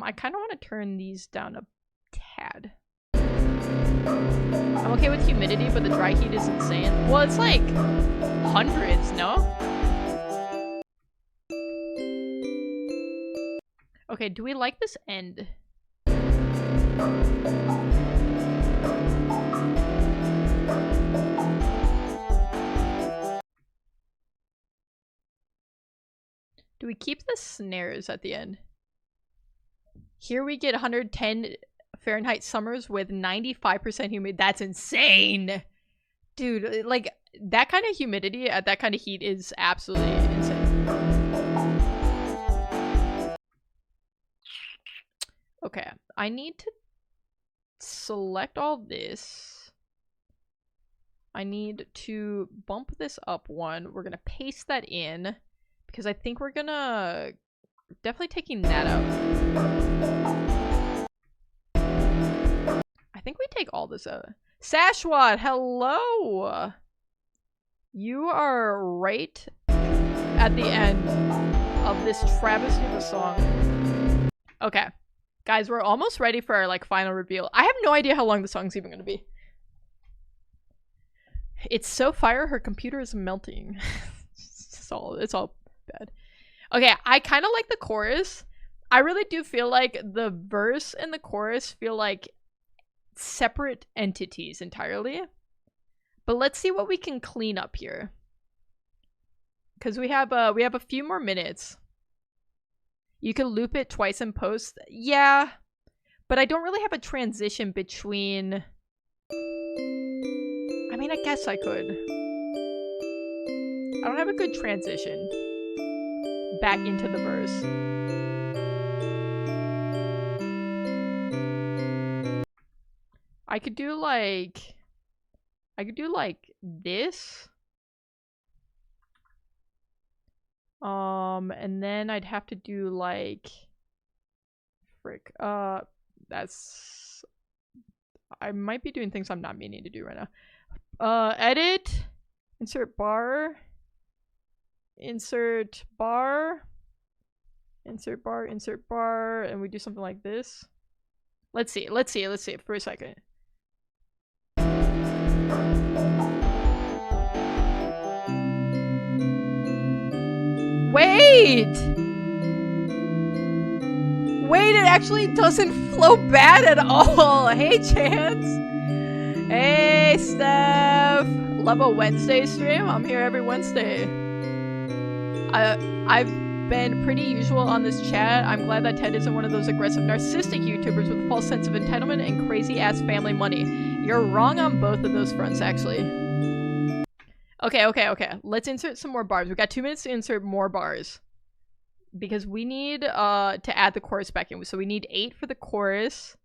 I kind of want to turn these down a tad. I'm okay with humidity, but the dry heat is insane. Well, it's like hundreds, no? Okay, do we like this end? Do we keep the snares at the end? Here we get 110 Fahrenheit summers with 95% humidity. That's insane! Dude, like, that kind of humidity at that kind of heat is absolutely insane. Okay, I need to select all this. I need to bump this up one. We're gonna paste that in because I think we're gonna definitely taking that out. I think we take all this out. Sashwat, hello! You are right at the end of this travesty of a song. Okay. Guys, we're almost ready for our, like, final reveal. I have no idea how long the song's even gonna be. It's so fire, her computer is melting. it's all bad. Okay, I kind of like the chorus. I really do feel like the verse and the chorus feel like separate entities entirely. But let's see what we can clean up here. Because we have a few more minutes. You can loop it twice in post. Yeah. But I don't really have a transition between... I mean, I guess I could. I don't have a good transition back into the verse. I could do like this. And then I'd have to do like frick. That's I might be doing things I'm not meaning to do right now. Edit, insert bar, insert bar, insert bar, insert bar, and we do something like this. Let's see it for a second. Wait, it actually doesn't flow bad at all. Hey, Chance. Hey, Steph. Love a Wednesday stream. I'm here every Wednesday. I've been pretty usual on this chat. I'm glad that Ted isn't one of those aggressive narcissistic YouTubers with a false sense of entitlement and crazy-ass family money. You're wrong on both of those fronts, actually. Okay. Let's insert some more bars. We got 2 minutes to insert more bars. Because we need to add the chorus back in. So we need 8 for the chorus.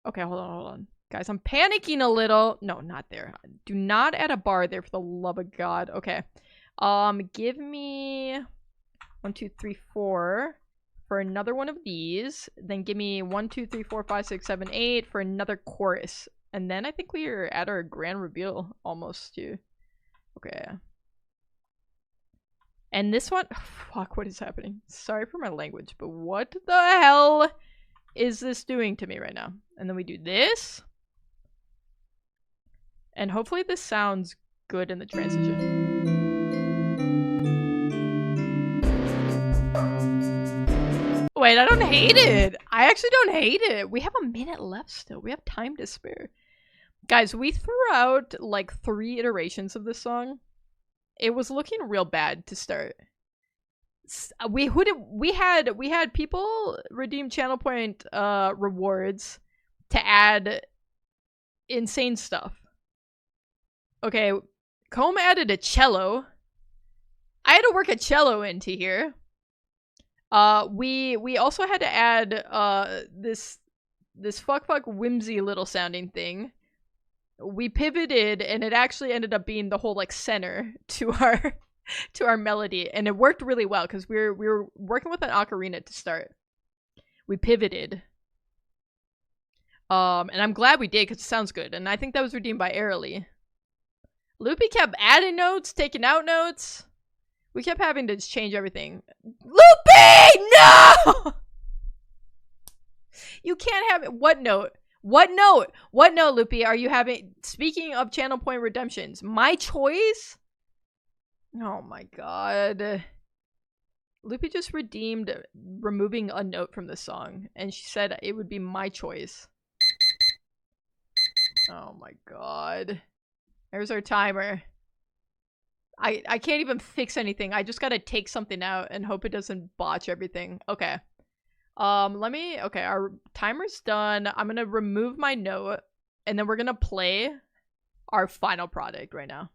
Okay, hold on. Guys, I'm panicking a little. No, not there. Do not add a bar there for the love of God. Okay. Give me 1, 2, 3, 4 for another one of these. Then give me 1, 2, 3, 4, 5, 6, 7, 8 for another chorus. And then I think we are at our grand reveal almost too. Okay. And this one, fuck, what is happening? Sorry for my language, but what the hell is this doing to me right now? And then we do this. And hopefully this sounds good in the transition. Wait, I don't hate it. I actually don't hate it. We have a minute left still. We have time to spare. Guys, we threw out like 3 iterations of this song. It was looking real bad to start. We had people redeem channel point rewards to add insane stuff. Okay, Comb added a cello. I had to work a cello into here. We also had to add this fuck whimsy little sounding thing. We pivoted, and it actually ended up being the whole like center to our melody, and it worked really well because we were working with an ocarina to start. We pivoted, and I'm glad we did because it sounds good, and I think that was redeemed by Airly. Loopy kept adding notes, taking out notes. We kept having to change everything. Loopy! No! You can't have it. What note? What note? What note, Loopy, are you having? Speaking of channel point redemptions, my choice? Oh my god. Loopy just redeemed removing a note from the song, and she said it would be my choice. Oh my god. There's our timer. I can't even fix anything. I just gotta take something out and hope it doesn't botch everything. Okay. Okay, our timer's done. I'm gonna remove my note, and then we're gonna play our final product right now.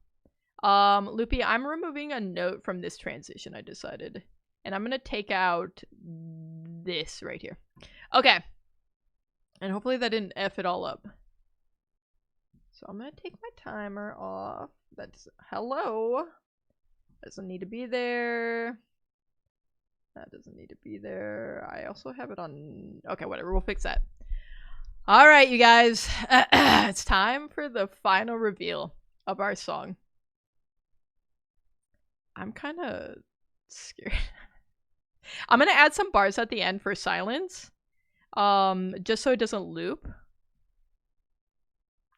Loopy, I'm removing a note from this transition, I decided. And I'm gonna take out this right here. Okay. And hopefully that didn't F it all up. So I'm gonna take my timer off. That's hello. Doesn't need to be there. That doesn't need to be there. I also have it on. Okay, whatever. We'll fix that. All right, you guys. It's time for the final reveal of our song. I'm kind of scared. I'm gonna add some bars at the end for silence, just so it doesn't loop.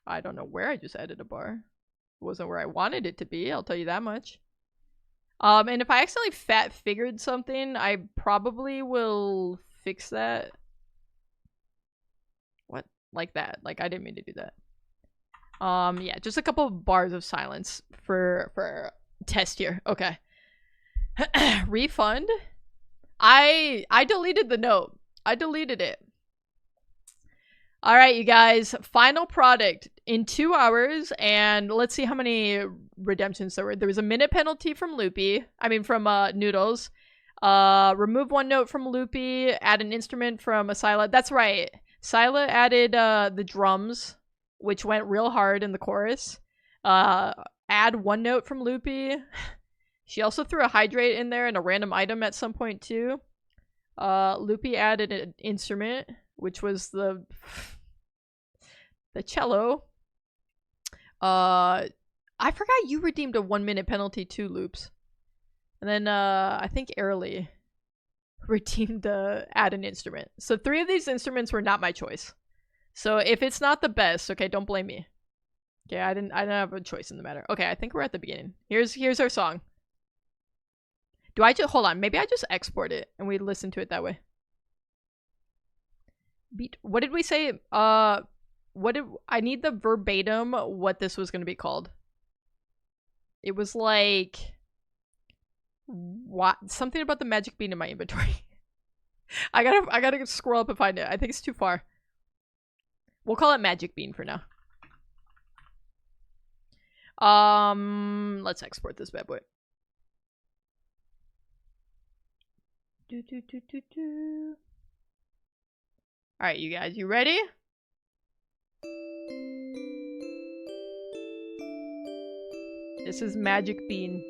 I don't know where I just added a bar. It wasn't where I wanted it to be, I'll tell you that much. And if I accidentally figured something, I probably will fix that. What? Like that. Like, I didn't mean to do that. Yeah, just a couple of bars of silence for test here. Okay. Refund. I deleted the note. I deleted it. All right, you guys. Final product in 2 hours, and let's see how many redemptions there were. There was a minute penalty from Loopy. I mean, from Noodles. Remove one note from Loopy. Add an instrument from Asila. That's right. Sila added the drums, which went real hard in the chorus. Add one note from Loopy. She also threw a hydrate in there and a random item at some point too. Loopy added an instrument, which was the cello. I forgot you redeemed a 1 minute penalty too, Loops. And then I think Airly redeemed add an instrument. So 3 of these instruments were not my choice. So if it's not the best, okay, don't blame me. Okay, I didn't have a choice in the matter. Okay, I think we're at the beginning. Here's our song. Do I just hold on? Maybe I just export it and we listen to it that way. What did we say? I need the verbatim what this was going to be called. It was like what? Something about the magic bean in my inventory. I gotta scroll up and find it. I think it's too far. We'll call it magic bean for now. Let's export this bad boy. Alright, you guys, you ready? This is Magic Bean.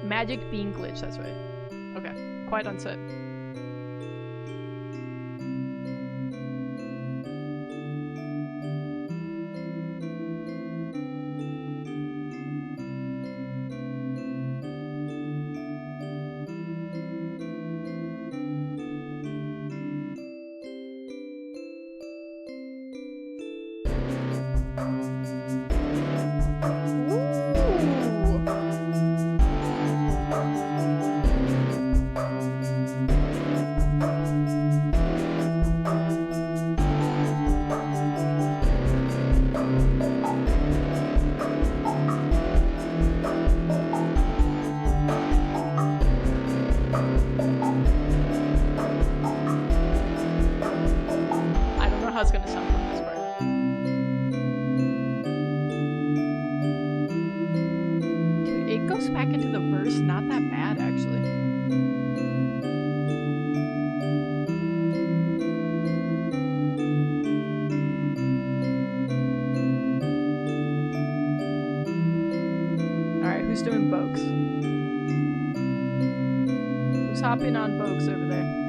Magic Bean glitch, that's right. Okay, quiet on set. how it's gonna sound from this part. Dude, it goes back into the verse, not that bad actually. Alright, who's doing Vokes? Who's hopping on Vokes over there?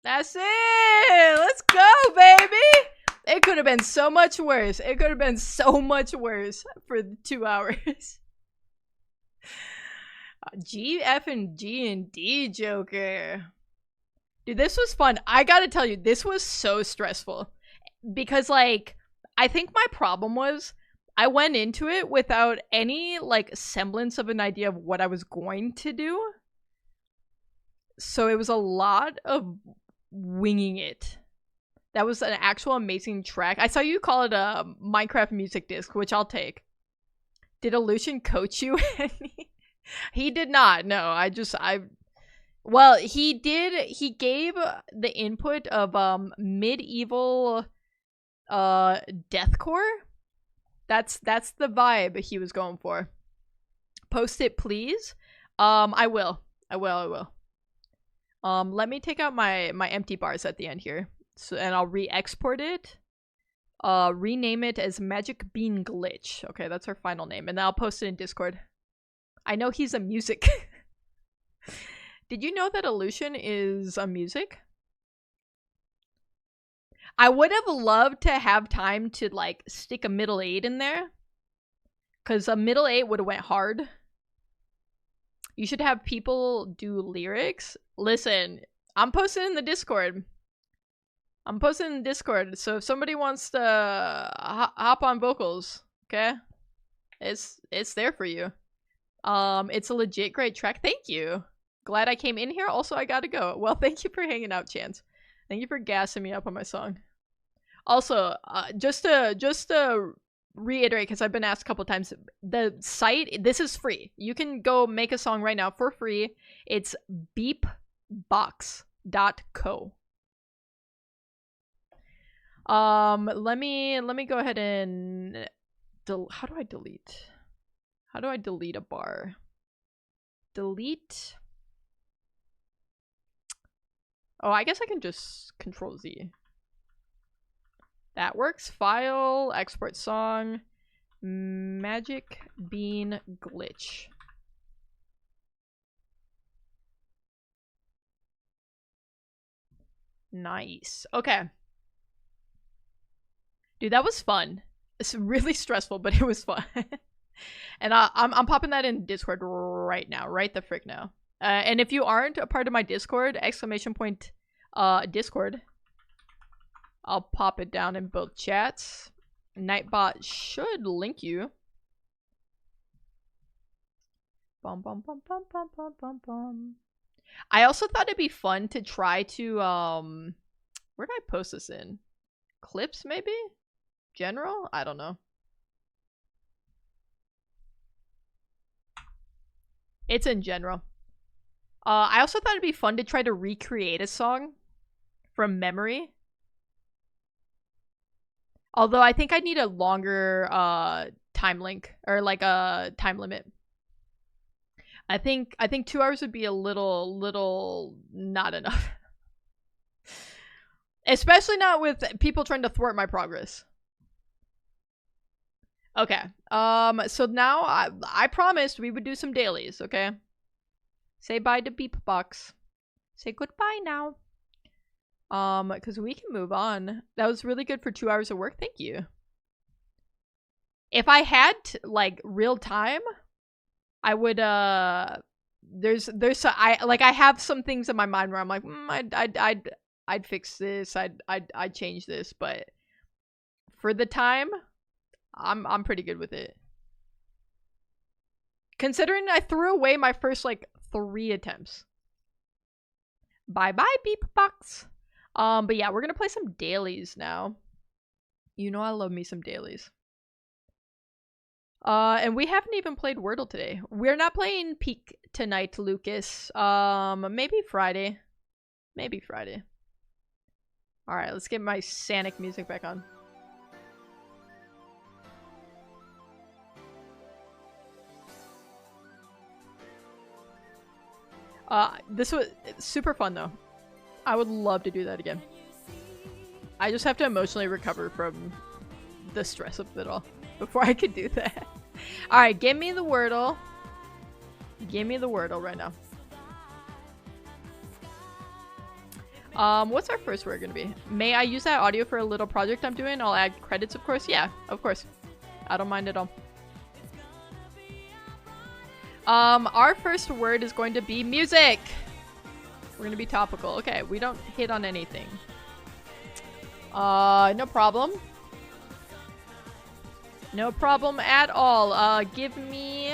That's it! Let's go, baby! It could have been so much worse. It could have been so much worse for 2 hours. G, F, and G, and D, Joker. Dude, this was fun. I gotta tell you, this was so stressful. Because, like, I think my problem was I went into it without any, like, semblance of an idea of what I was going to do. So it was a lot of winging it. That was an actual amazing track. I saw you call it a Minecraft music disc, which I'll take. Did Illusion coach you any? He did not. No, well, he did. He gave the input of medieval deathcore. That's the vibe he was going for. Post it, please. I will. Let me take out my empty bars at the end here. So, and I'll re-export it. Rename it as Magic Bean Glitch. Okay, that's our final name. And then I'll post it in Discord. I know he's a music. Did you know that Illusion is a music? I would have loved to have time to, like, stick a middle 8 in there. Because a middle 8 would have went hard. You should have people do lyrics. Listen, I'm posting in the Discord. So if somebody wants to hop on vocals, okay? It's there for you. It's a legit great track. Thank you. Glad I came in here. Also, I gotta go. Well, thank you for hanging out, Chance. Thank you for gassing me up on my song. Also, just to reiterate, because I've been asked a couple times, the site, this is free. You can go make a song right now for free. It's BeepBox.co. Let me go ahead and how do I delete? How do I delete a bar? Delete. Oh, I guess I can just Control Z. That works. File, export song, Magic Bean Glitch. Nice. Okay. Dude, that was fun. It's really stressful, but it was fun. And I'm popping that in Discord right now. Right the frick now. And if you aren't a part of my Discord, ! Discord. I'll pop it down in both chats. Nightbot should link you. Bum bum bum bum bum bum bum bum. I also thought it'd be fun to try to where did I post this in? Clips maybe? General? I don't know. It's in general. I also thought it'd be fun to try to recreate a song from memory. Although I think I need a longer time link, or like a time limit. I think 2 hours would be a little not enough. Especially not with people trying to thwart my progress. Okay. So now I promised we would do some dailies, okay? Say bye to BeepBox. Say goodbye now. Because we can move on. That was really good for 2 hours of work. Thank you. If I had, like, real time, I would, I have some things in my mind where I'm like, I'd fix this, I'd change this, but for the time, I'm pretty good with it. Considering I threw away my first like 3 attempts. Bye bye BeepBox. But yeah, we're gonna play some dailies now. You know I love me some dailies. And we haven't even played Wordle today. We're not playing Peak tonight, Lucas. Maybe Friday. Maybe Friday. Alright, let's get my Sanic music back on. This was super fun though. I would love to do that again. I just have to emotionally recover from the stress of it all before I could do that. Alright, give me the Wordle. Give me the Wordle right now. What's our first word gonna be? May I use that audio for a little project I'm doing? I'll add credits, of course. Yeah, of course. I don't mind at all. Our first word is going to be music. We're gonna be topical. Okay, we don't hit on anything. No problem. No problem at all. Give me...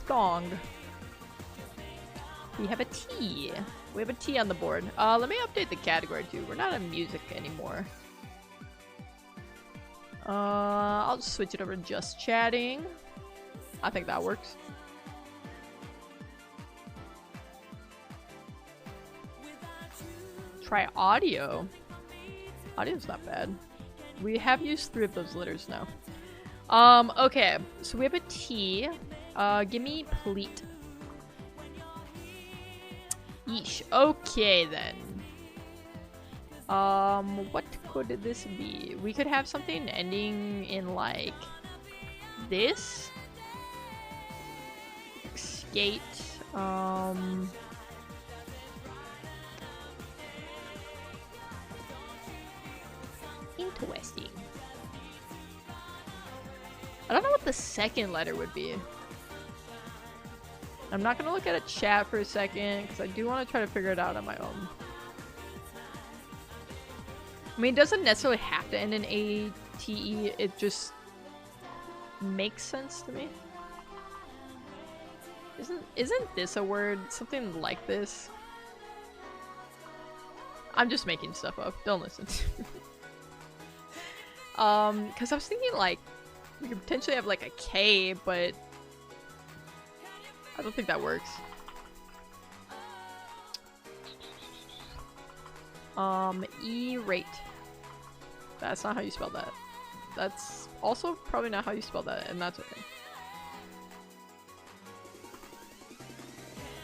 Gong. We have a T. We have a T on the board. Let me update the category too. We're not in music anymore. I'll just switch it over to just chatting. I think that works. Try audio. Audio's not bad. We have used 3 of those letters now. Okay. So we have a T. Give me pleat. Yeesh. Okay then. What could this be? We could have something ending in like this. Skate. Interesting. I don't know what the second letter would be. I'm not gonna look at a chat for a second because I do want to try to figure it out on my own. I mean, it doesn't necessarily have to end in A-T-E, it just makes sense to me. Isn't this a word? Something like this? I'm just making stuff up, don't listen to me. Because I was thinking like, we could potentially have like a K, but I don't think that works. E-rate. That's not how you spell that. That's also probably not how you spell that, and that's okay.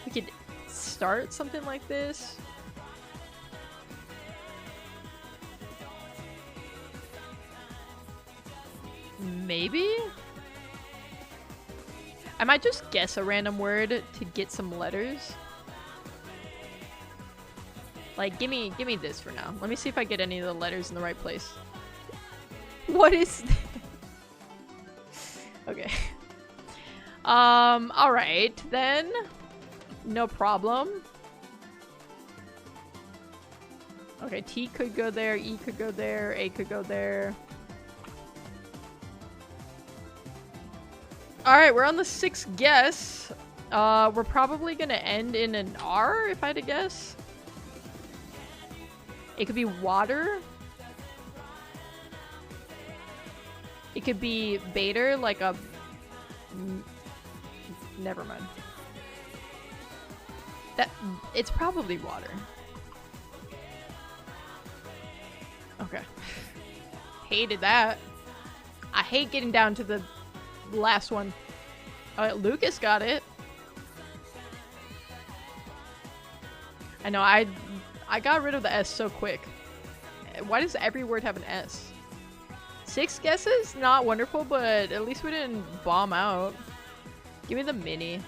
We could start something like this. Maybe? I might just guess a random word to get some letters. Like, give me this for now. Let me see if I get any of the letters in the right place. What is this? Okay. Alright, then. No problem. Okay, T could go there, E could go there, A could go there. Alright, we're on the 6th guess. We're probably gonna end in an R, if I had to guess. It could be water. It could be baiter, like a... Never mind. It's probably water. Okay. Hated that. I hate getting down to the last one. Lucas got it. I know, I got rid of the S so quick. Why does every word have an S? 6 guesses? Not wonderful, but at least we didn't bomb out. Give me the mini.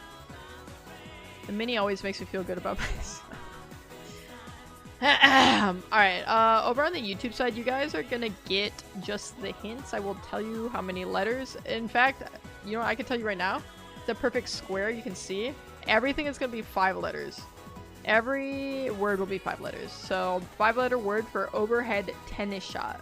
The mini always makes me feel good about myself. Alright, over on the YouTube side, you guys are gonna get just the hints. I will tell you how many letters. In fact, you know what, I can tell you right now. The perfect square you can see. Everything is gonna be 5 letters. Every word will be 5 letters. So, 5-letter word for overhead tennis shot.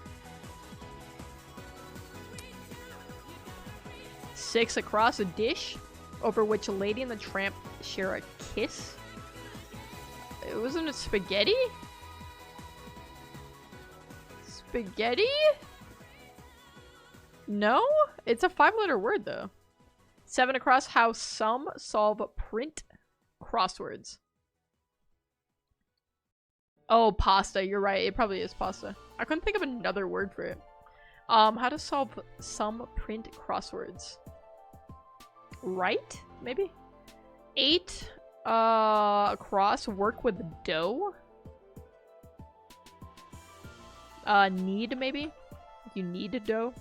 6 across a dish over which a lady and the tramp share a kiss. It wasn't it spaghetti? Spaghetti? No? It's a 5-letter word though. 7 across how some solve print crosswords. Oh, pasta. You're right. It probably is pasta. I couldn't think of another word for it. How to solve some print crosswords. Right? Maybe? 8 across work with dough. Need maybe? You need dough.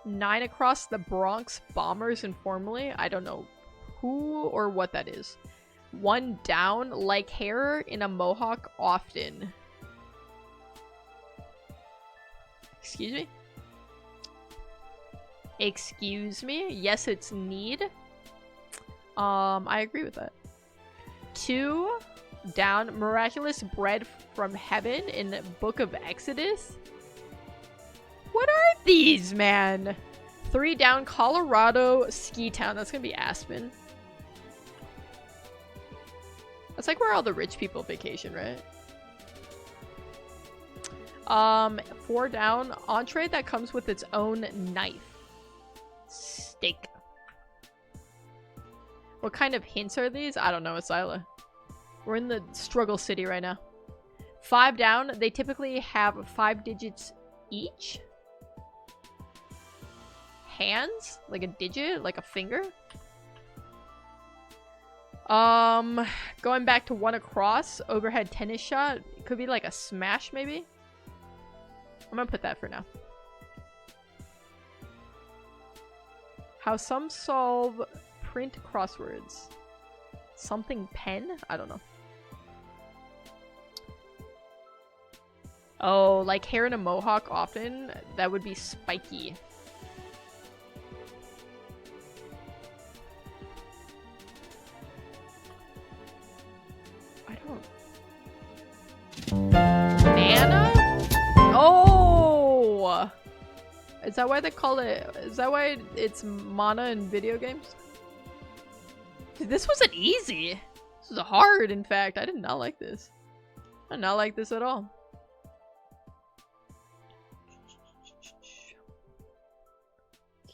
9 across the Bronx bombers informally. I don't know who or what that is. 1 down like hair in a mohawk often. Excuse me? Excuse me? Yes, it's need. I agree with that. 2 down miraculous bread from heaven in the book of Exodus. What are these, man? 3 down Colorado ski town. That's gonna be Aspen. That's like where all the rich people vacation, right? 4 down entree that comes with its own knife. Steak. What kind of hints are these? I don't know, Asila. We're in the struggle city right now. 5 down, they typically have 5 digits each. Hands? Like a digit? Like a finger? Going back to 1 across, overhead tennis shot. It could be like a smash, maybe? I'm gonna put that for now. How some solve print crosswords. Something pen? I don't know. Oh, like hair in a mohawk often? That would be spiky. I don't... Mana? Oh! Is that why they call it... Is that why it's mana in video games? Dude, this wasn't easy. This was hard, in fact. I did not like this. I did not like this at all.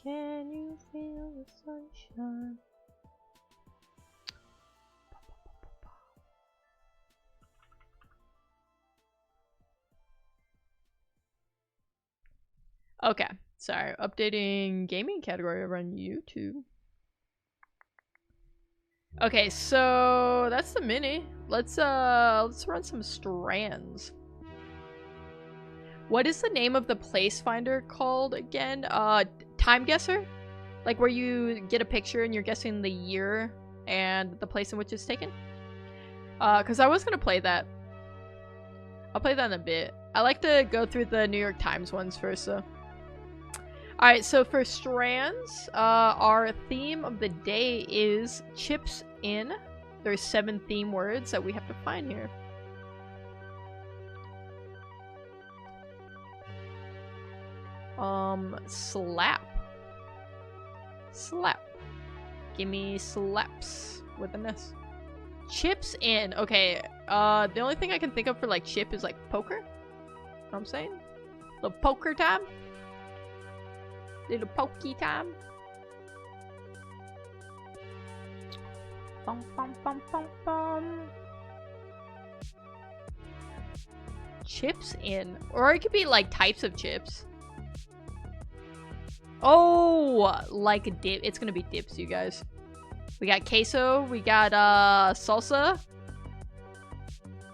Can you feel the sunshine? Okay, sorry. Updating gaming category over on YouTube. Okay, so that's the mini. Let's run some strands. What is the name of the place finder called again? Time guesser? Like where you get a picture and you're guessing the year and the place in which it's taken? Cause I was gonna play that. I'll play that in a bit. I like to go through the New York Times ones first, so. Alright, so for strands, our theme of the day is chips in. There's 7 theme words that we have to find here. Slap. Slap. Give me slaps with an S. Chips in. Okay, the only thing I can think of for like chip is like poker. You know what I'm saying? Little poker time. Little pokey time. Bum, bum, bum, bum, bum. Chips in. Or it could be like types of chips. Oh, like a dip. It's gonna be dips, you guys. We got queso. We got salsa.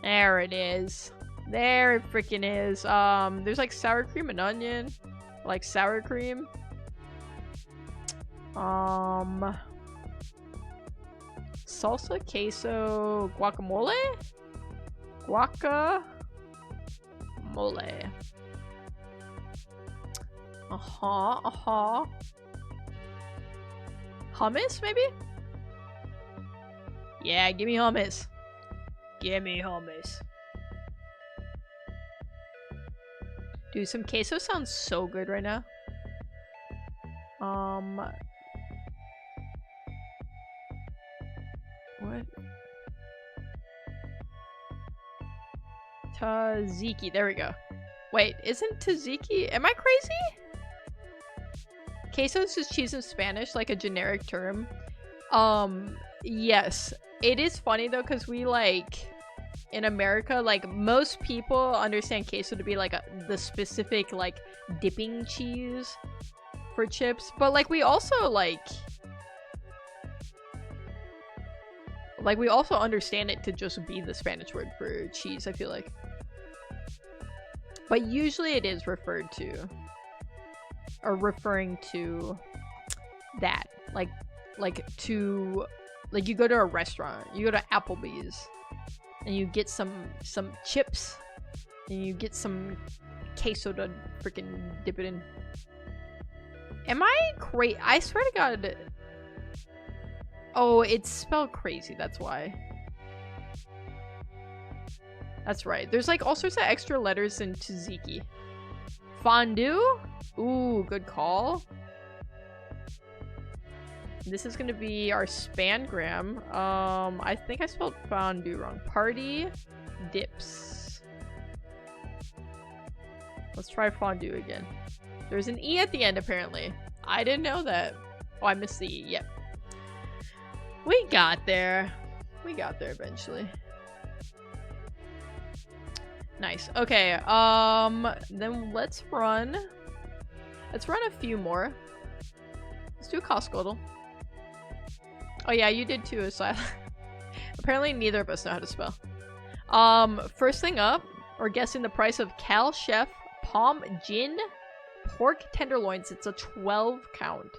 There it is. There it freaking is. There's like sour cream and onion. Like sour cream. Salsa, queso, guacamole? Guacamole. Hummus, maybe? Yeah, give me hummus. Give me hummus. Dude, some queso sounds so good right now. What? Tzatziki, there we go. Wait, isn't tzatziki? Am I crazy? Queso is just cheese in Spanish, like a generic term. Yes. It is funny though, because we like, in America, like most people understand queso to be like the specific like dipping cheese for chips. But like we also we also understand it to just be the Spanish word for cheese, I feel like. But usually it is referred to, or referring to that. Like you go to a restaurant, you go to Applebee's, and you get some chips, and you get some queso to freaking dip it in. Am I crazy? I swear to God. Oh, it's spelled crazy, that's why. That's right. There's like all sorts of extra letters in tzatziki. Fondue? Ooh, good call. This is gonna be our spangram. I think I spelled fondue wrong. Party dips. Let's try fondue again. There's an E at the end, apparently. I didn't know that. Oh, I missed the E. Yep. We got there. We got there eventually. Nice. Okay, then let's run a few more. Let's do a Costco. Oh yeah, you did too, Asylum. Apparently neither of us know how to spell. First thing up, we're guessing the price of Cal Chef Palm Gin pork tenderloins. It's a 12 count.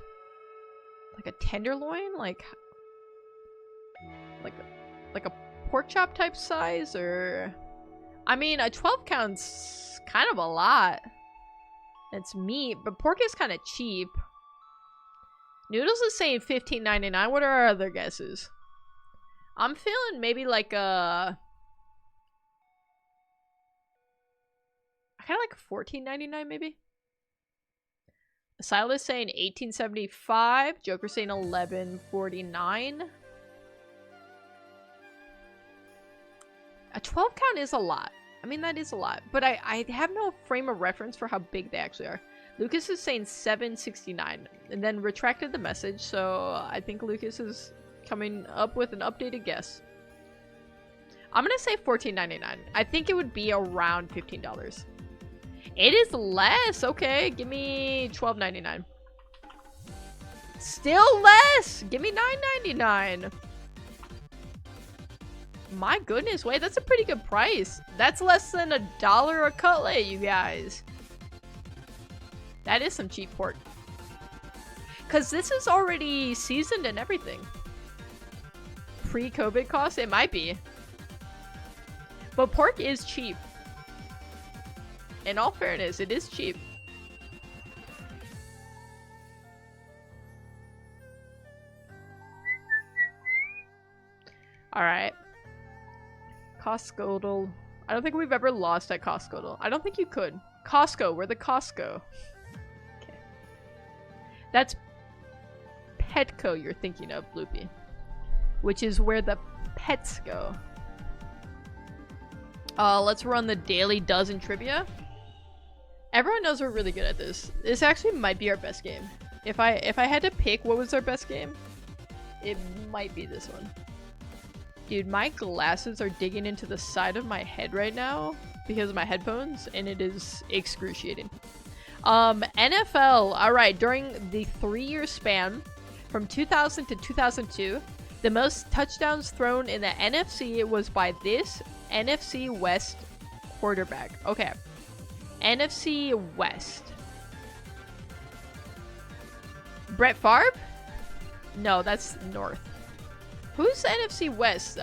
Like a tenderloin? Like a pork chop type size, or I mean, a 12 count's kind of a lot. It's meat, but pork is kind of cheap. Noodles is saying $15.99. What are our other guesses? I'm feeling maybe like a... I kind of like $14.99 maybe. Silas saying $18.75. Joker saying $11.49. A 12 count is a lot. I mean, that is a lot. But I have no frame of reference for how big they actually are. Lucas is saying $7.69 and then retracted the message, so I think Lucas is coming up with an updated guess. I'm gonna say $14.99. I think it would be around $15. It is less. Okay, give me $12.99. Still less. Give me $9.99. My goodness, wait, that's a pretty good price. That's less than $1 a cutlet, you guys. That is some cheap pork. Because this is already seasoned and everything. Pre-COVID cost? It might be. But pork is cheap. In all fairness, it is cheap. Alright. Costco. I don't think we've ever lost at Costco. I don't think you could. Costco, we're the Costco. Okay. That's Petco you're thinking of, Bloopy. Which is where the pets go. Let's run the Daily Dozen Trivia. Everyone knows we're really good at this. This actually might be our best game. If I had to pick what was our best game, it might be this one. Dude, my glasses are digging into the side of my head right now because of my headphones, and it is excruciating. NFL. Alright, during the 3-year span from 2000 to 2002, the most touchdowns thrown in the NFC was by this NFC West quarterback. Okay. NFC West. Brett Favre? No, that's North. Who's NFC West?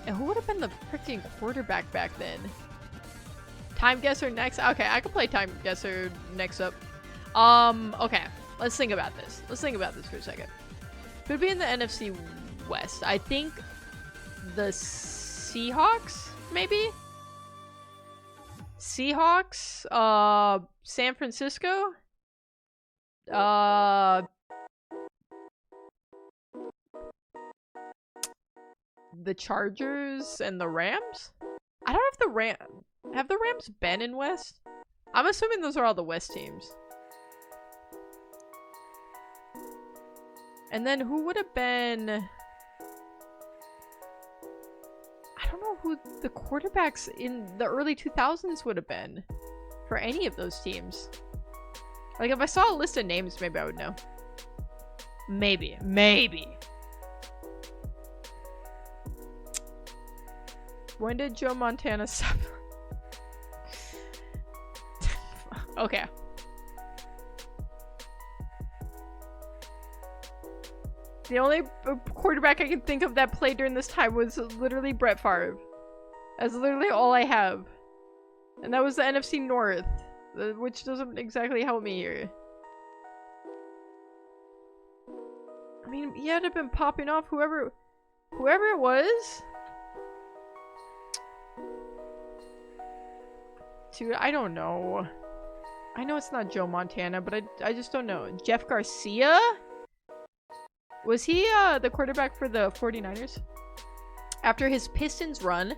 And who would have been the freaking quarterback back then? Time guesser next. Okay, I can play time guesser next up. Okay. Let's think about this. Let's think about this for a second. Could be in the NFC West. I think the Seahawks, maybe? Seahawks, San Francisco, the Chargers and the Rams? I don't know if have the Rams been in West? I'm assuming those are all the West teams. And then who would have been... I don't know who the quarterbacks in the early 2000s would have been for any of those teams. Like, if I saw a list of names, maybe I would know. Maybe. When did Joe Montana stop? Okay. The only quarterback I can think of that played during this time was literally Brett Favre. That's literally all I have. And that was the NFC North, which doesn't exactly help me here. I mean, he had to have been popping off whoever it was. Dude, I don't know. I know it's not Joe Montana, but I just don't know. Jeff Garcia? Was he the quarterback for the 49ers? After his Pistons run,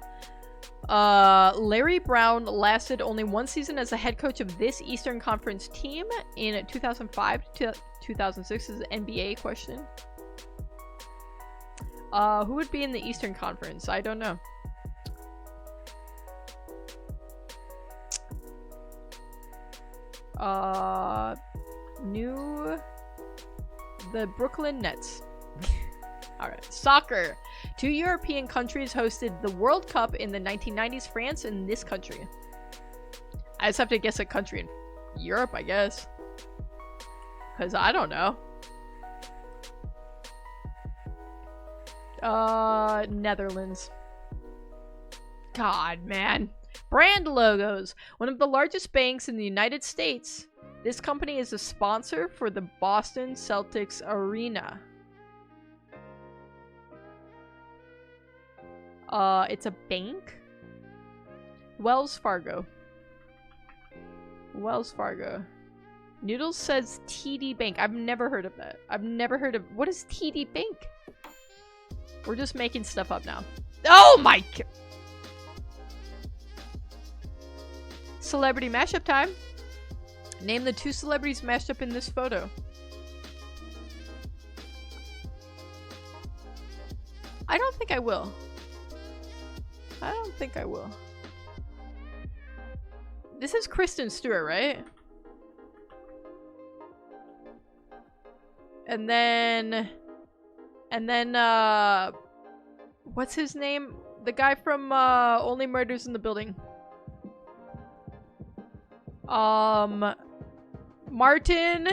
Larry Brown lasted only one season as a head coach of this Eastern Conference team in 2005 to 2006 is an NBA question. Who would be in the Eastern Conference? I don't know. The Brooklyn Nets. Alright. Soccer. 2 European countries hosted the World Cup in the 1990s. France and this country. I just have to guess a country in Europe, I guess. Because I don't know. Netherlands. God, man. Brand logos. One of the largest banks in the United States. This company is a sponsor for the Boston Celtics Arena. It's a bank? Wells Fargo. Wells Fargo. Noodles says TD Bank. I've never heard of that. I've never heard of... What is TD Bank? We're just making stuff up now. Oh my... Celebrity mashup time. Name the 2 celebrities mashed up in this photo. I don't think I will. I don't think I will. This is Kristen Stewart, right? And then, what's his name? The guy from, Only Murders in the Building. Martin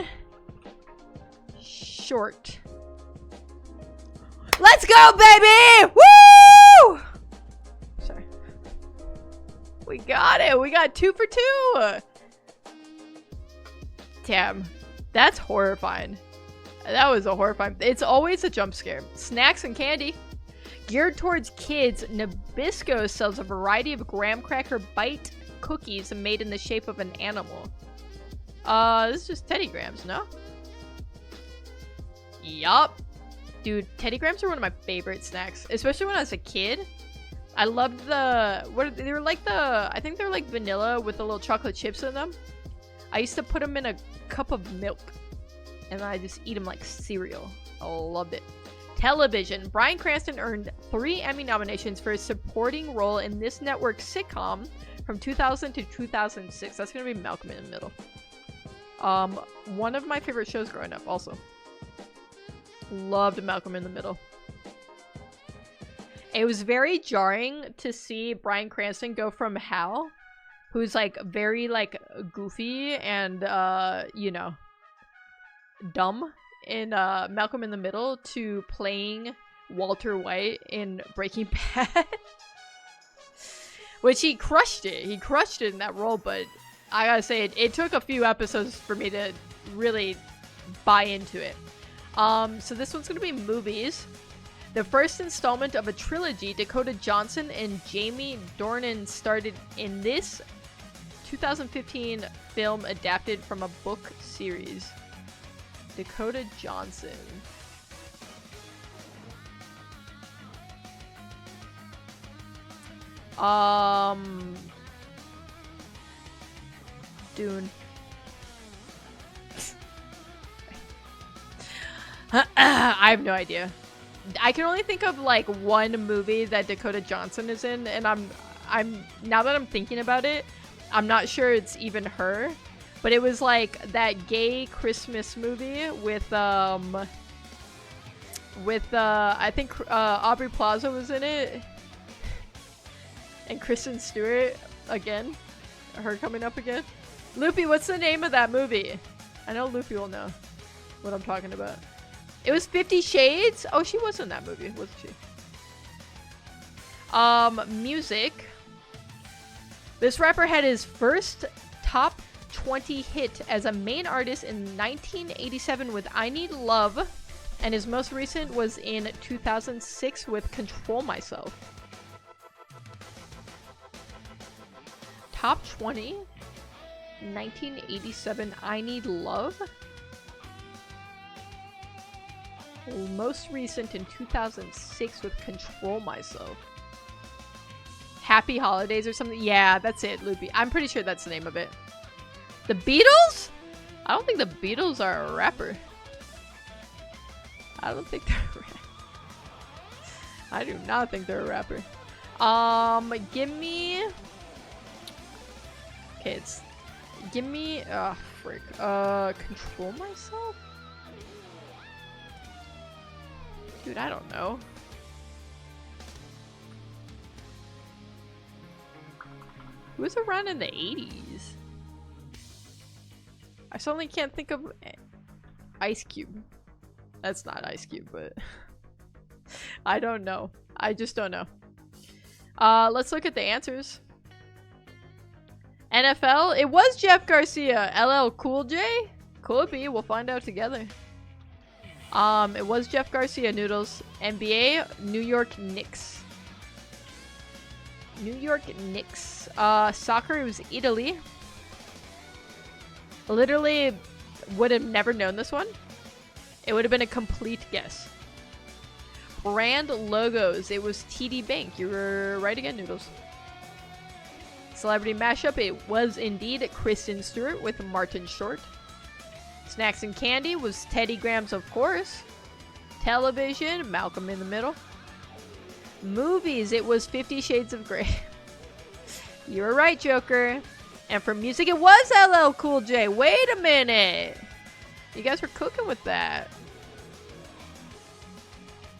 Short. Let's go, baby! Woo! Sorry. We got it. We got 2 for 2. Damn. That's horrifying. That was a horrifying. It's always a jump scare. Snacks and candy. Geared towards kids, Nabisco sells a variety of graham cracker bite cookies made in the shape of an animal. This is just Teddy Grahams, no? Yup. Dude, Teddy Grahams are one of my favorite snacks, especially when I was a kid. I loved they were like I think they were like vanilla with the little chocolate chips in them. I used to put them in a cup of milk and I just eat them like cereal. I loved it. Television. Bryan Cranston earned 3 Emmy nominations for his supporting role in this network sitcom from 2000 to 2006. That's gonna be Malcolm in the Middle. One of my favorite shows growing up also. Loved Malcolm in the Middle. It was very jarring to see Bryan Cranston go from Hal, who's like very like goofy and you know, dumb in Malcolm in the Middle, to playing Walter White in Breaking Bad. Which he crushed it. He crushed it in that role, but I gotta say, it took a few episodes for me to really buy into it. So this one's gonna be movies. The first installment of a trilogy, Dakota Johnson and Jamie Dornan started in this 2015 film adapted from a book series. Dakota Johnson. Dune. I have no idea. I can only think of like one movie that Dakota Johnson is in, and I'm now that I'm thinking about it, I'm not sure it's even her. But it was like that gay Christmas movie with I think Aubrey Plaza was in it. And Kristen Stewart again. Her coming up again. Loopy, what's the name of that movie? I know Loopy will know what I'm talking about. It was 50 Shades? Oh, she was in that movie, wasn't she? Music. This rapper had his first top 20 hit as a main artist in 1987 with I Need Love, and his most recent was in 2006 with Control Myself. Top 20? 1987 I Need Love? Most recent in 2006 with Control Myself. Happy Holidays or something? Yeah, that's it, Loopy. I'm pretty sure that's the name of it. The Beatles? I don't think the Beatles are a rapper. I don't think they're a rapper. I do not think they're a rapper. Give me... Okay, it's... Give me... frick. Control Myself? Dude, I don't know. Who was around in the 80s? I suddenly can't think of Ice Cube. That's not Ice Cube, but I don't know. I just don't know. Let's look at the answers. NFL, it was Jeff Garcia. LL Cool J? Could be. We'll find out together. It was Jeff Garcia, Noodles. NBA, New York Knicks. New York Knicks. Soccer, it was Italy. Literally would have never known this one. It would have been a complete guess. Brand logos, it was TD Bank. You were right again, Noodles. Celebrity mashup, it was indeed Kristen Stewart with Martin Short. Snacks and candy was Teddy Grahams, of course. Television, Malcolm in the Middle. Movies, it was 50 Shades of Grey. You were right, Joker. And for music, it was LL Cool J. Wait a minute. You guys were cooking with that.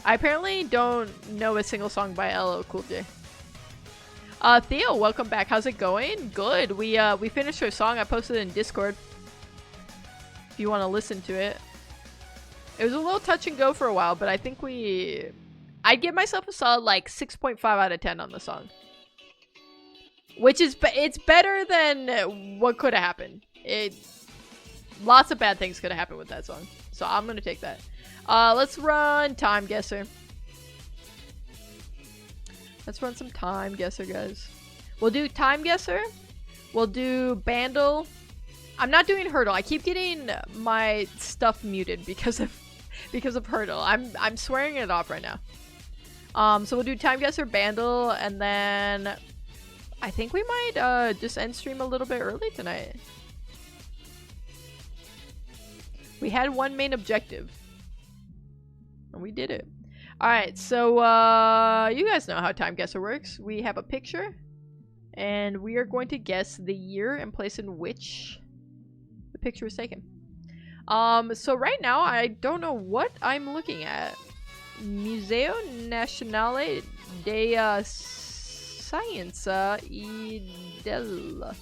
I apparently don't know a single song by LL Cool J. Theo, welcome back. How's it going? Good. We finished our song. I posted it in Discord. If you want to listen to it. It was a little touch and go for a while, but I think I'd give myself a solid like 6.5 out of 10 on the song. Which is, it's better than what could have happened. Lots of bad things could have happened with that song. So I'm going to take that. Let's run Time Guesser. Let's run some Time Guesser, guys. We'll do Time Guesser. We'll do Bandle. I'm not doing Hurdle. I keep getting my stuff muted because of Hurdle. I'm swearing it off right now. So we'll do Time Guesser, Bandle, and then I think we might just end stream a little bit early tonight. We had one main objective. And we did it. Alright, so you guys know how Time Guesser works. We have a picture. And we are going to guess the year and place in which the picture was taken. So right now, I don't know what I'm looking at. Museo Nacional de Scienza y del...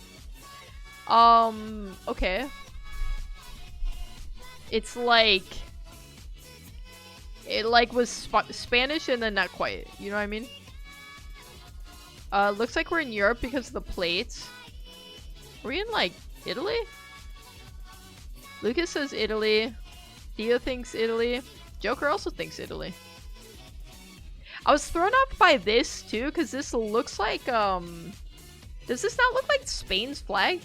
Okay. It's like... it like was Spanish and then not quite. You know what I mean? Looks like we're in Europe because of the plates. Are we in like Italy? Lucas says Italy. Theo thinks Italy. Joker also thinks Italy. I was thrown off by this too, because this looks like, does this not look like Spain's flag?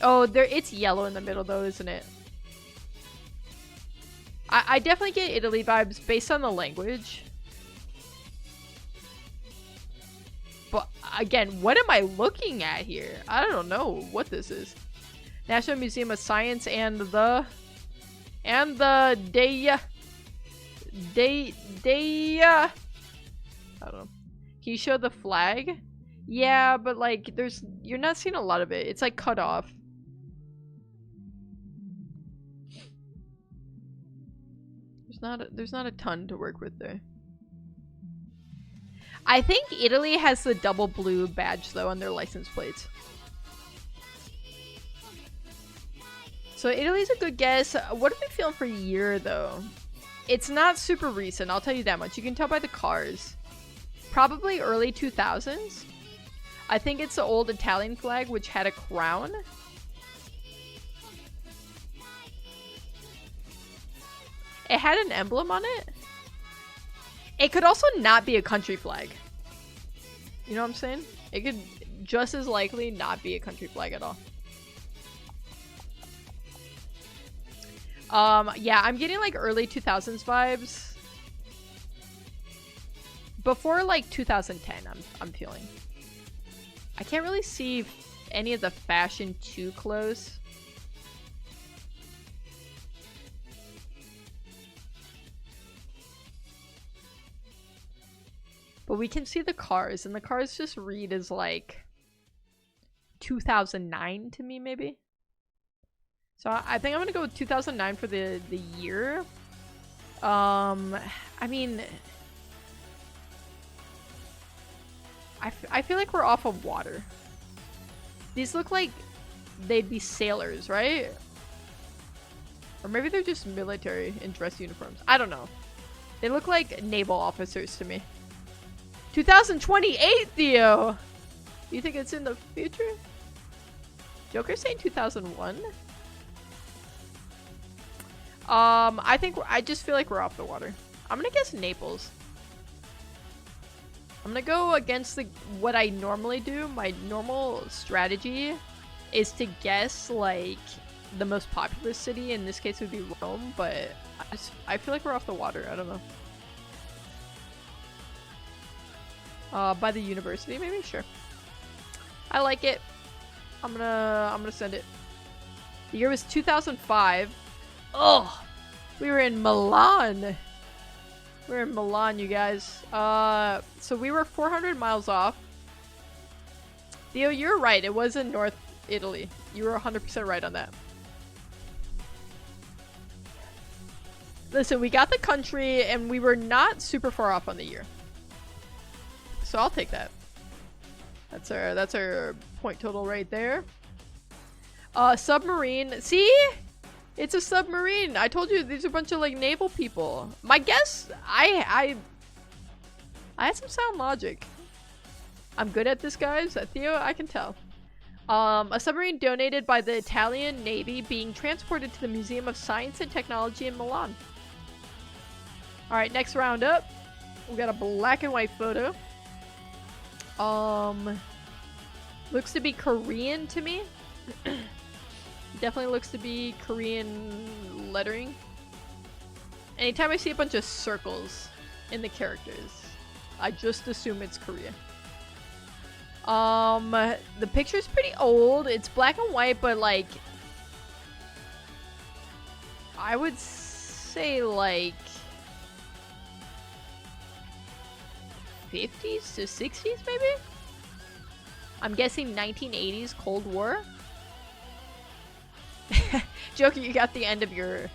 Oh, it's yellow in the middle though, isn't it? I definitely get Italy vibes based on the language. But again, what am I looking at here? I don't know what this is. National Museum of Science and the I don't know. Can you show the flag? Yeah, but like you're not seeing a lot of it. It's like cut off. There's not a ton to work with there. I think Italy has the double blue badge though on their license plates. So Italy's a good guess. What are we feeling for year though? It's not super recent, I'll tell you that much. You can tell by the cars. Probably early 2000s. I think it's the old Italian flag which had a crown. It had an emblem on it. It could also not be a country flag. You know what I'm saying? It could just as likely not be a country flag at all. Yeah, I'm getting like early 2000s vibes. Before like 2010, I'm feeling. I can't really see any of the fashion too close. But we can see the cars, and the cars just read as like 2009 to me, maybe. So I think I'm gonna go with 2009 for the year. I mean, I feel like we're off of water. These look like they'd be sailors, right? Or maybe they're just military in dress uniforms. I don't know. They look like naval officers to me. 2028, Theo! You think it's in the future? Joker's saying 2001? I just feel like we're off the water. I'm gonna guess Naples. I'm gonna go against what I normally do. My normal strategy is to guess like the most populous city. In this case, it would be Rome, but I feel like we're off the water. I don't know. By the university, maybe? Sure. I like it. I'm gonna send it. The year was 2005. Oh, we were in Milan. We're in Milan, you guys. So we were 400 miles off. Theo, you're right. It was in North Italy. You were 100% right on that. Listen, we got the country, and we were not super far off on the year. So I'll take that. That's our point total right there. Submarine. See? It's a submarine. I told you these are a bunch of like naval people. My guess, I had some sound logic. I'm good at this, guys. Theo, I can tell. A submarine donated by the Italian Navy being transported to the Museum of Science and Technology in Milan. Alright, next round up. We got a black and white photo. Looks to be Korean to me. Definitely looks to be Korean lettering. Anytime I see a bunch of circles in the characters, I just assume it's Korea. The picture's pretty old. It's black and white, but like I would say like 50s to 60s maybe? I'm guessing 1980s Cold War. Joker, you got the end of your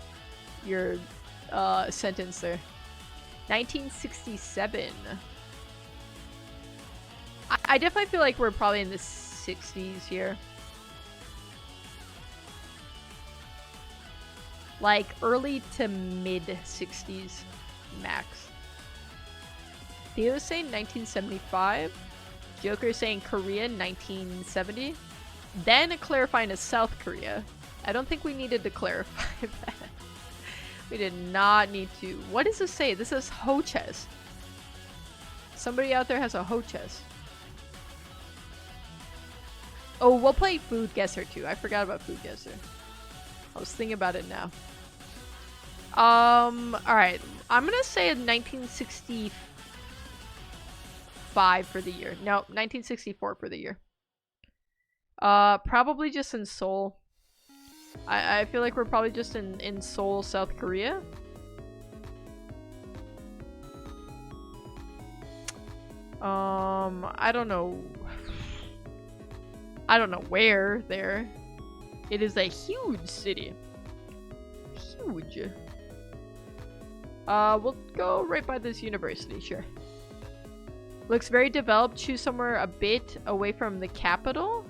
sentence there. 1967. I definitely feel like we're probably in the 60s here. Like early to mid 60s max. Theo's saying 1975. Joker's saying Korea 1970. Then clarifying as South Korea. I don't think we needed to clarify that. We did not need to. What does this say? This says Ho chest. Somebody out there has a Ho chest. Oh, we'll play Food Guesser too. I forgot about Food Guesser. I was thinking about it now. Alright. I'm gonna say 1965 for the year. No, 1964 for the year. Probably just in Seoul. I feel like we're probably just in Seoul, South Korea. I don't know. I don't know where there. It is a huge city. Huge. We'll go right by this university, sure. Looks very developed. Choose somewhere a bit away from the capital.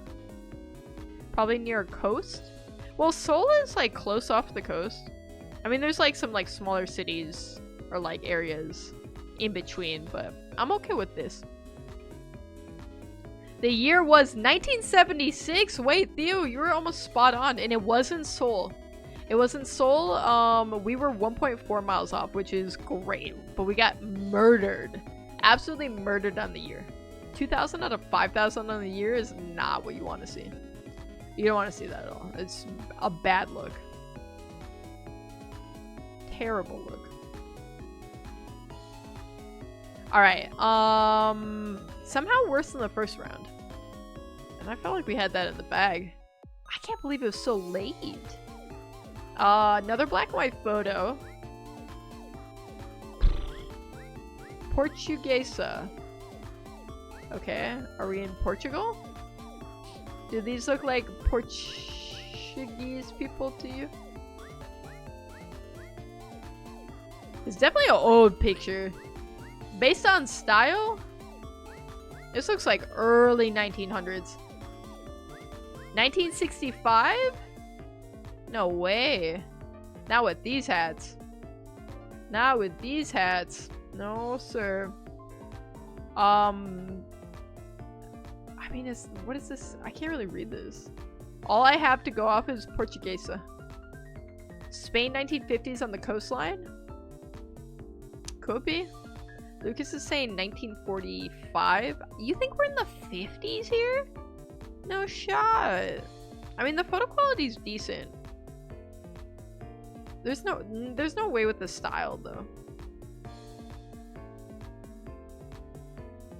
Probably near a coast. Well, Seoul is like close off the coast. I mean, there's like some like smaller cities or like areas in between, but I'm okay with this. The year was 1976. Wait, Theo, you were almost spot on, and it wasn't Seoul. It wasn't Seoul. We were 1.4 miles off, which is great, but we got murdered. Absolutely murdered on the year. 2,000 out of 5,000 on the year is not what you want to see. You don't want to see that at all. It's a bad look. Terrible look. Alright, somehow worse than the first round. And I felt like we had that in the bag. I can't believe it was so late. Another black and white photo. Portuguesa. Okay, are we in Portugal? Do these look like Portuguese people to you? It's definitely an old picture. Based on style, this looks like early 1900s. 1965? No way. Not with these hats. Not with these hats. No, sir. I mean, what is this? I can't really read this. All I have to go off is Portuguesa. Spain 1950s on the coastline? Could be. Lucas is saying 1945. You think we're in the 50s here? No shot. I mean, the photo quality is decent. There's no way with the style though.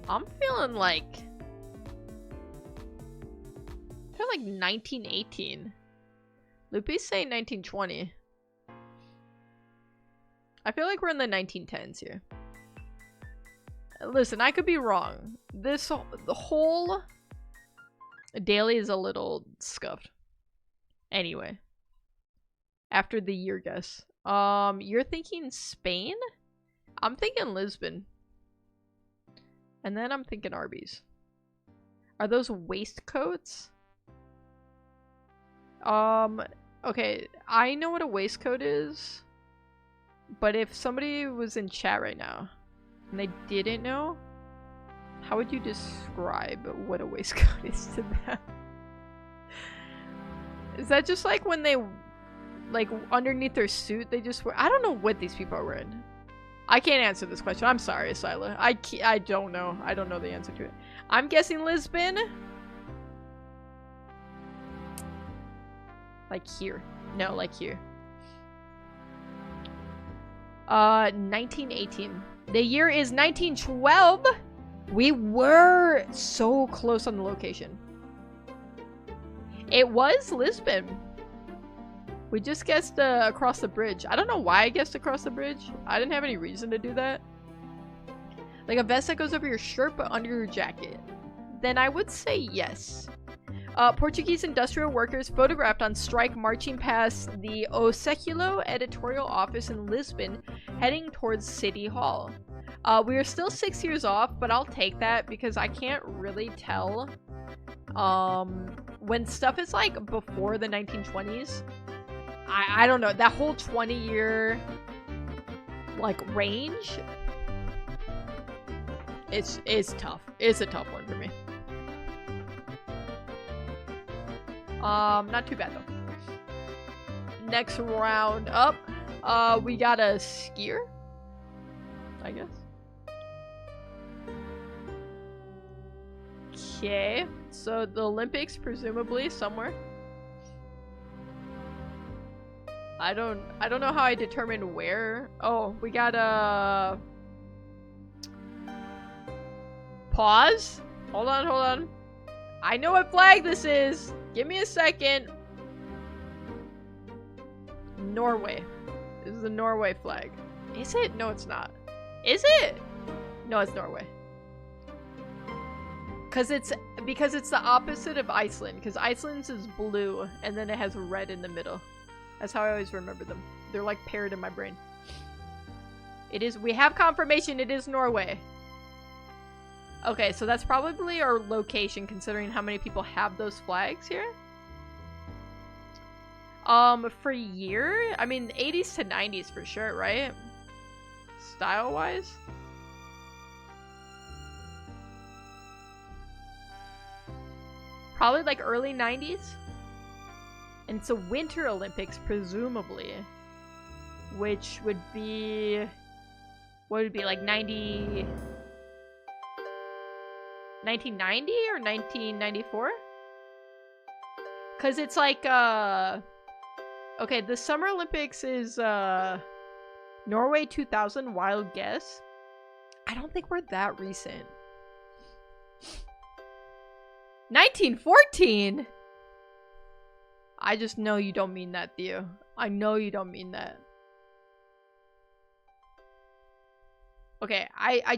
I'm feeling like 1918. Loopy's saying 1920. I feel like we're in the 1910s here. Listen, I could be wrong. The whole daily is a little scuffed. Anyway. After the year guess. You're thinking Spain? I'm thinking Lisbon. And then I'm thinking Arby's. Are those waistcoats? Okay, I know what a waistcoat is. But if somebody was in chat right now and they didn't know, how would you describe what a waistcoat is to them? Is that just like when they, like, underneath their suit, they just wear— I don't know what these people are wearing. I can't answer this question. I'm sorry, Sila. I don't know. I don't know the answer to it. I'm guessing Lisbon. Like here. No, like here. 1918. The year is 1912. We were so close on the location. It was Lisbon. We just guessed across the bridge. I don't know why I guessed across the bridge. I didn't have any reason to do that. Like a vest that goes over your shirt but under your jacket. Then I would say yes. Portuguese industrial workers photographed on strike marching past the O Século editorial office in Lisbon, heading towards City Hall. We are still 6 years off, but I'll take that because I can't really tell. When stuff is like before the 1920s, I don't know. That whole 20-year like range, it's tough. It's a tough one for me. Not too bad though. Next round up, we got a skier, I guess. Okay, so the Olympics presumably somewhere. I don't know how I determined where. Oh, we got a pause. Hold on. I know what flag this is. Give me a second. Norway. This is the Norway flag. Is it? No, it's not. Is it? No, it's Norway. Because it's the opposite of Iceland. Because Iceland's is blue, and then it has red in the middle. That's how I always remember them. They're like paired in my brain. It is. We have confirmation. It is Norway. Okay, so that's probably our location, considering how many people have those flags here. For year, I mean, 80s to 90s for sure, right? Style-wise. Probably like early 90s. And it's a Winter Olympics, presumably. Which would be... What would it be, like 1990 or 1994? Because it's like, okay, the Summer Olympics is, Norway 2000, wild guess. I don't think we're that recent. 1914? I just know you don't mean that, Theo. I know you don't mean that. Okay, I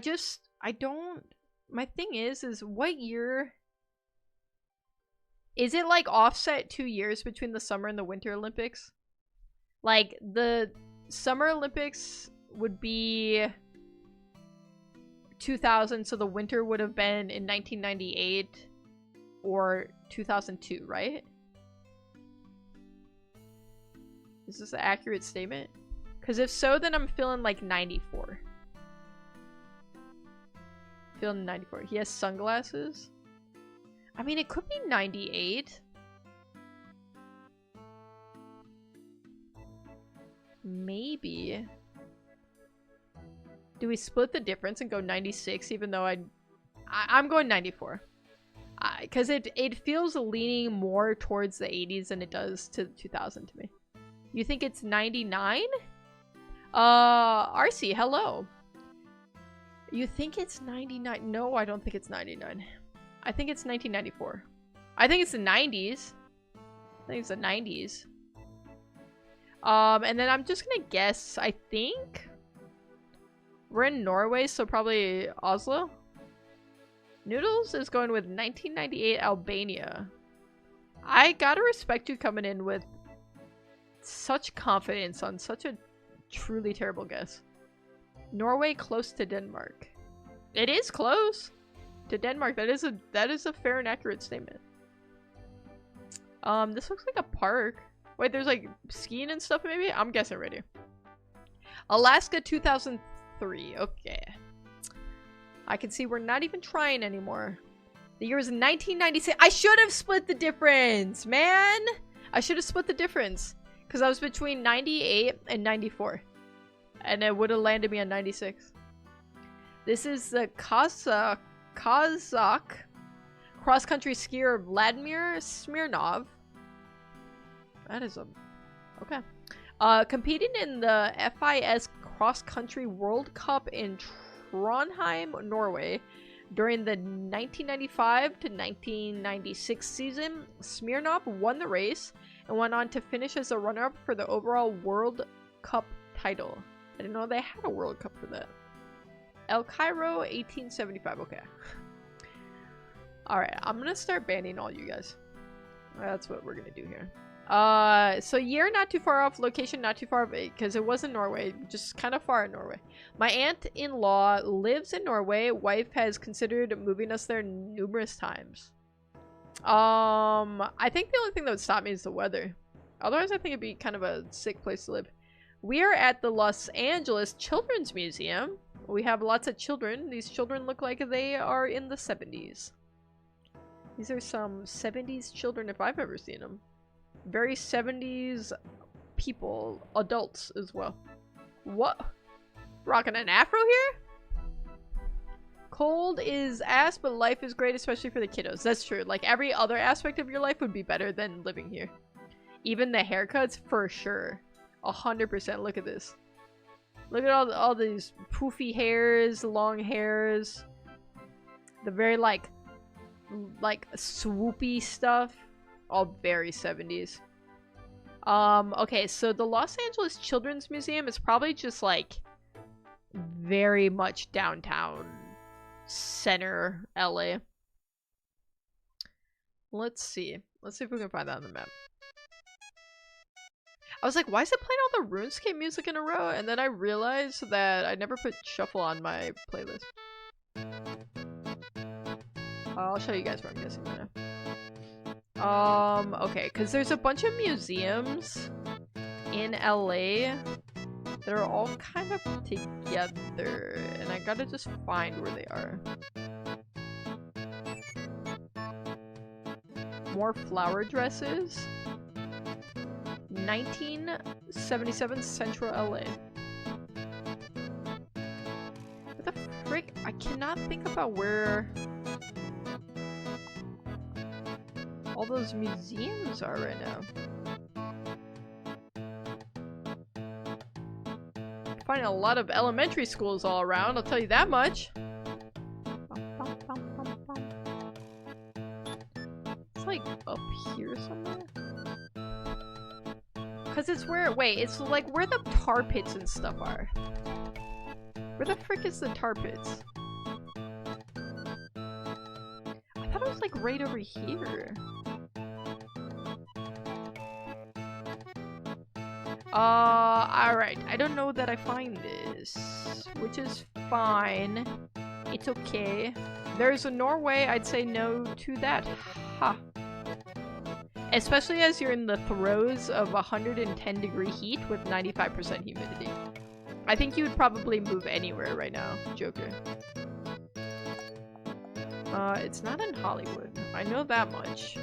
don't... My thing is what year... Is it like offset 2 years between the Summer and the Winter Olympics? Like, the Summer Olympics would be 2000, so the Winter would have been in 1998 or 2002, right? Is this an accurate statement? Because if so, then I'm feeling like 94. Feeling 94. He has sunglasses. I mean, it could be 98. Maybe. Do we split the difference and go 96 even though I'm going 94. Because it feels leaning more towards the 80s than it does to 2000 to me. You think it's 99? RC, hello. You think it's 99? No, I don't think it's 99. I think it's 1994. I think it's the 90s. I think it's the 90s. And then I'm just gonna guess, I think we're in Norway, so probably Oslo. Noodles is going with 1998 Albania. I gotta respect you coming in with such confidence on such a truly terrible guess. Norway close to Denmark. It is close to Denmark. That is a fair and accurate statement. This looks like a park. Wait, there's like skiing and stuff maybe? I'm guessing right here. Alaska 2003. Okay. I can see we're not even trying anymore. The year was 1996. I should have split the difference, man! I should have split the difference. Because I was between 98 and 94. And it would have landed me on 96. This is the Kazakh cross-country skier Vladimir Smirnov. That is a... Okay. Competing in the FIS Cross-Country World Cup in Trondheim, Norway. During the 1995 to 1996 season, Smirnov won the race and went on to finish as a runner-up for the overall World Cup title. I didn't know they had a World Cup for that. El Cairo, 1875. Okay. Alright, I'm gonna start banning all you guys. That's what we're gonna do here. So year not too far off, location not too far away, because it was in Norway, just kind of far in Norway. My aunt-in-law lives in Norway. Wife has considered moving us there numerous times. I think the only thing that would stop me is the weather. Otherwise, I think it'd be kind of a sick place to live. We are at the Los Angeles Children's Museum. We have lots of children. These children look like they are in the 70s. These are some 70s children if I've ever seen them. Very 70s people. Adults as well. What? Rocking an afro here? Cold is ass, but life is great, especially for the kiddos. That's true. Like, every other aspect of your life would be better than living here. Even the haircuts, for sure. 100%. Look at this. Look at all these poofy hairs, long hairs. The very, like swoopy stuff. All very 70s. Okay, so the Los Angeles Children's Museum is probably just, like, very much downtown center LA. Let's see if we can find that on the map. I was like, why is it playing all the RuneScape music in a row? And then I realized that I never put shuffle on my playlist. I'll show you guys what I'm guessing right now. Okay, because there's a bunch of museums in LA that are all kind of together, and I gotta just find where they are. More flower dresses. 1977 Central LA. What the frick? I cannot think about where all those museums are right now. Finding a lot of elementary schools all around, I'll tell you that much. It's like up here somewhere. Cause it's where, wait, it's like where the tar pits and stuff are. Where the frick is the tar pits? I thought it was like right over here. Alright. I don't know that I find this, which is fine. It's okay. There's a Norway, I'd say no to that. Ha. Especially as you're in the throes of 110-degree heat with 95% humidity. I think you would probably move anywhere right now, Joker. It's not in Hollywood. I know that much.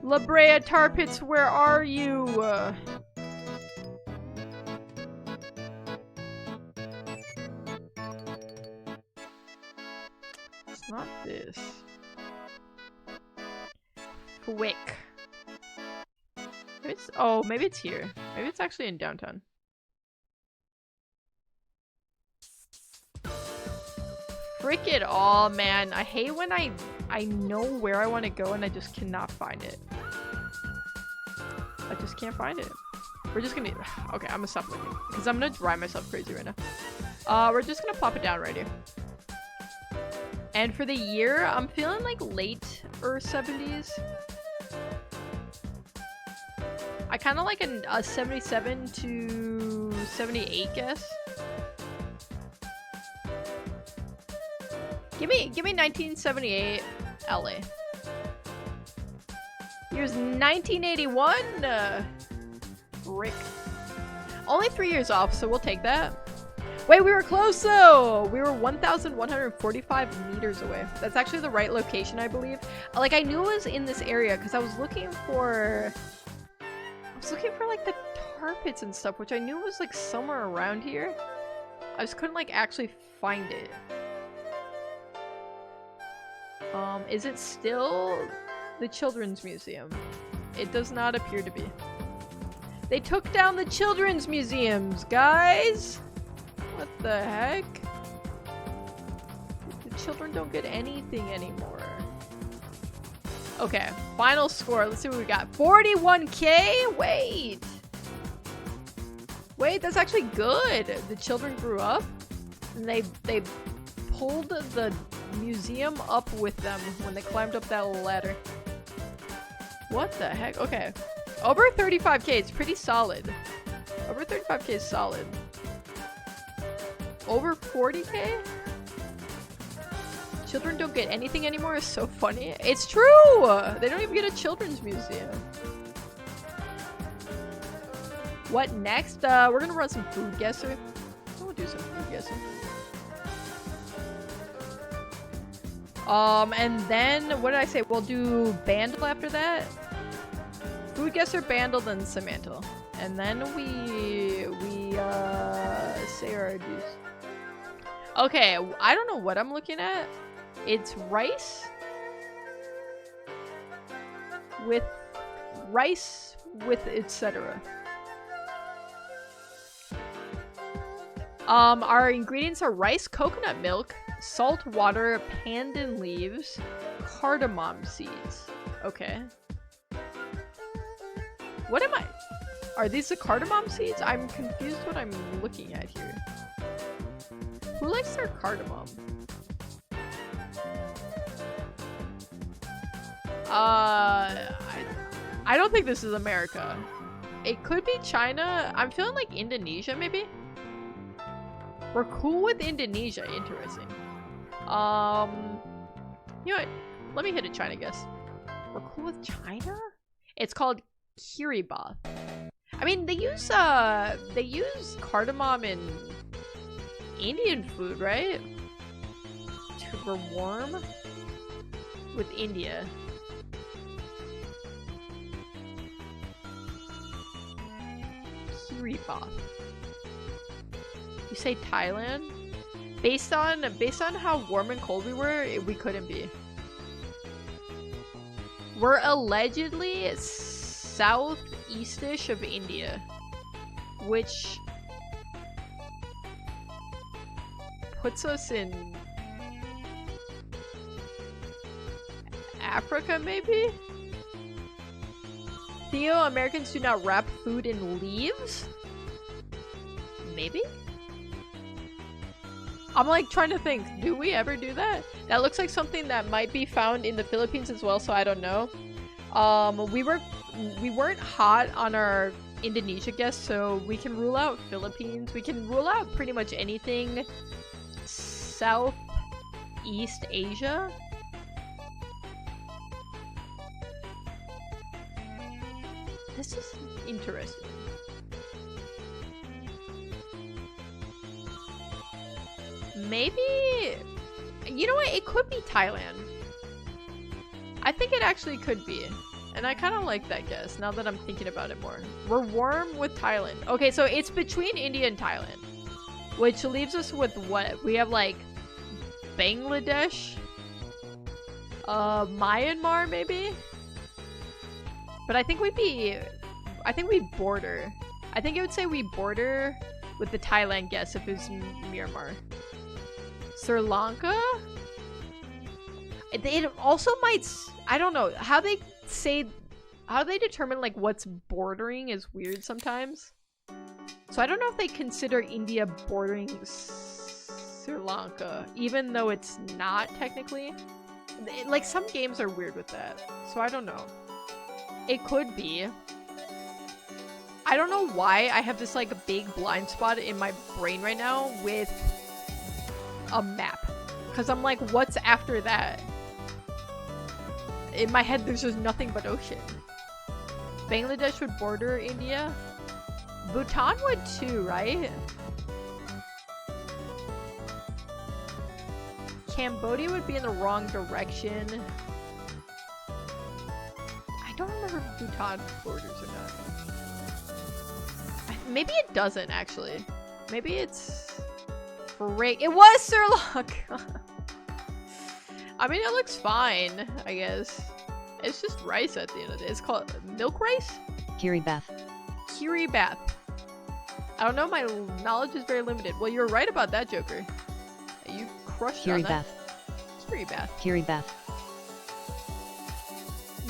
La Brea Tar Pits, where are you? It's not this. Quick. Maybe it's, oh, maybe it's here. Maybe it's actually in downtown. Frick it all, man. I hate when I know where I want to go and I just cannot find it. I just can't find it. We're just gonna... Okay, I'm gonna stop looking. Because I'm gonna drive myself crazy right now. We're just gonna plop it down right here. And for the year, I'm feeling like late or 70s. I kind of like a 77 to 78 guess. Give me 1978 LA. Here's 1981. Rick. Only 3 years off, so we'll take that. Wait, we were close though! We were 1,145 meters away. That's actually the right location, I believe. Like, I knew it was in this area because I was looking for... like the tar pits and stuff, which I knew was like somewhere around here. I just couldn't like actually find it. Is it still the Children's Museum? It does not appear to be. They took down the children's museums, guys! What the heck? The children don't get anything anymore. Okay, final score. Let's see what we got. 41K? Wait! Wait, that's actually good. The children grew up and they pulled the museum up with them when they climbed up that ladder. What the heck? Okay. Over 35K, it's pretty solid. Over 35K is solid. Over 40K? Children don't get anything anymore is so funny. It's true! They don't even get a children's museum. What next? We're gonna run some food guesser. We'll do some food guesser. And then what did I say? We'll do Bandle after that. Food guesser, Bandle, then Samantle. And then we say our adieus. Okay, I don't know what I'm looking at. It's rice with etc. Our ingredients are rice, coconut milk, salt water, pandan leaves, cardamom seeds. Okay. What am I? Are these the cardamom seeds? I'm confused what I'm looking at here. Who likes their cardamom? I don't think this is America. It could be China. I'm feeling like Indonesia, maybe? We're cool with Indonesia. Interesting. You know what? Let me hit a China guess. We're cool with China? It's called Kiribati. I mean, they use cardamom in Indian food, right? Super warm with India. Kiribati. You say Thailand? Based on how warm and cold we were, we couldn't be. We're allegedly southeastish of India, which puts us in Africa, maybe? Theo, Americans do not wrap food in leaves? Maybe? I'm like trying to think, do we ever do that? That looks like something that might be found in the Philippines as well, so I don't know. We weren't hot on our Indonesia guess, so we can rule out Philippines. We can rule out pretty much anything Southeast Asia. This is interesting. Maybe, you know what? It could be Thailand. I think it actually could be. And I kind of like that guess now that I'm thinking about it more. We're warm with Thailand. Okay, so it's between India and Thailand. Which leaves us with what? We have like Bangladesh? Myanmar maybe? But I think we border. I think it would say we border with the Thailand guess if it's Myanmar. Sri Lanka? It also might... I don't know. How they determine like what's bordering is weird sometimes. So I don't know if they consider India bordering Sri Lanka, even though it's not technically. Like some games are weird with that. So I don't know. It could be. I don't know why I have this like big blind spot in my brain right now with a map. Because I'm like, what's after that? In my head, there's just nothing but ocean. Bangladesh would border India. Bhutan would too, right? Cambodia would be in the wrong direction. I don't remember if Bhutan borders or not. Maybe it doesn't, actually. Maybe it's... Great. It was Sri Lanka! I mean, it looks fine, I guess. It's just rice at the end of the day. It's called milk rice? Kiribati. Kiribati. I don't know, my knowledge is very limited. Well, you're right about that, Joker. You crushed on that. Kiribati. Kiribati.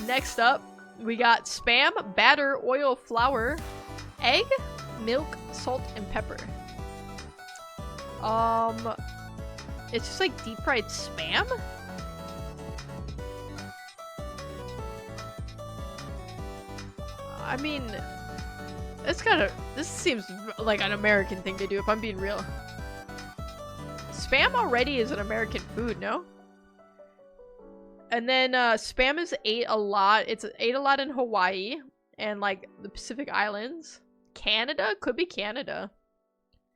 Next up, we got Spam, batter, oil, flour, egg, milk, salt, and pepper. It's just like deep fried Spam? I mean, this seems like an American thing to do if I'm being real. Spam already is an American food, no? And then Spam is ate a lot. It's ate a lot in Hawaii and like the Pacific Islands. Canada? Could be Canada.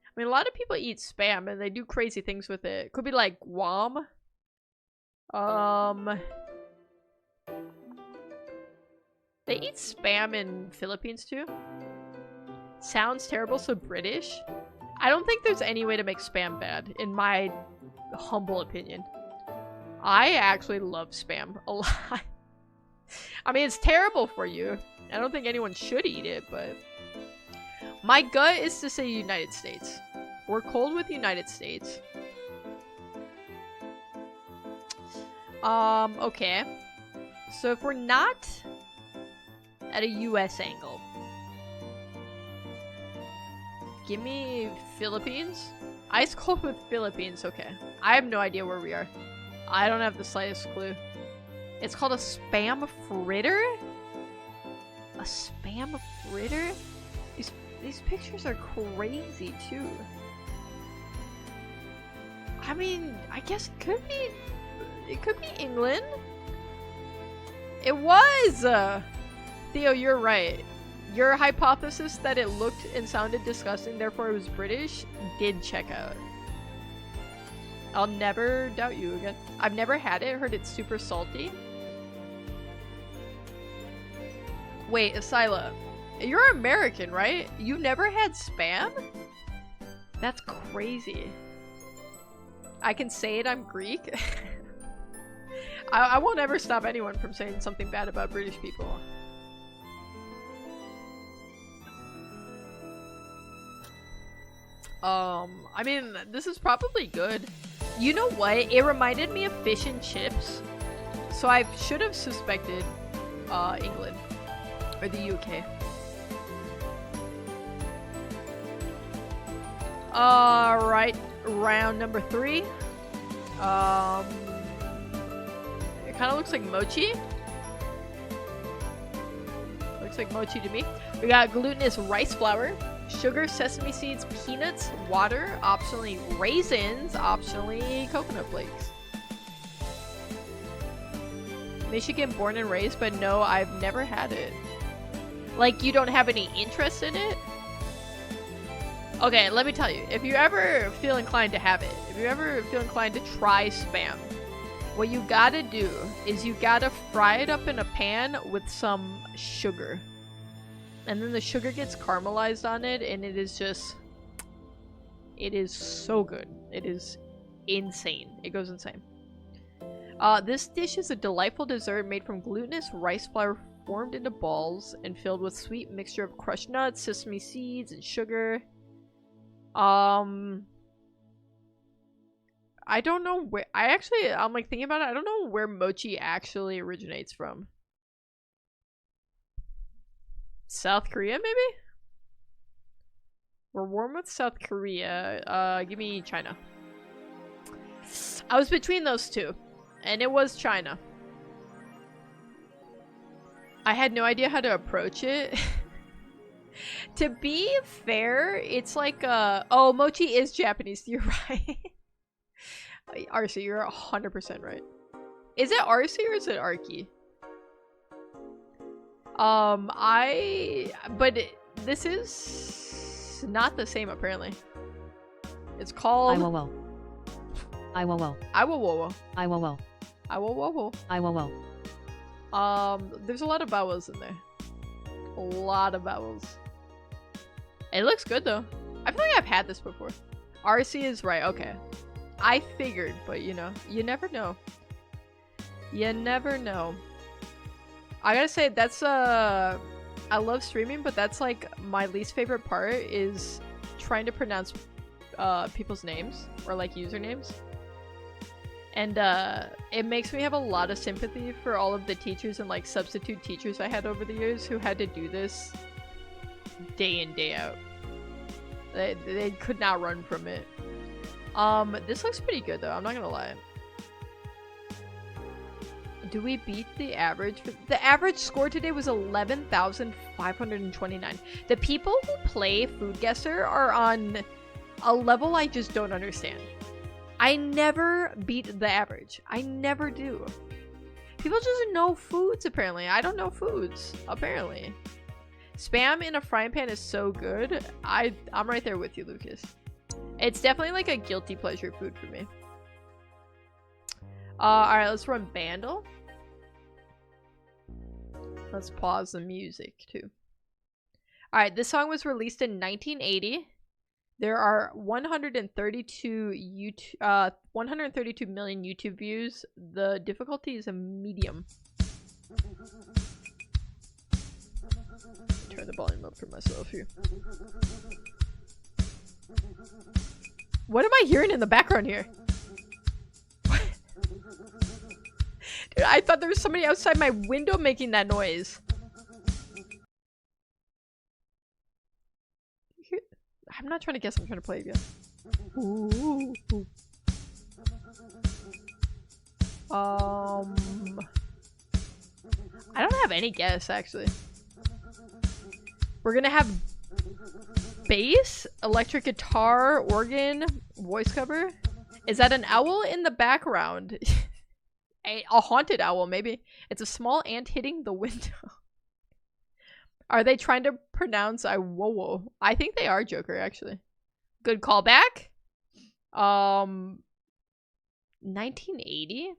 I mean, a lot of people eat spam and they do crazy things with it. Could be like Guam. They eat spam in Philippines too. Sounds terrible, so British. I don't think there's any way to make spam bad, in my humble opinion. I actually love spam a lot. I mean, it's terrible for you. I don't think anyone should eat it, but... My gut is to say United States. We're cold with United States. Okay. So if we're not at a US angle, give me Philippines. Ice cold with Philippines, okay. I have no idea where we are. I don't have the slightest clue. It's called a spam fritter? A spam fritter? These pictures are crazy too. I mean, I guess it could be England. It was! Theo, you're right. Your hypothesis that it looked and sounded disgusting, therefore it was British, did check out. I'll never doubt you again. I've never had it, heard it's super salty. Wait, Asila, you're American, right? You never had spam? That's crazy. I can say it, I'm Greek. I won't ever stop anyone from saying something bad about British people. I mean, this is probably good. You know what? It reminded me of fish and chips. So I should have suspected England or the UK. Alright, round number 3. It kind of looks like mochi. Looks like mochi to me. We got glutinous rice flour, sugar, sesame seeds, peanuts, water, optionally raisins, optionally coconut flakes. Michigan born and raised, but no, I've never had it. Like, you don't have any interest in it? Okay, let me tell you, if you ever feel inclined to have it, if you ever feel inclined to try spam, what you gotta do is you gotta fry it up in a pan with some sugar. And then the sugar gets caramelized on it, and it is just... It is so good. It is insane. It goes insane. This dish is a delightful dessert made from glutinous rice flour formed into balls and filled with sweet mixture of crushed nuts, sesame seeds, and sugar. I don't know where... I'm like thinking about it. I don't know where mochi actually originates from. South Korea, maybe? We're warm with South Korea. Give me China. I was between those two, and it was China. I had no idea how to approach it. To be fair, it's like oh, mochi is Japanese. You're right. Arcee, you're 100% right. Is it Arcee or is it Arky? But this is not the same apparently. It's called Iwowo. Iwowo. Iwowo. Iwowo. Iwowo. Iwowo. There's a lot of vowels in there. A lot of vowels. It looks good though. I feel like I've had this before. Arcee is right, okay. I figured, but you know, you never know. You never know. I gotta say, that's I love streaming, but that's like my least favorite part is trying to pronounce people's names or like usernames. And it makes me have a lot of sympathy for all of the teachers and like substitute teachers I had over the years who had to do this day in, day out. They could not run from it. This looks pretty good though, I'm not gonna lie. Do we beat the average? The average score today was 11,529. The people who play Food Guesser are on a level I just don't understand. I never beat the average. I never do. People just know foods apparently. I don't know foods, apparently. Spam in a frying pan is so good. I'm right there with you, Lucas. It's definitely like a guilty pleasure food for me. Alright, let's run Bandle. Let's pause the music too. Alright, this song was released in 1980. There are 132 million YouTube views. The difficulty is a medium. Turn the volume up for myself here. What am I hearing in the background here? What? Dude, I thought there was somebody outside my window making that noise. I'm not trying to guess, I'm trying to play again. Ooh. I don't have any guess, actually. We're gonna have bass, electric guitar, organ, voice cover. Is that an owl in the background? a haunted owl, maybe. It's a small ant hitting the window. Are they trying to pronounce Iwowo? I think they are, Joker, actually. Good callback. 1980?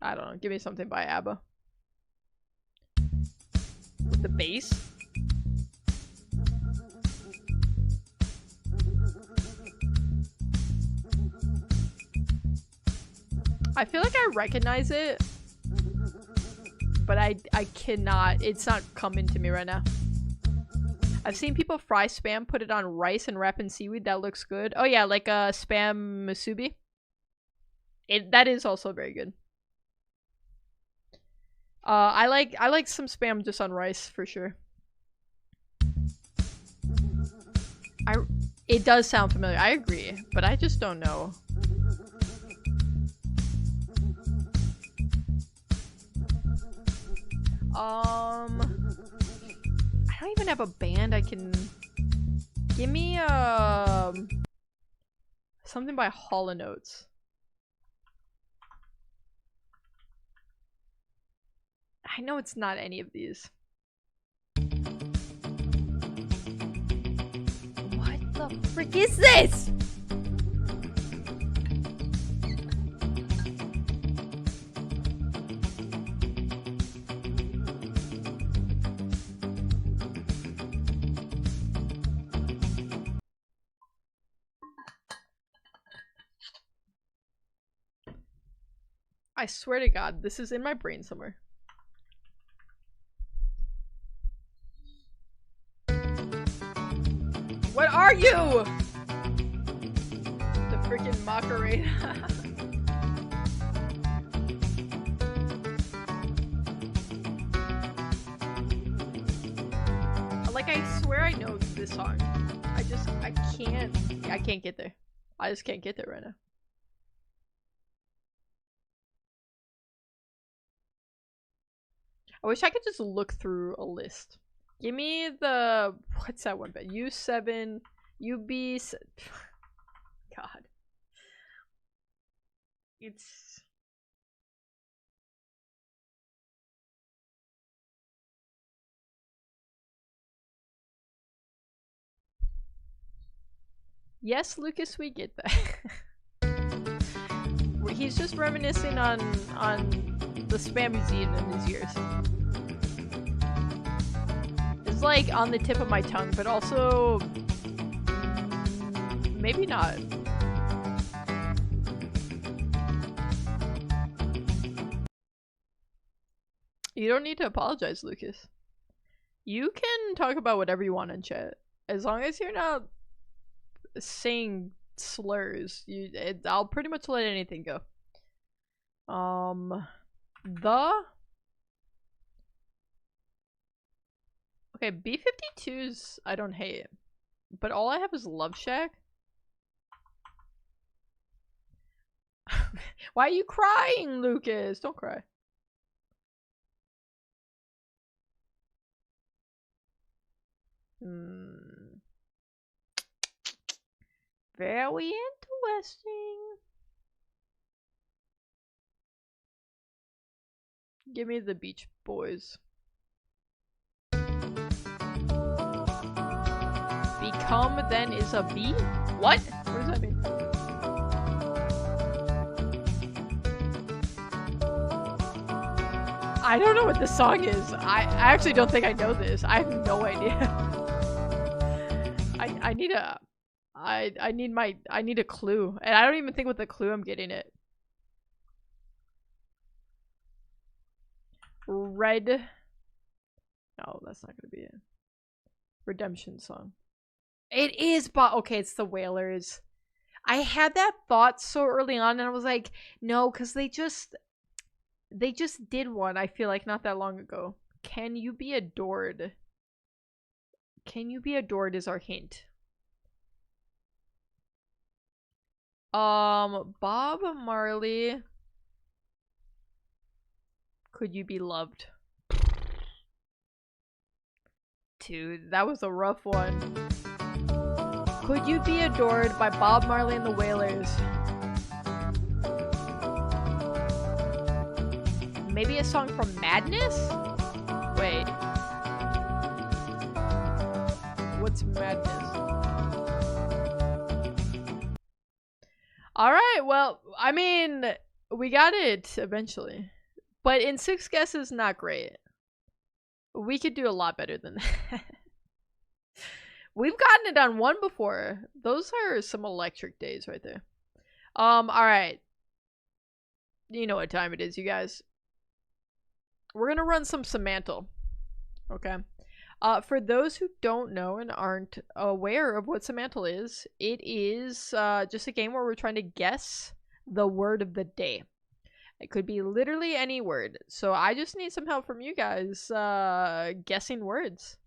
I don't know. Give me something by ABBA. With the bass. I feel like I recognize it, but I cannot. It's not coming to me right now. I've seen people fry spam, put it on rice and wrap in seaweed. That looks good. Oh yeah, like a spam musubi. That is also very good. I like some spam just on rice for sure. It does sound familiar. I agree, but I just don't know. I don't even have a band I can... Give me, something by Hall & Oates. I know it's not any of these. What the frick is this? I swear to God, this is in my brain somewhere. What are you? The freaking Macarena. Like, I swear I know this song. I can't get there. I just can't get there right now. I wish I could just look through a list. Give me the... What's that one? U7... UB... God. It's... Yes, Lucas, we get that. He's just reminiscing on the spam he's eaten in his years. It's like on the tip of my tongue, but also maybe not. You don't need to apologize, Lucas. You can talk about whatever you want in chat. As long as you're not saying slurs, I'll pretty much let anything go. Okay, B-52s I don't hate, but all I have is Love Shack. Why are you crying, Lucas? Don't cry. Very interesting. Give me the Beach Boys. come then is a bee? What? What does that mean? I don't know what this song is. I actually don't think I know this. I have no idea. I need a I need a clue. And I don't even think with the clue I'm getting it. Red. No, that's not gonna be it. Redemption song. It is, but okay, it's the Wailers. I had that thought so early on, and I was like, no, because they just did one, I feel like, not that long ago. Can You Be Adored? Can You Be Adored is our hint. Bob Marley. Could You Be Loved? Dude, that was a rough one. Could You Be Adored by Bob Marley and the Wailers. Maybe a song from Madness? Wait. What's Madness? Alright, well, I mean, we got it eventually. But in 6 guesses, not great. We could do a lot better than that. We've gotten it on 1 before. Those are some electric days right there. Alright. You know what time it is, you guys. We're gonna run some Semantle. Okay. For those who don't know and aren't aware of what Semantle is, it is just a game where we're trying to guess the word of the day. It could be literally any word. So I just need some help from you guys guessing words.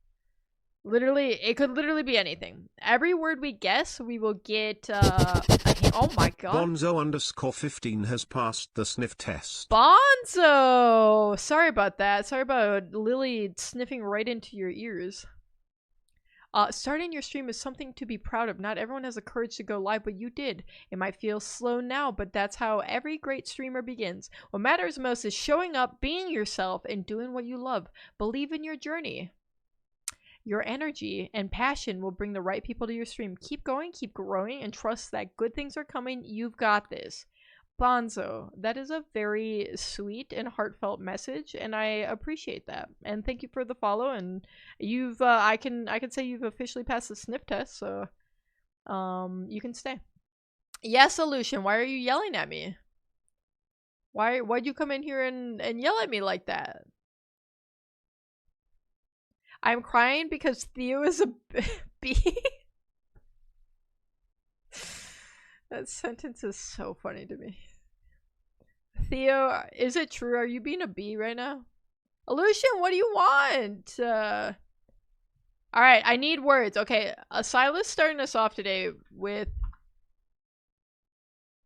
Literally, it could literally be anything. Every word we guess, we will get a hint. Oh my god. Bonzo_15 has passed the sniff test. Bonzo! Sorry about that. Sorry about Lily sniffing right into your ears. Starting your stream is something to be proud of. Not everyone has the courage to go live, but you did. It might feel slow now, but that's how every great streamer begins. What matters most is showing up, being yourself, and doing what you love. Believe in your journey. Your energy and passion will bring the right people to your stream. Keep going, keep growing, and trust that good things are coming. You've got this. Bonzo, that is a very sweet and heartfelt message, and I appreciate that. And thank you for the follow. And you've, I can say you've officially passed the sniff test, so you can stay. Yes, Solution. Why are you yelling at me? Why'd you come in here and yell at me like that? I'm crying because Theo is a bee. That sentence is so funny to me. Theo, is it true? Are you being a bee right now? Illusion, what do you want? Alright, I need words. Okay, Silas starting us off today with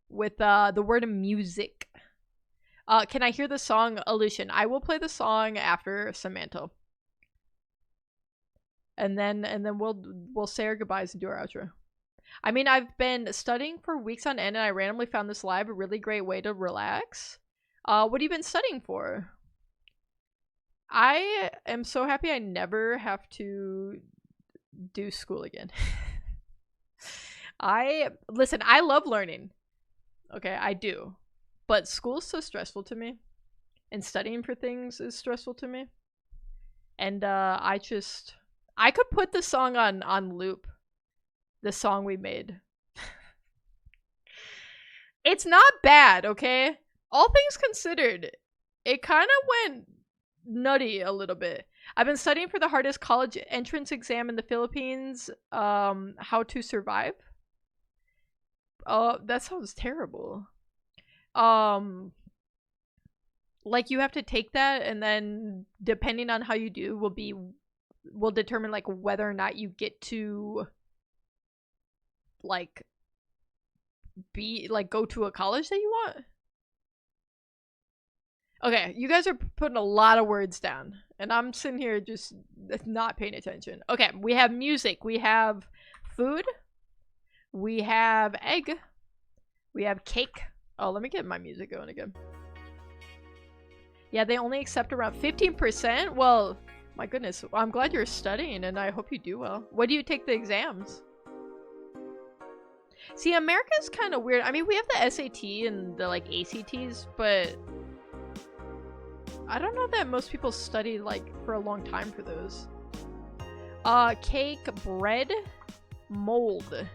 the word music. Can I hear the song Illusion? I will play the song after Samantha. And then we'll say our goodbyes and do our outro. I mean, I've been studying for weeks on end, and I randomly found this live a really great way to relax. What have you been studying for? I am so happy I never have to do school again. Listen, I love learning. Okay, I do. But school's so stressful to me. And studying for things is stressful to me. And I could put the song on loop. The song we made. It's not bad, okay? All things considered, it kind of went nutty a little bit. I've been studying for the hardest college entrance exam in the Philippines, How to Survive. Oh, that sounds terrible. Like you have to take that, and then depending on how you do will determine like whether or not you get to like go to a college that you want. Okay, you guys are putting a lot of words down, and I'm sitting here just not paying attention. Okay, we have music, we have food, we have egg, we have cake. Oh, let me get my music going again. Yeah, they only accept around 15%. Well, My goodness. Well, I'm glad you're studying and I hope you do well. When do you take the exams? See, America's kind of weird. I mean, we have the SAT and the like ACTs, but I don't know that most people study like for a long time for those. Cake, bread, mold,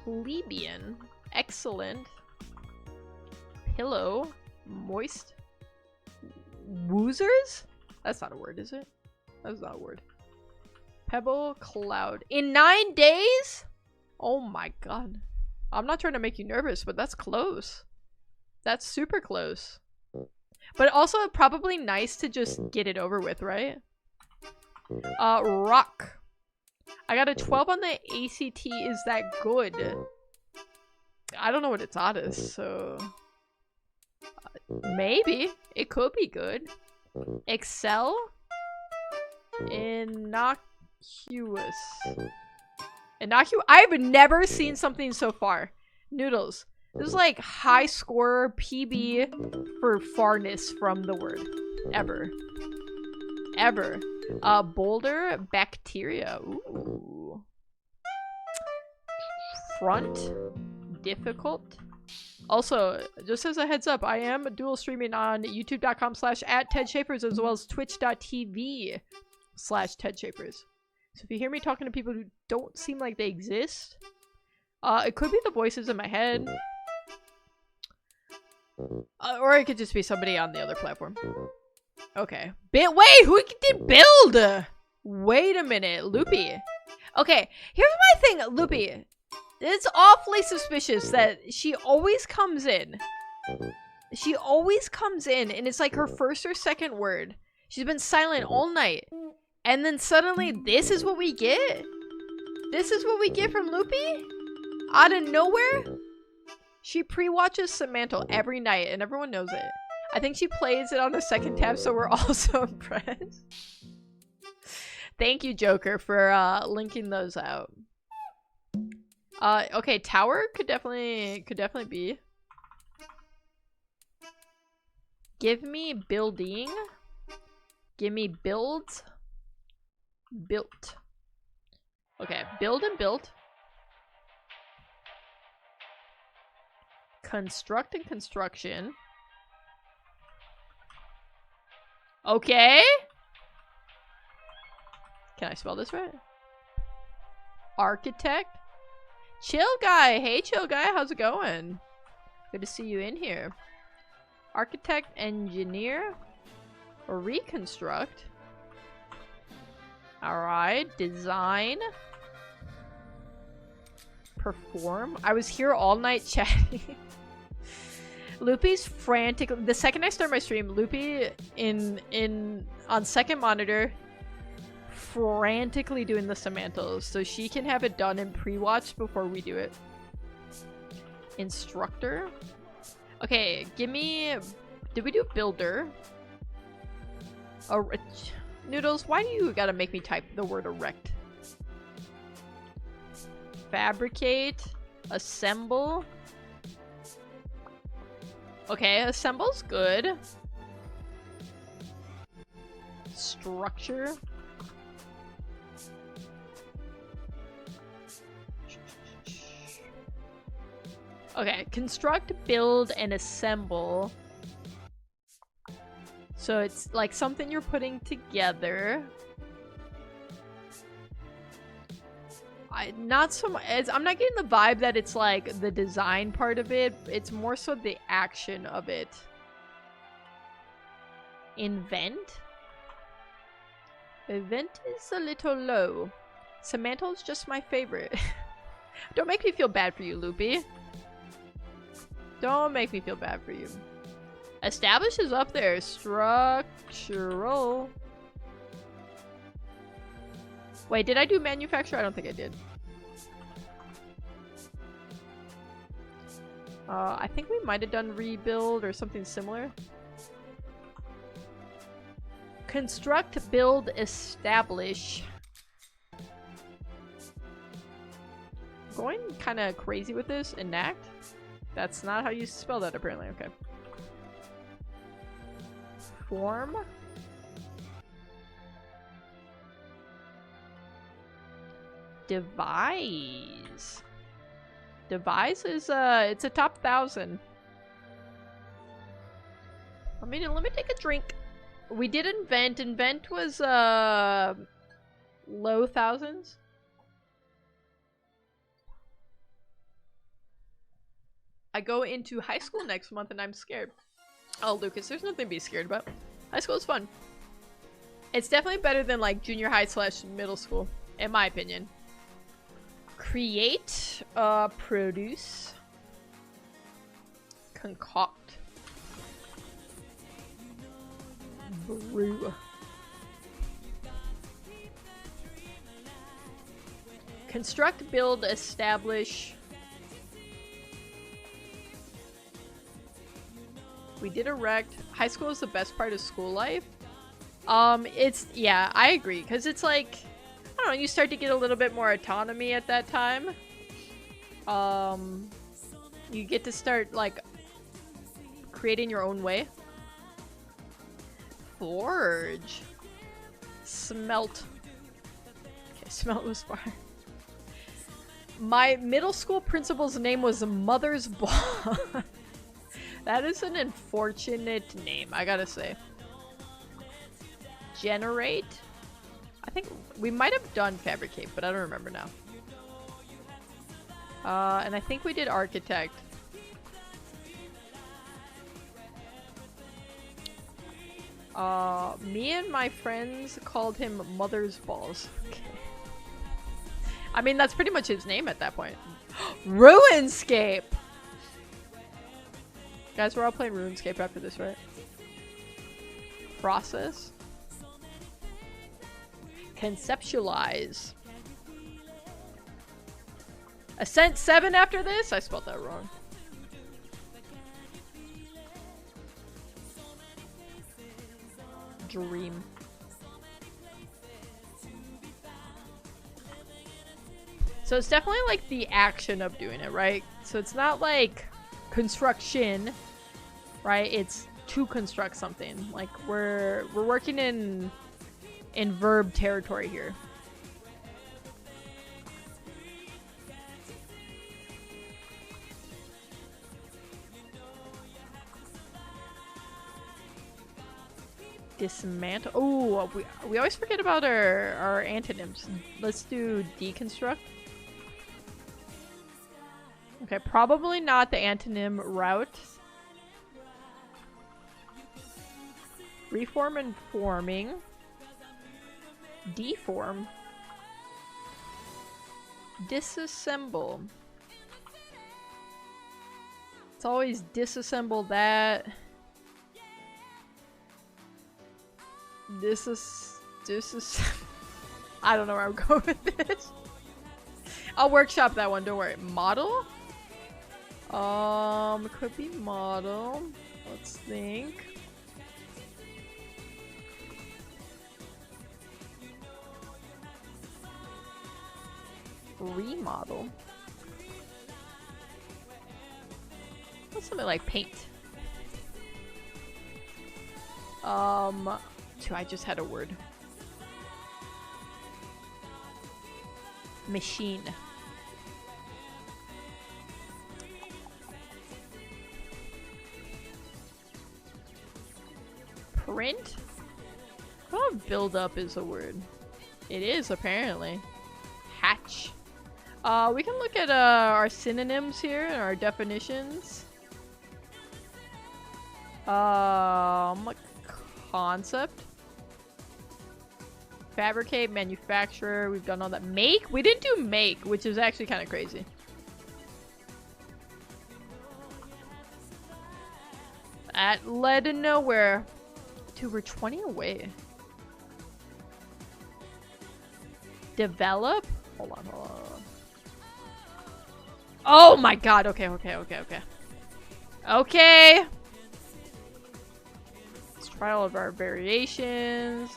plebeian, excellent, pillow, moist, woozers? That's not a word, is it? That's not a word. Pebble, cloud. In 9 days? Oh my god. I'm not trying to make you nervous, but that's close. That's super close. But also probably nice to just get it over with, right? Rock. I got a 12 on the ACT. Is that good? I don't know what it's on is, so... maybe. It could be good. Excel? Innocuous. I've never seen something so far. Noodles. This is like high score PB for farness from the word. Ever. Ever. Boulder, bacteria. Ooh. Front, difficult. Also, just as a heads up, I am dual streaming on youtube.com/@TedShapers as well as twitch.tv/TedShapers. So if you hear me talking to people who don't seem like they exist, it could be the voices in my head. Or it could just be somebody on the other platform. Okay. Wait, who did build? Wait a minute, Loopy. Okay, here's my thing, Loopy. It's awfully suspicious that she always comes in. She always comes in, and it's like her first or second word. She's been silent all night. And then suddenly, this is what we get? This is what we get from Loopy? Out of nowhere? She pre-watches Samantha every night, and everyone knows it. I think she plays it on the second tab, so we're all so impressed. Thank you, Joker, for linking those out. Okay, tower could definitely be. Give me building. Give me build. Built. Okay, build and built. Construct and construction. Okay. Can I spell this right? Architect. Chill guy. Hey, chill guy. How's it going? Good to see you in here. Architect, engineer, or reconstruct. Alright. Design. Perform. I was here all night chatting. Loopy's frantic. The second I start my stream, Loopy on second monitor frantically doing the Samantals so she can have it done in pre-watch before we do it. Instructor. Okay, give me. Did we do builder? Noodles, why do you gotta make me type the word erect? Fabricate. Assemble. Okay, assemble's good. Structure. Okay, construct, build, and assemble. So it's like something you're putting together. Not so much. I'm not getting the vibe that it's like the design part of it. It's more so the action of it. Invent. Event is a little low. Samantha's just my favorite. Don't make me feel bad for you, Loopy. Don't make me feel bad for you. Establish is up there. Structural. Wait, did I do manufacture? I don't think I did. I think we might have done rebuild or something similar. Construct, build, establish. Going kind of crazy with this. Enact? That's not how you spell that, apparently. Okay. Form. Devise. Devise is it's a top 1,000. Let me take a drink. We did invent. Invent was low thousands. I go into high school next month and I'm scared. Oh, Lucas, there's nothing to be scared about. High school is fun. It's definitely better than like junior high / middle school, in my opinion. Create, produce, concoct, brew, construct, build, establish. We did erect. High school is the best part of school life. Yeah, I agree, because it's like, I don't know, you start to get a little bit more autonomy at that time. You get to start, like, creating your own way. Forge. Smelt. Okay, smelt was fine. My middle school principal's name was Mother's Ball. That is an unfortunate name, I gotta say. Generate. I think we might have done fabricate, but I don't remember now. And I think we did architect. Me and my friends called him Mother's Balls. Okay. I mean, that's pretty much his name at that point. Runescape! Guys, we're all playing RuneScape after this, right? Process. Conceptualize. Ascent 7 after this? I spelled that wrong. Dream. So it's definitely like the action of doing it, right? So it's not like construction, right? It's to construct something. Like we're working in verb territory here. Dismantle. Oh, we always forget about our antonyms. Let's do deconstruct. Okay, probably not the antonym route. Reform and forming. Deform. Disassemble. It's always disassemble that. I don't know where I'm going with this. I'll workshop that one, don't worry. Model? Could be model. Let's think. Remodel. What's something like paint? I just had a word. Machine. Print? Oh, build up is a word. It is, apparently. Hatch. We can look at our synonyms here and our definitions. Concept. Fabricate, manufacturer, we've done all that. Make? We didn't do make, which is actually kind of crazy. That led to nowhere. Dude, we're 20 away. Develop? Hold on. Oh my god, okay. Okay! Let's try all of our variations.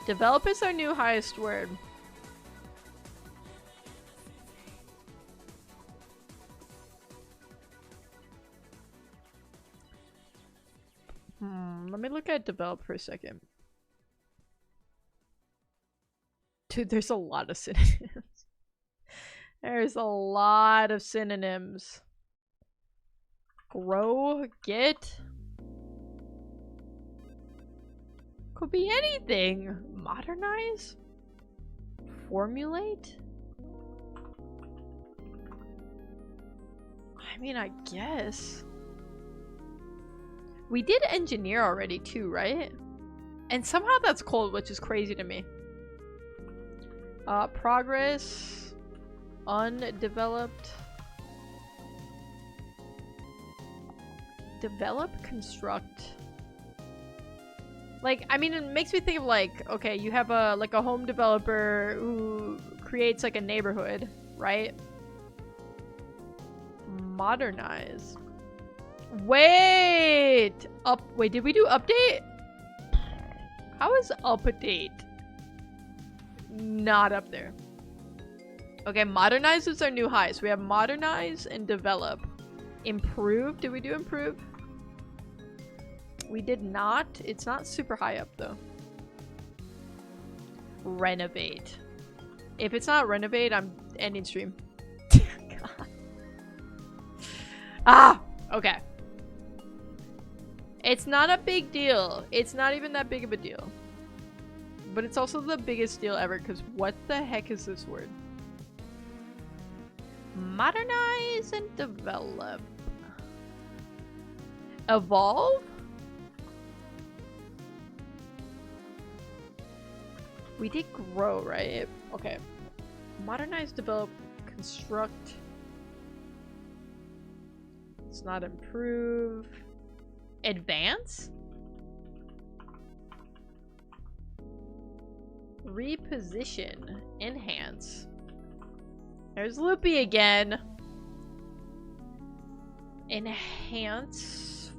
Develop is our new highest word. Let me look at develop for a second. Dude, there's a lot of synonyms. There's a lot of synonyms. Grow, get. Could be anything. Modernize? Formulate? I mean, I guess. We did engineer already too, right? And somehow that's cold, which is crazy to me. Progress. Undeveloped. Develop, construct. Like, I mean, it makes me think of like, okay, you have a like a home developer who creates like a neighborhood, right? Modernize. Wait! Wait, did we do update? How is update not up there? Okay, modernize is our new high. So we have modernize and develop. Improve, did we do improve? We did not. It's not super high up though. Renovate. If it's not renovate, I'm ending stream. God. Ah! Okay. It's not a big deal. It's not even that big of a deal. But it's also the biggest deal ever, because what the heck is this word? Modernize and develop. Evolve? We did grow, right? Okay. Modernize, develop, construct. It's not improve. Advance? Reposition. Enhance. There's Loopy again. Enhance.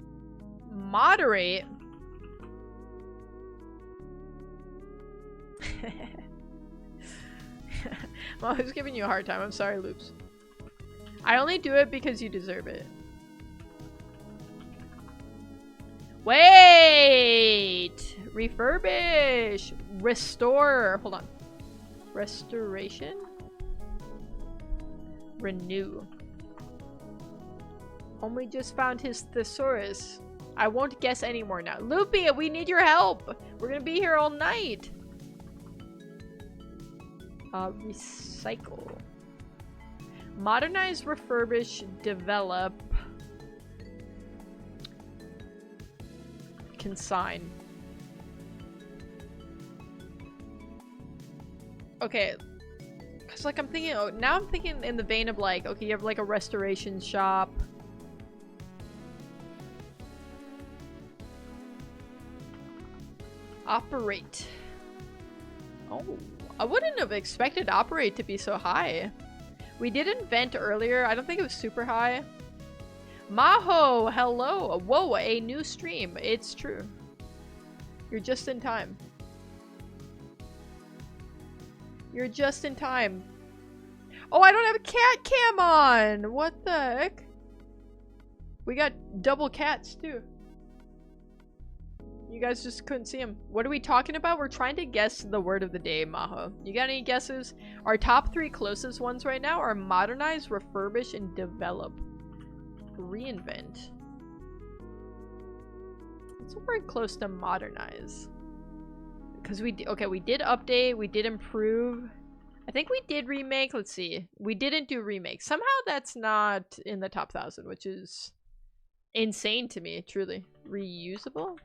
Moderate. Well, who's giving you a hard time? I'm sorry, Loops. I only do it because you deserve it. Wait! Refurbish! Restore! Hold on. Restoration? Renew. Only just found his thesaurus. I won't guess anymore now. Loopy, we need your help! We're gonna be here all night! Recycle. Modernize, refurbish, develop. Consign. Okay. Cause like I'm thinking, oh, now I'm thinking in the vein of like, okay, you have like a restoration shop. Operate. Oh, I wouldn't have expected operate to be so high. We did invent earlier. I don't think it was super high. Maho, hello. Whoa, a new stream. It's true. You're just in time. You're just in time. Oh, I don't have a cat cam on. What the heck? We got double cats too. You guys just couldn't see him. What are we talking about? We're trying to guess the word of the day, Maho. You got any guesses? Our top 3 closest ones right now are modernize, refurbish, and develop. Reinvent. It's very close to modernize. Because we did update, we did improve. I think we did remake. Let's see. We didn't do remake. Somehow that's not in the top 1,000, which is insane to me, truly. Reusable?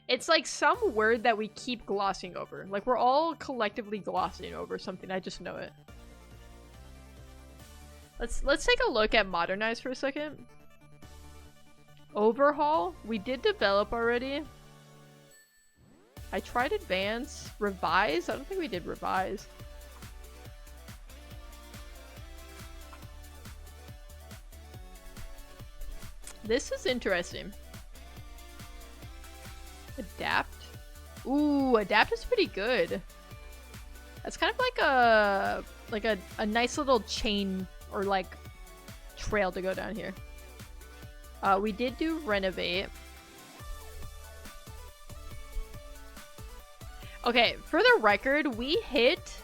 It's like some word that we keep glossing over. Like we're all collectively glossing over something. I just know it. Let's take a look at modernize for a second. Overhaul. We did develop already. I tried advance. Revise. I don't think we did revise. This is interesting. Adapt. Ooh, adapt is pretty good. That's kind of like a nice little chain or like trail to go down here. We did do renovate. Okay, for the record, we hit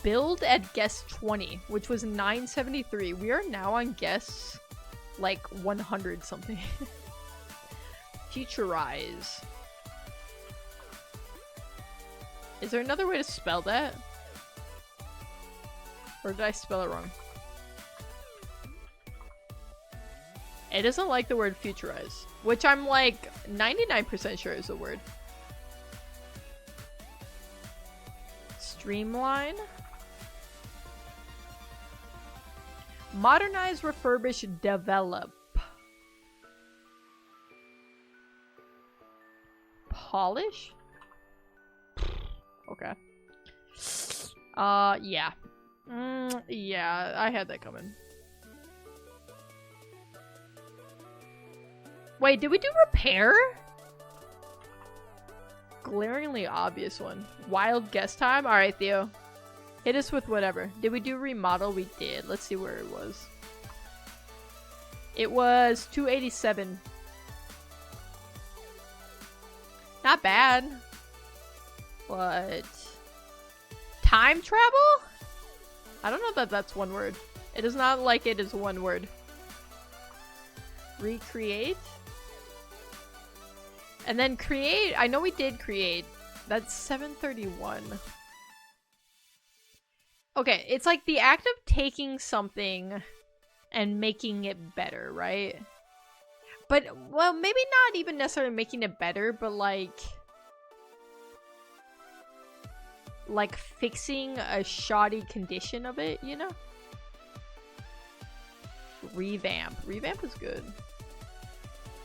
build at guess 20, which was 973. We are now on guess like 100 something. Futurize. Is there another way to spell that? Or did I spell it wrong? It doesn't like the word futurize, which I'm like 99% sure is the word. Streamline. Modernize, refurbish, develop. Polish? Okay. Yeah. Yeah, I had that coming. Wait, did we do repair? Glaringly obvious one. Wild guess time? Alright, Theo. Hit us with whatever. Did we do remodel? We did. Let's see where it was. It was 287. Not bad. But... time travel? I don't know that that's one word. It is not like it is one word. Recreate? And then create. I know we did create. That's 731. Okay, it's like the act of taking something and making it better, right? But, well, maybe not even necessarily making it better, but like fixing a shoddy condition of it, you know? Revamp. Revamp is good.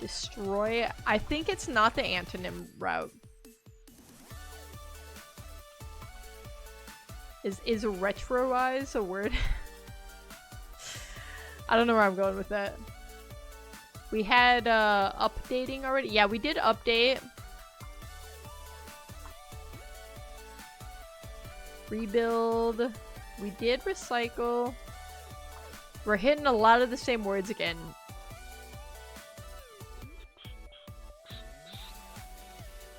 Destroy. I think it's not the antonym route. Is retroize a word? I don't know where I'm going with that. We had updating already. Yeah, we did update. Rebuild. We did recycle. We're hitting a lot of the same words again.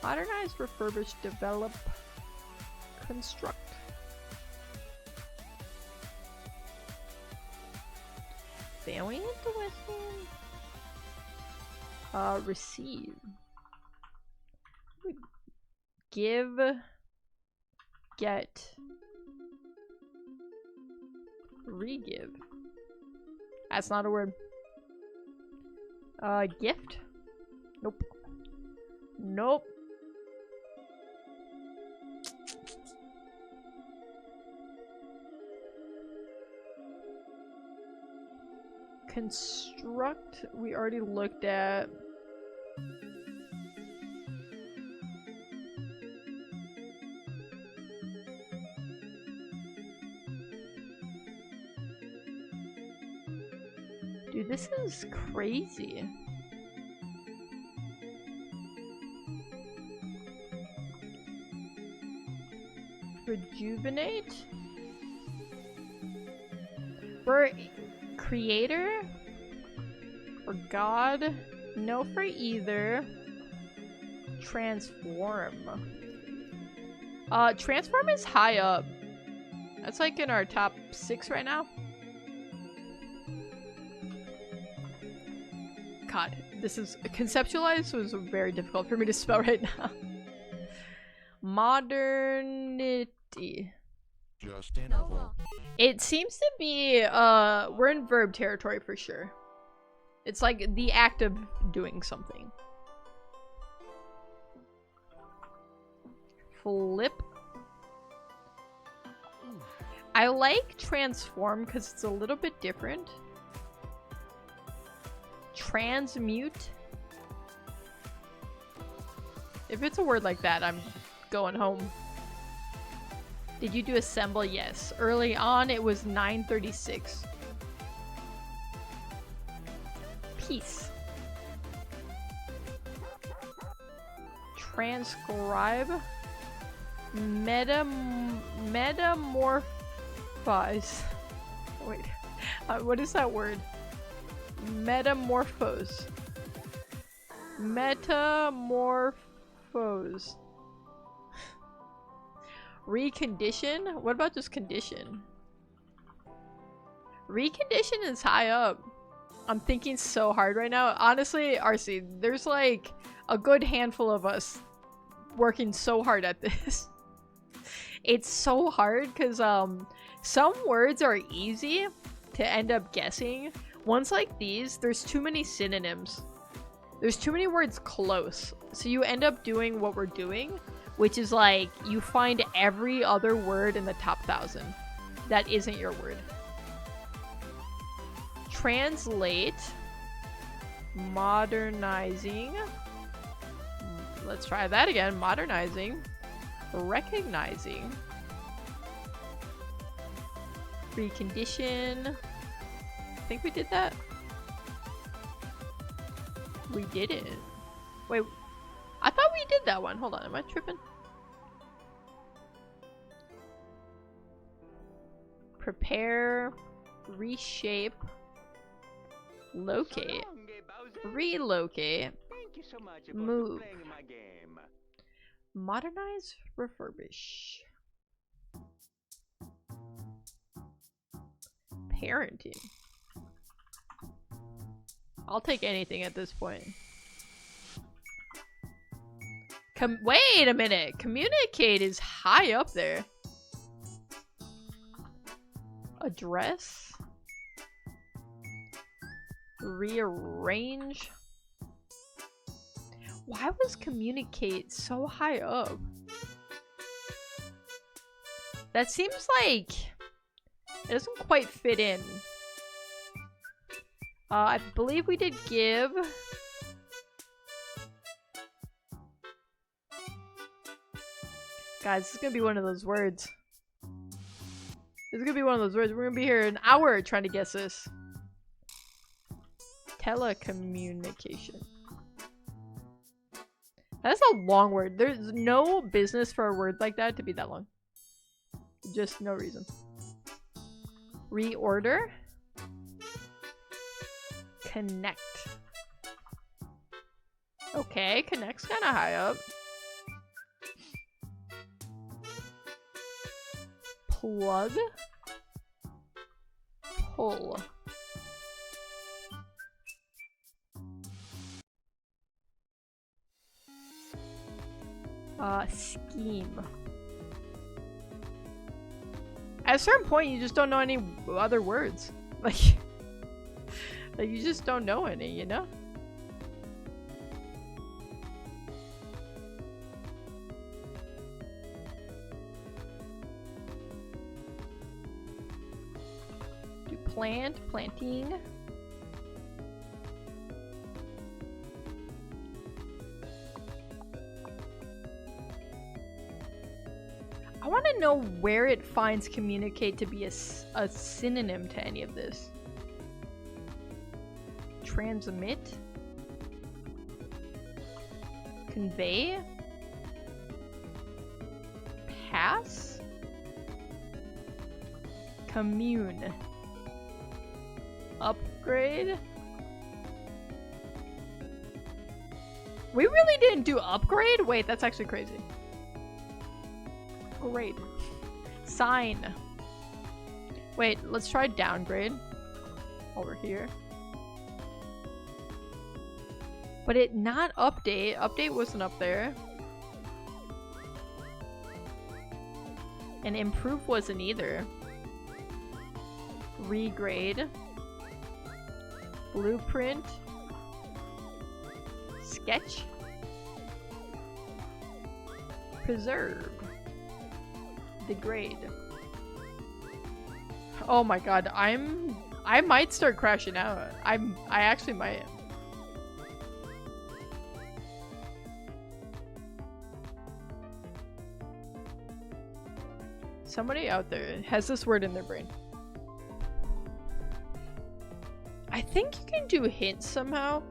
Modernize, refurbish, develop, construct. Family interesting. Receive. Give. Get. Re-give. That's not a word. Gift? Nope. Nope. Construct, we already looked at. Dude, this is crazy. Rejuvenate? For creator? For God? No for either. Transform. Transform is high up. That's like in our top 6 right now. God, this is conceptualized was very difficult for me to spell right now. Modernity. Just interval. It seems to be we're in verb territory for sure. It's like the act of doing something. Flip. I like transform because it's a little bit different. Transmute. If it's a word like that, I'm going home. Did you do assemble? Yes. Early on, it was 936. Peace. Transcribe. Metamorphose. Wait. What is that word? Metamorphose. Metamorphose. Recondition? What about just condition? Recondition is high up. I'm thinking so hard right now. Honestly, RC, there's like a good handful of us working so hard at this. It's so hard because some words are easy to end up guessing. Ones like these, there's too many synonyms. There's too many words close. So you end up doing what we're doing, which is like you find every other word in the top 1,000 that isn't your word. Translate. Modernizing. Let's try that again. Modernizing. Recognizing. Recondition. I think we did that. We didn't. Wait. I thought we did that one. Hold on. Am I tripping? Prepare. Reshape. Locate. Relocate. Thank you so much for Move. playing my game. Modernize. Refurbish. Parenting. I'll take anything at this point. Wait a minute. Communicate is high up there. Address. Rearrange. Why was communicate so high up? That seems like it doesn't quite fit in. I believe we did give. Guys, this is gonna be one of those words. This is gonna be one of those words. We're gonna be here an hour trying to guess this. Telecommunication. That's a long word. There's no business for a word like that to be that long. Just no reason. Reorder. Connect. Okay, connect's kind of high up. Plug. Pull. Scheme. At a certain point, you just don't know any other words. Like you just don't know any, you know? Do plant, planting. I want to know where it finds communicate to be a synonym to any of this. Transmit. Convey. Pass. Commune. Upgrade. We really didn't do upgrade? Wait, that's actually crazy. Grade. Sign. Wait, let's try downgrade. Over here. But it not update. Update wasn't up there. And improve wasn't either. Regrade. Blueprint. Sketch. Preserve. Degrade. Oh my god, I might start crashing out. I actually might. Somebody out there has this word in their brain. I think you can do hints somehow.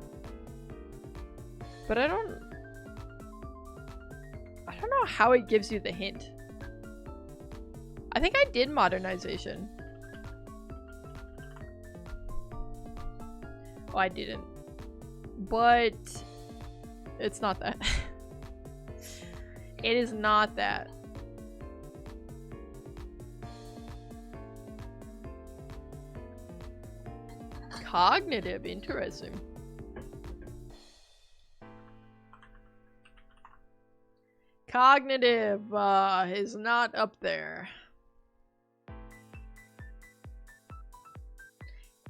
But I don't know how it gives you the hint. I think I did modernization. Oh, I didn't. But it's not that. It is not that. Cognitive, interesting. Cognitive is not up there.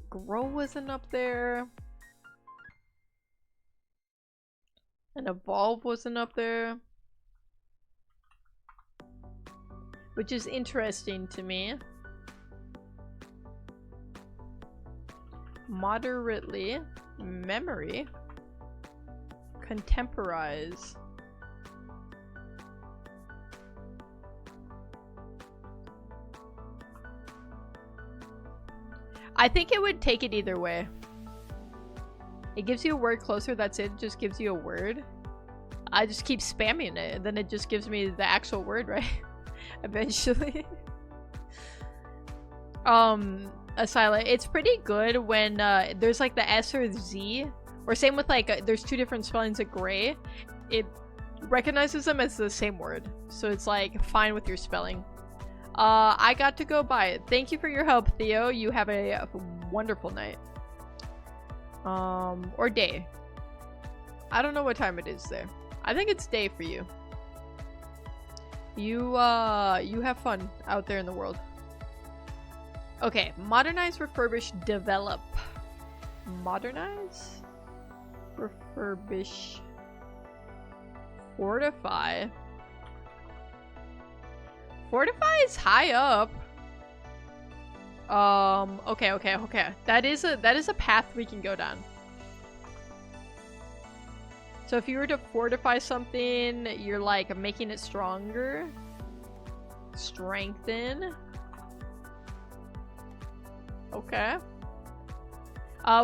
Grow wasn't up there. And evolve wasn't up there. Which is interesting to me. Moderately. Memory. Contemporize. I think it would take it either way. It gives you a word closer, that's it. It just gives you a word. I just keep spamming it, and then it just gives me the actual word, right? Eventually. Asylum. It's pretty good when there's like the S or the Z. Or same with like, there's two different spellings of gray. It recognizes them as the same word. So it's like, fine with your spelling. I got to go buy it. Thank you for your help, Theo. You have a wonderful night. Or day. I don't know what time it is there. I think it's day for you. You have fun out there in the world. Okay, modernize, refurbish, develop. Modernize? Refurbish. Fortify. Fortify is high up. Okay. That is a path we can go down. So if you were to fortify something, you're like making it stronger. Strengthen. Okay.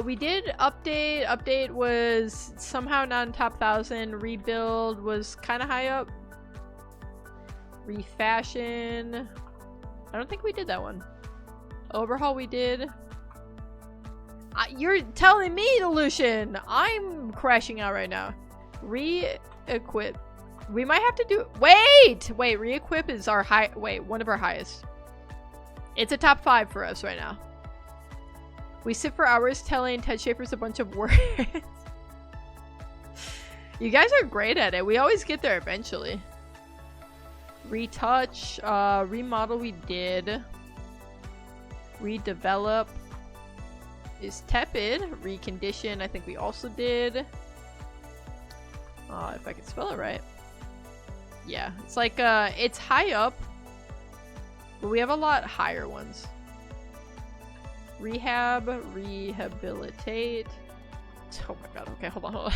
We did update. Update was somehow not in top 1,000. Rebuild was kind of high up. Refashion. I don't think we did that one. Overhaul we did. You're telling me, Lucian! I'm crashing out right now. Re-equip. We might have to do- Wait! Wait, re-equip is our high- Wait, one of our highest. It's a top 5 for us right now. We sit for hours telling Ted Schaefer's a bunch of words. You guys are great at it. We always get there eventually. Retouch. Remodel we did. Redevelop is tepid. Recondition I think we also did. If I can spell it right. Yeah, it's like it's high up, but we have a lot higher ones. Rehab, rehabilitate. Oh my god, okay, hold on.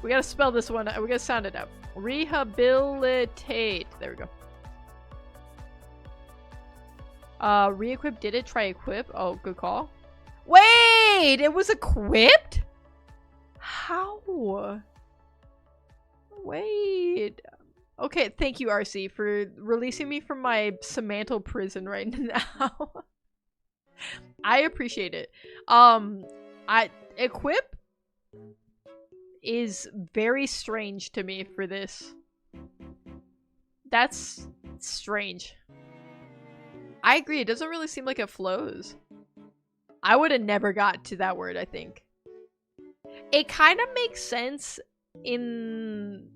We gotta spell this one, we gotta sound it out. Rehabilitate. There we go. Re-equip did it, try equip. Oh, good call. Wait! It was equipped? How? Wait. Okay, thank you, RC, for releasing me from my Semanto prison right now. I appreciate it. Equip is very strange to me for this. That's strange. I agree, it doesn't really seem like it flows. I would have never got to that word, I think. It kind of makes sense in...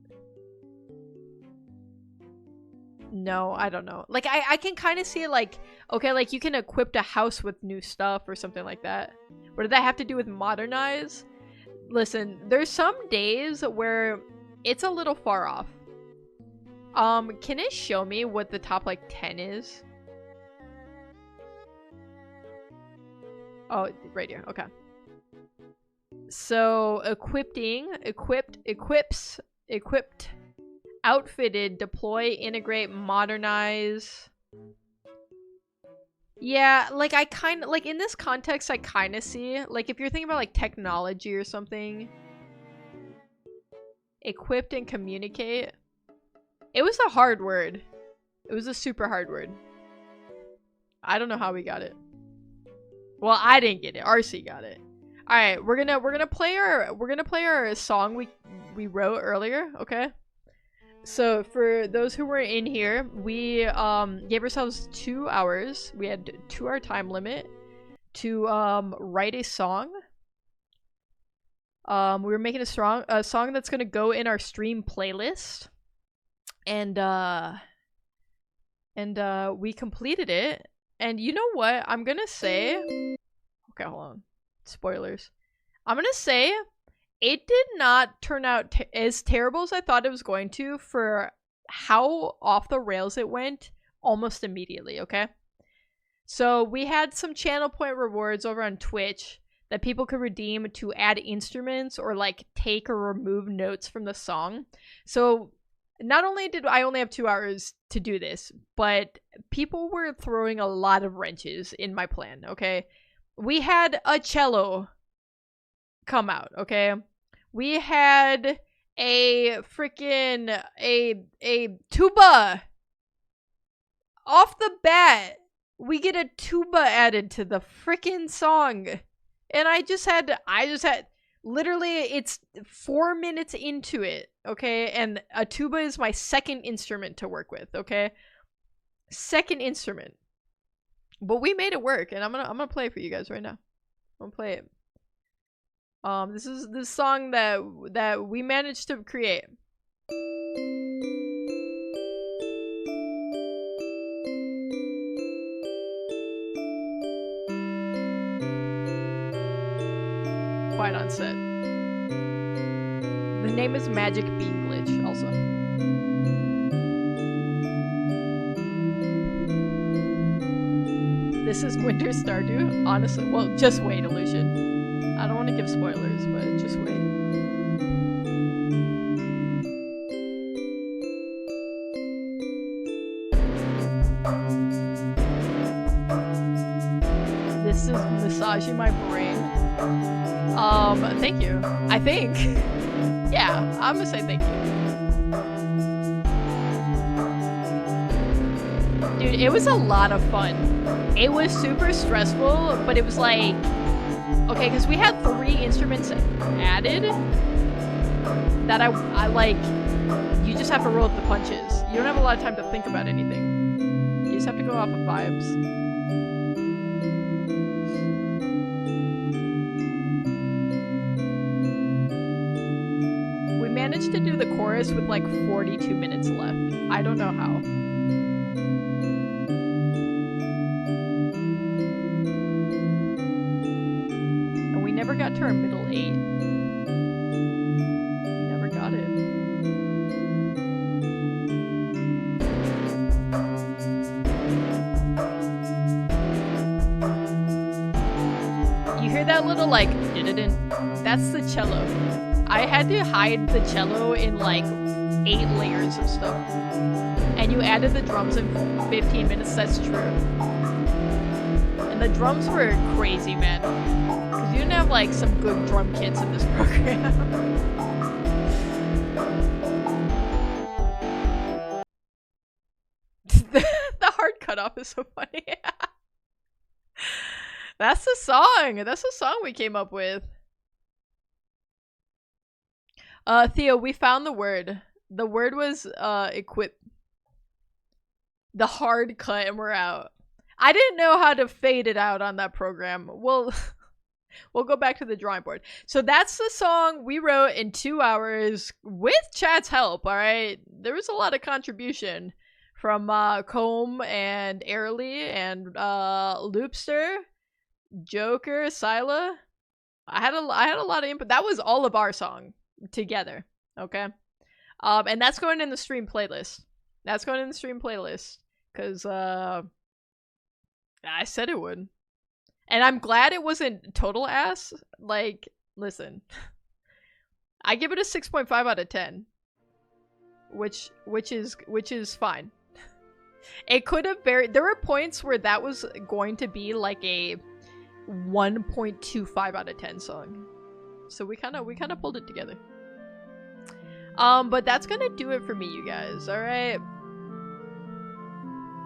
No, I don't know. Like, I can kind of see it like, okay, like you can equip a house with new stuff or something like that. What did that have to do with modernize? Listen, there's some days where it's a little far off. Can it show me what the top like 10 is? Oh, right here. Okay. So, equipping, equipped, equips, equipped, outfitted, deploy, integrate, modernize. Yeah, like I kind of, like in this context, I kind of see, like if you're thinking about like technology or something. Equipped and communicate. It was a hard word. It was a super hard word. I don't know how we got it. Well, I didn't get it. RC got it. All right, we're gonna play our song we wrote earlier. Okay. So for those who were in here, we gave ourselves 2 hours. We had 2-hour time limit to write a song. We were making a song that's gonna go in our stream playlist, and we completed it. And you know what? I'm gonna say, okay, hold on, spoilers. I'm gonna say it did not turn out as terrible as I thought it was going to for how off the rails it went almost immediately. Okay, so we had some channel point rewards over on Twitch that people could redeem to add instruments or like take or remove notes from the song. So not only did I only have 2 hours to do this, but people were throwing a lot of wrenches in my plan, okay? We had a cello come out, okay? We had a freaking a tuba. Off the bat, we get a tuba added to the freaking song. And I just had literally, it's 4 minutes into it, okay? And a tuba is my second instrument to work with, okay? Second instrument. But we made it work, and I'm gonna play it for you guys right now. I'm gonna play it. This is the song that we managed to create. Quite on set. The name is Magic Bean Glitch, also. This is Winter Stardew. Honestly, well, just wait, Illusion. I don't want to give spoilers, but just wait. This is massaging my brain. Thank you. I think. Yeah, I'm gonna say thank you. Dude, it was a lot of fun. It was super stressful, but it was like, okay, because we had 3 instruments added that I like, you just have to roll with the punches. You don't have a lot of time to think about anything. You just have to go off of vibes. Managed to do the chorus with like 42 minutes left. I don't know how. And we never got to our middle 8. We never got it. You hear that little like didn't? That's the cello. I had to hide the cello in like 8 layers of stuff. And you added the drums in 15 minutes, that's true. And the drums were crazy, man. Because you didn't have like some good drum kits in this program. The hard cutoff is so funny. That's the song. That's the song we came up with. Theo, we found the word. The word was, equip. The hard cut, and we're out. I didn't know how to fade it out on that program. We'll go back to the drawing board. So that's the song we wrote in 2 hours with chat's help, alright? There was a lot of contribution from, Comb and Airly and, Loopster, Joker, Sila. I had a lot of input. That was all of our song. Together, okay? And that's going in the stream playlist. That's going in the stream playlist. Because, I said it would. And I'm glad it wasn't total ass. Like, listen. I give it a 6.5 out of 10. Which is fine. It could have varied. There were points where that was going to be like a 1.25 out of 10 song. So we kind of pulled it together. But that's gonna do it for me, you guys. All right.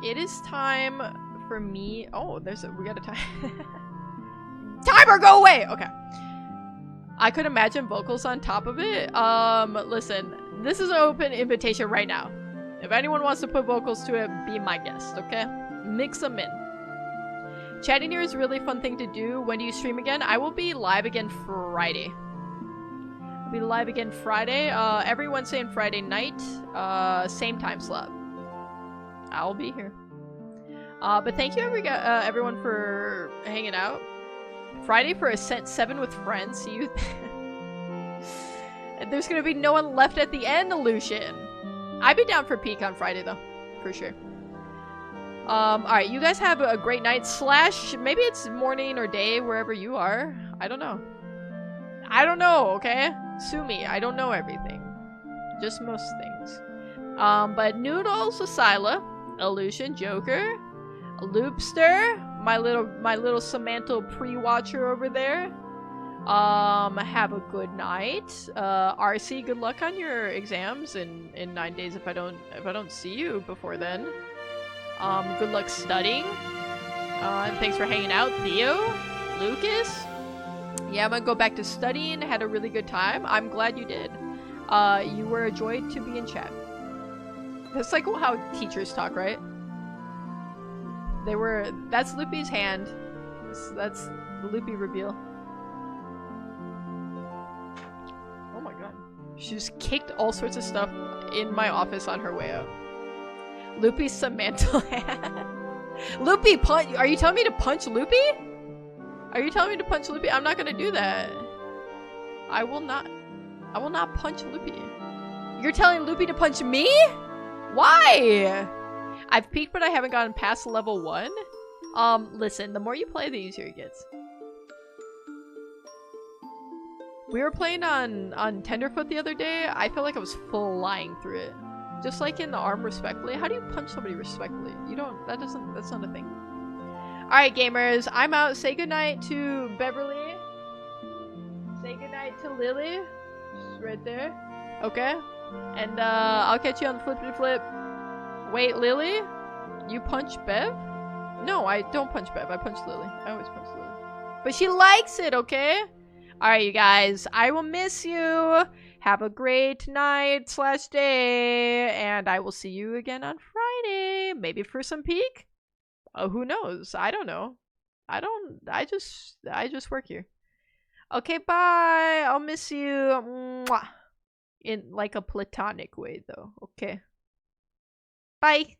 It is time for me. Oh, we got a time. Timer, go away. Okay. I could imagine vocals on top of it. Listen, this is an open invitation right now. If anyone wants to put vocals to it, be my guest. Okay. Mix them in. Chatting here is a really fun thing to do. When do you stream again? I will be live again Friday. I'll be live again Friday. Every Wednesday and Friday night. Same time slot. I'll be here. But thank you everyone for hanging out. Friday for Ascent 7 with friends. See you. There's gonna be no one left at the end, Illusion. I'd be down for peak on Friday though, for sure. Alright, you guys have a great night. / maybe it's morning or day wherever you are. I don't know. I don't know, okay? Sue me. I don't know everything. Just most things. But Noodles, Asila, Illusion, Joker, Loopster, my little Samantha pre-watcher over there. Have a good night. RC, good luck on your exams in 9 days if I don't see you before then. Good luck studying. And thanks for hanging out, Theo, Lucas. Yeah, I'm gonna go back to studying. Had a really good time. I'm glad you did. You were a joy to be in chat. That's like how teachers talk, right? That's Loopy's hand. That's the Loopy reveal. Oh my god. She just kicked all sorts of stuff in my office on her way out. Loopy Samantha hand. Loopy punch. Are you telling me to punch Loopy? Are you telling me to punch Loopy? I'm not gonna do that. I will not punch Loopy. You're telling Loopy to punch me? Why? I've peaked, but I haven't gotten past level 1. Listen, the more you play, the easier it gets. We were playing on Tenderfoot the other day. I felt like I was flying through it. Just like in the arm respectfully. How do you punch somebody respectfully? You don't, that's not a thing. Alright, gamers, I'm out. Say goodnight to Beverly. Say goodnight to Lily. She's right there. Okay? And, I'll catch you on the flippity flip. Wait, Lily? You punch Bev? No, I don't punch Bev. I punch Lily. I always punch Lily. But she likes it, okay? Alright, you guys. I will miss you. Have a great night / day. And I will see you again on Friday. Maybe for some peak? Who knows? I don't know. I just work here. Okay, bye. I'll miss you. Mwah. In like a platonic way, though. Okay. Bye.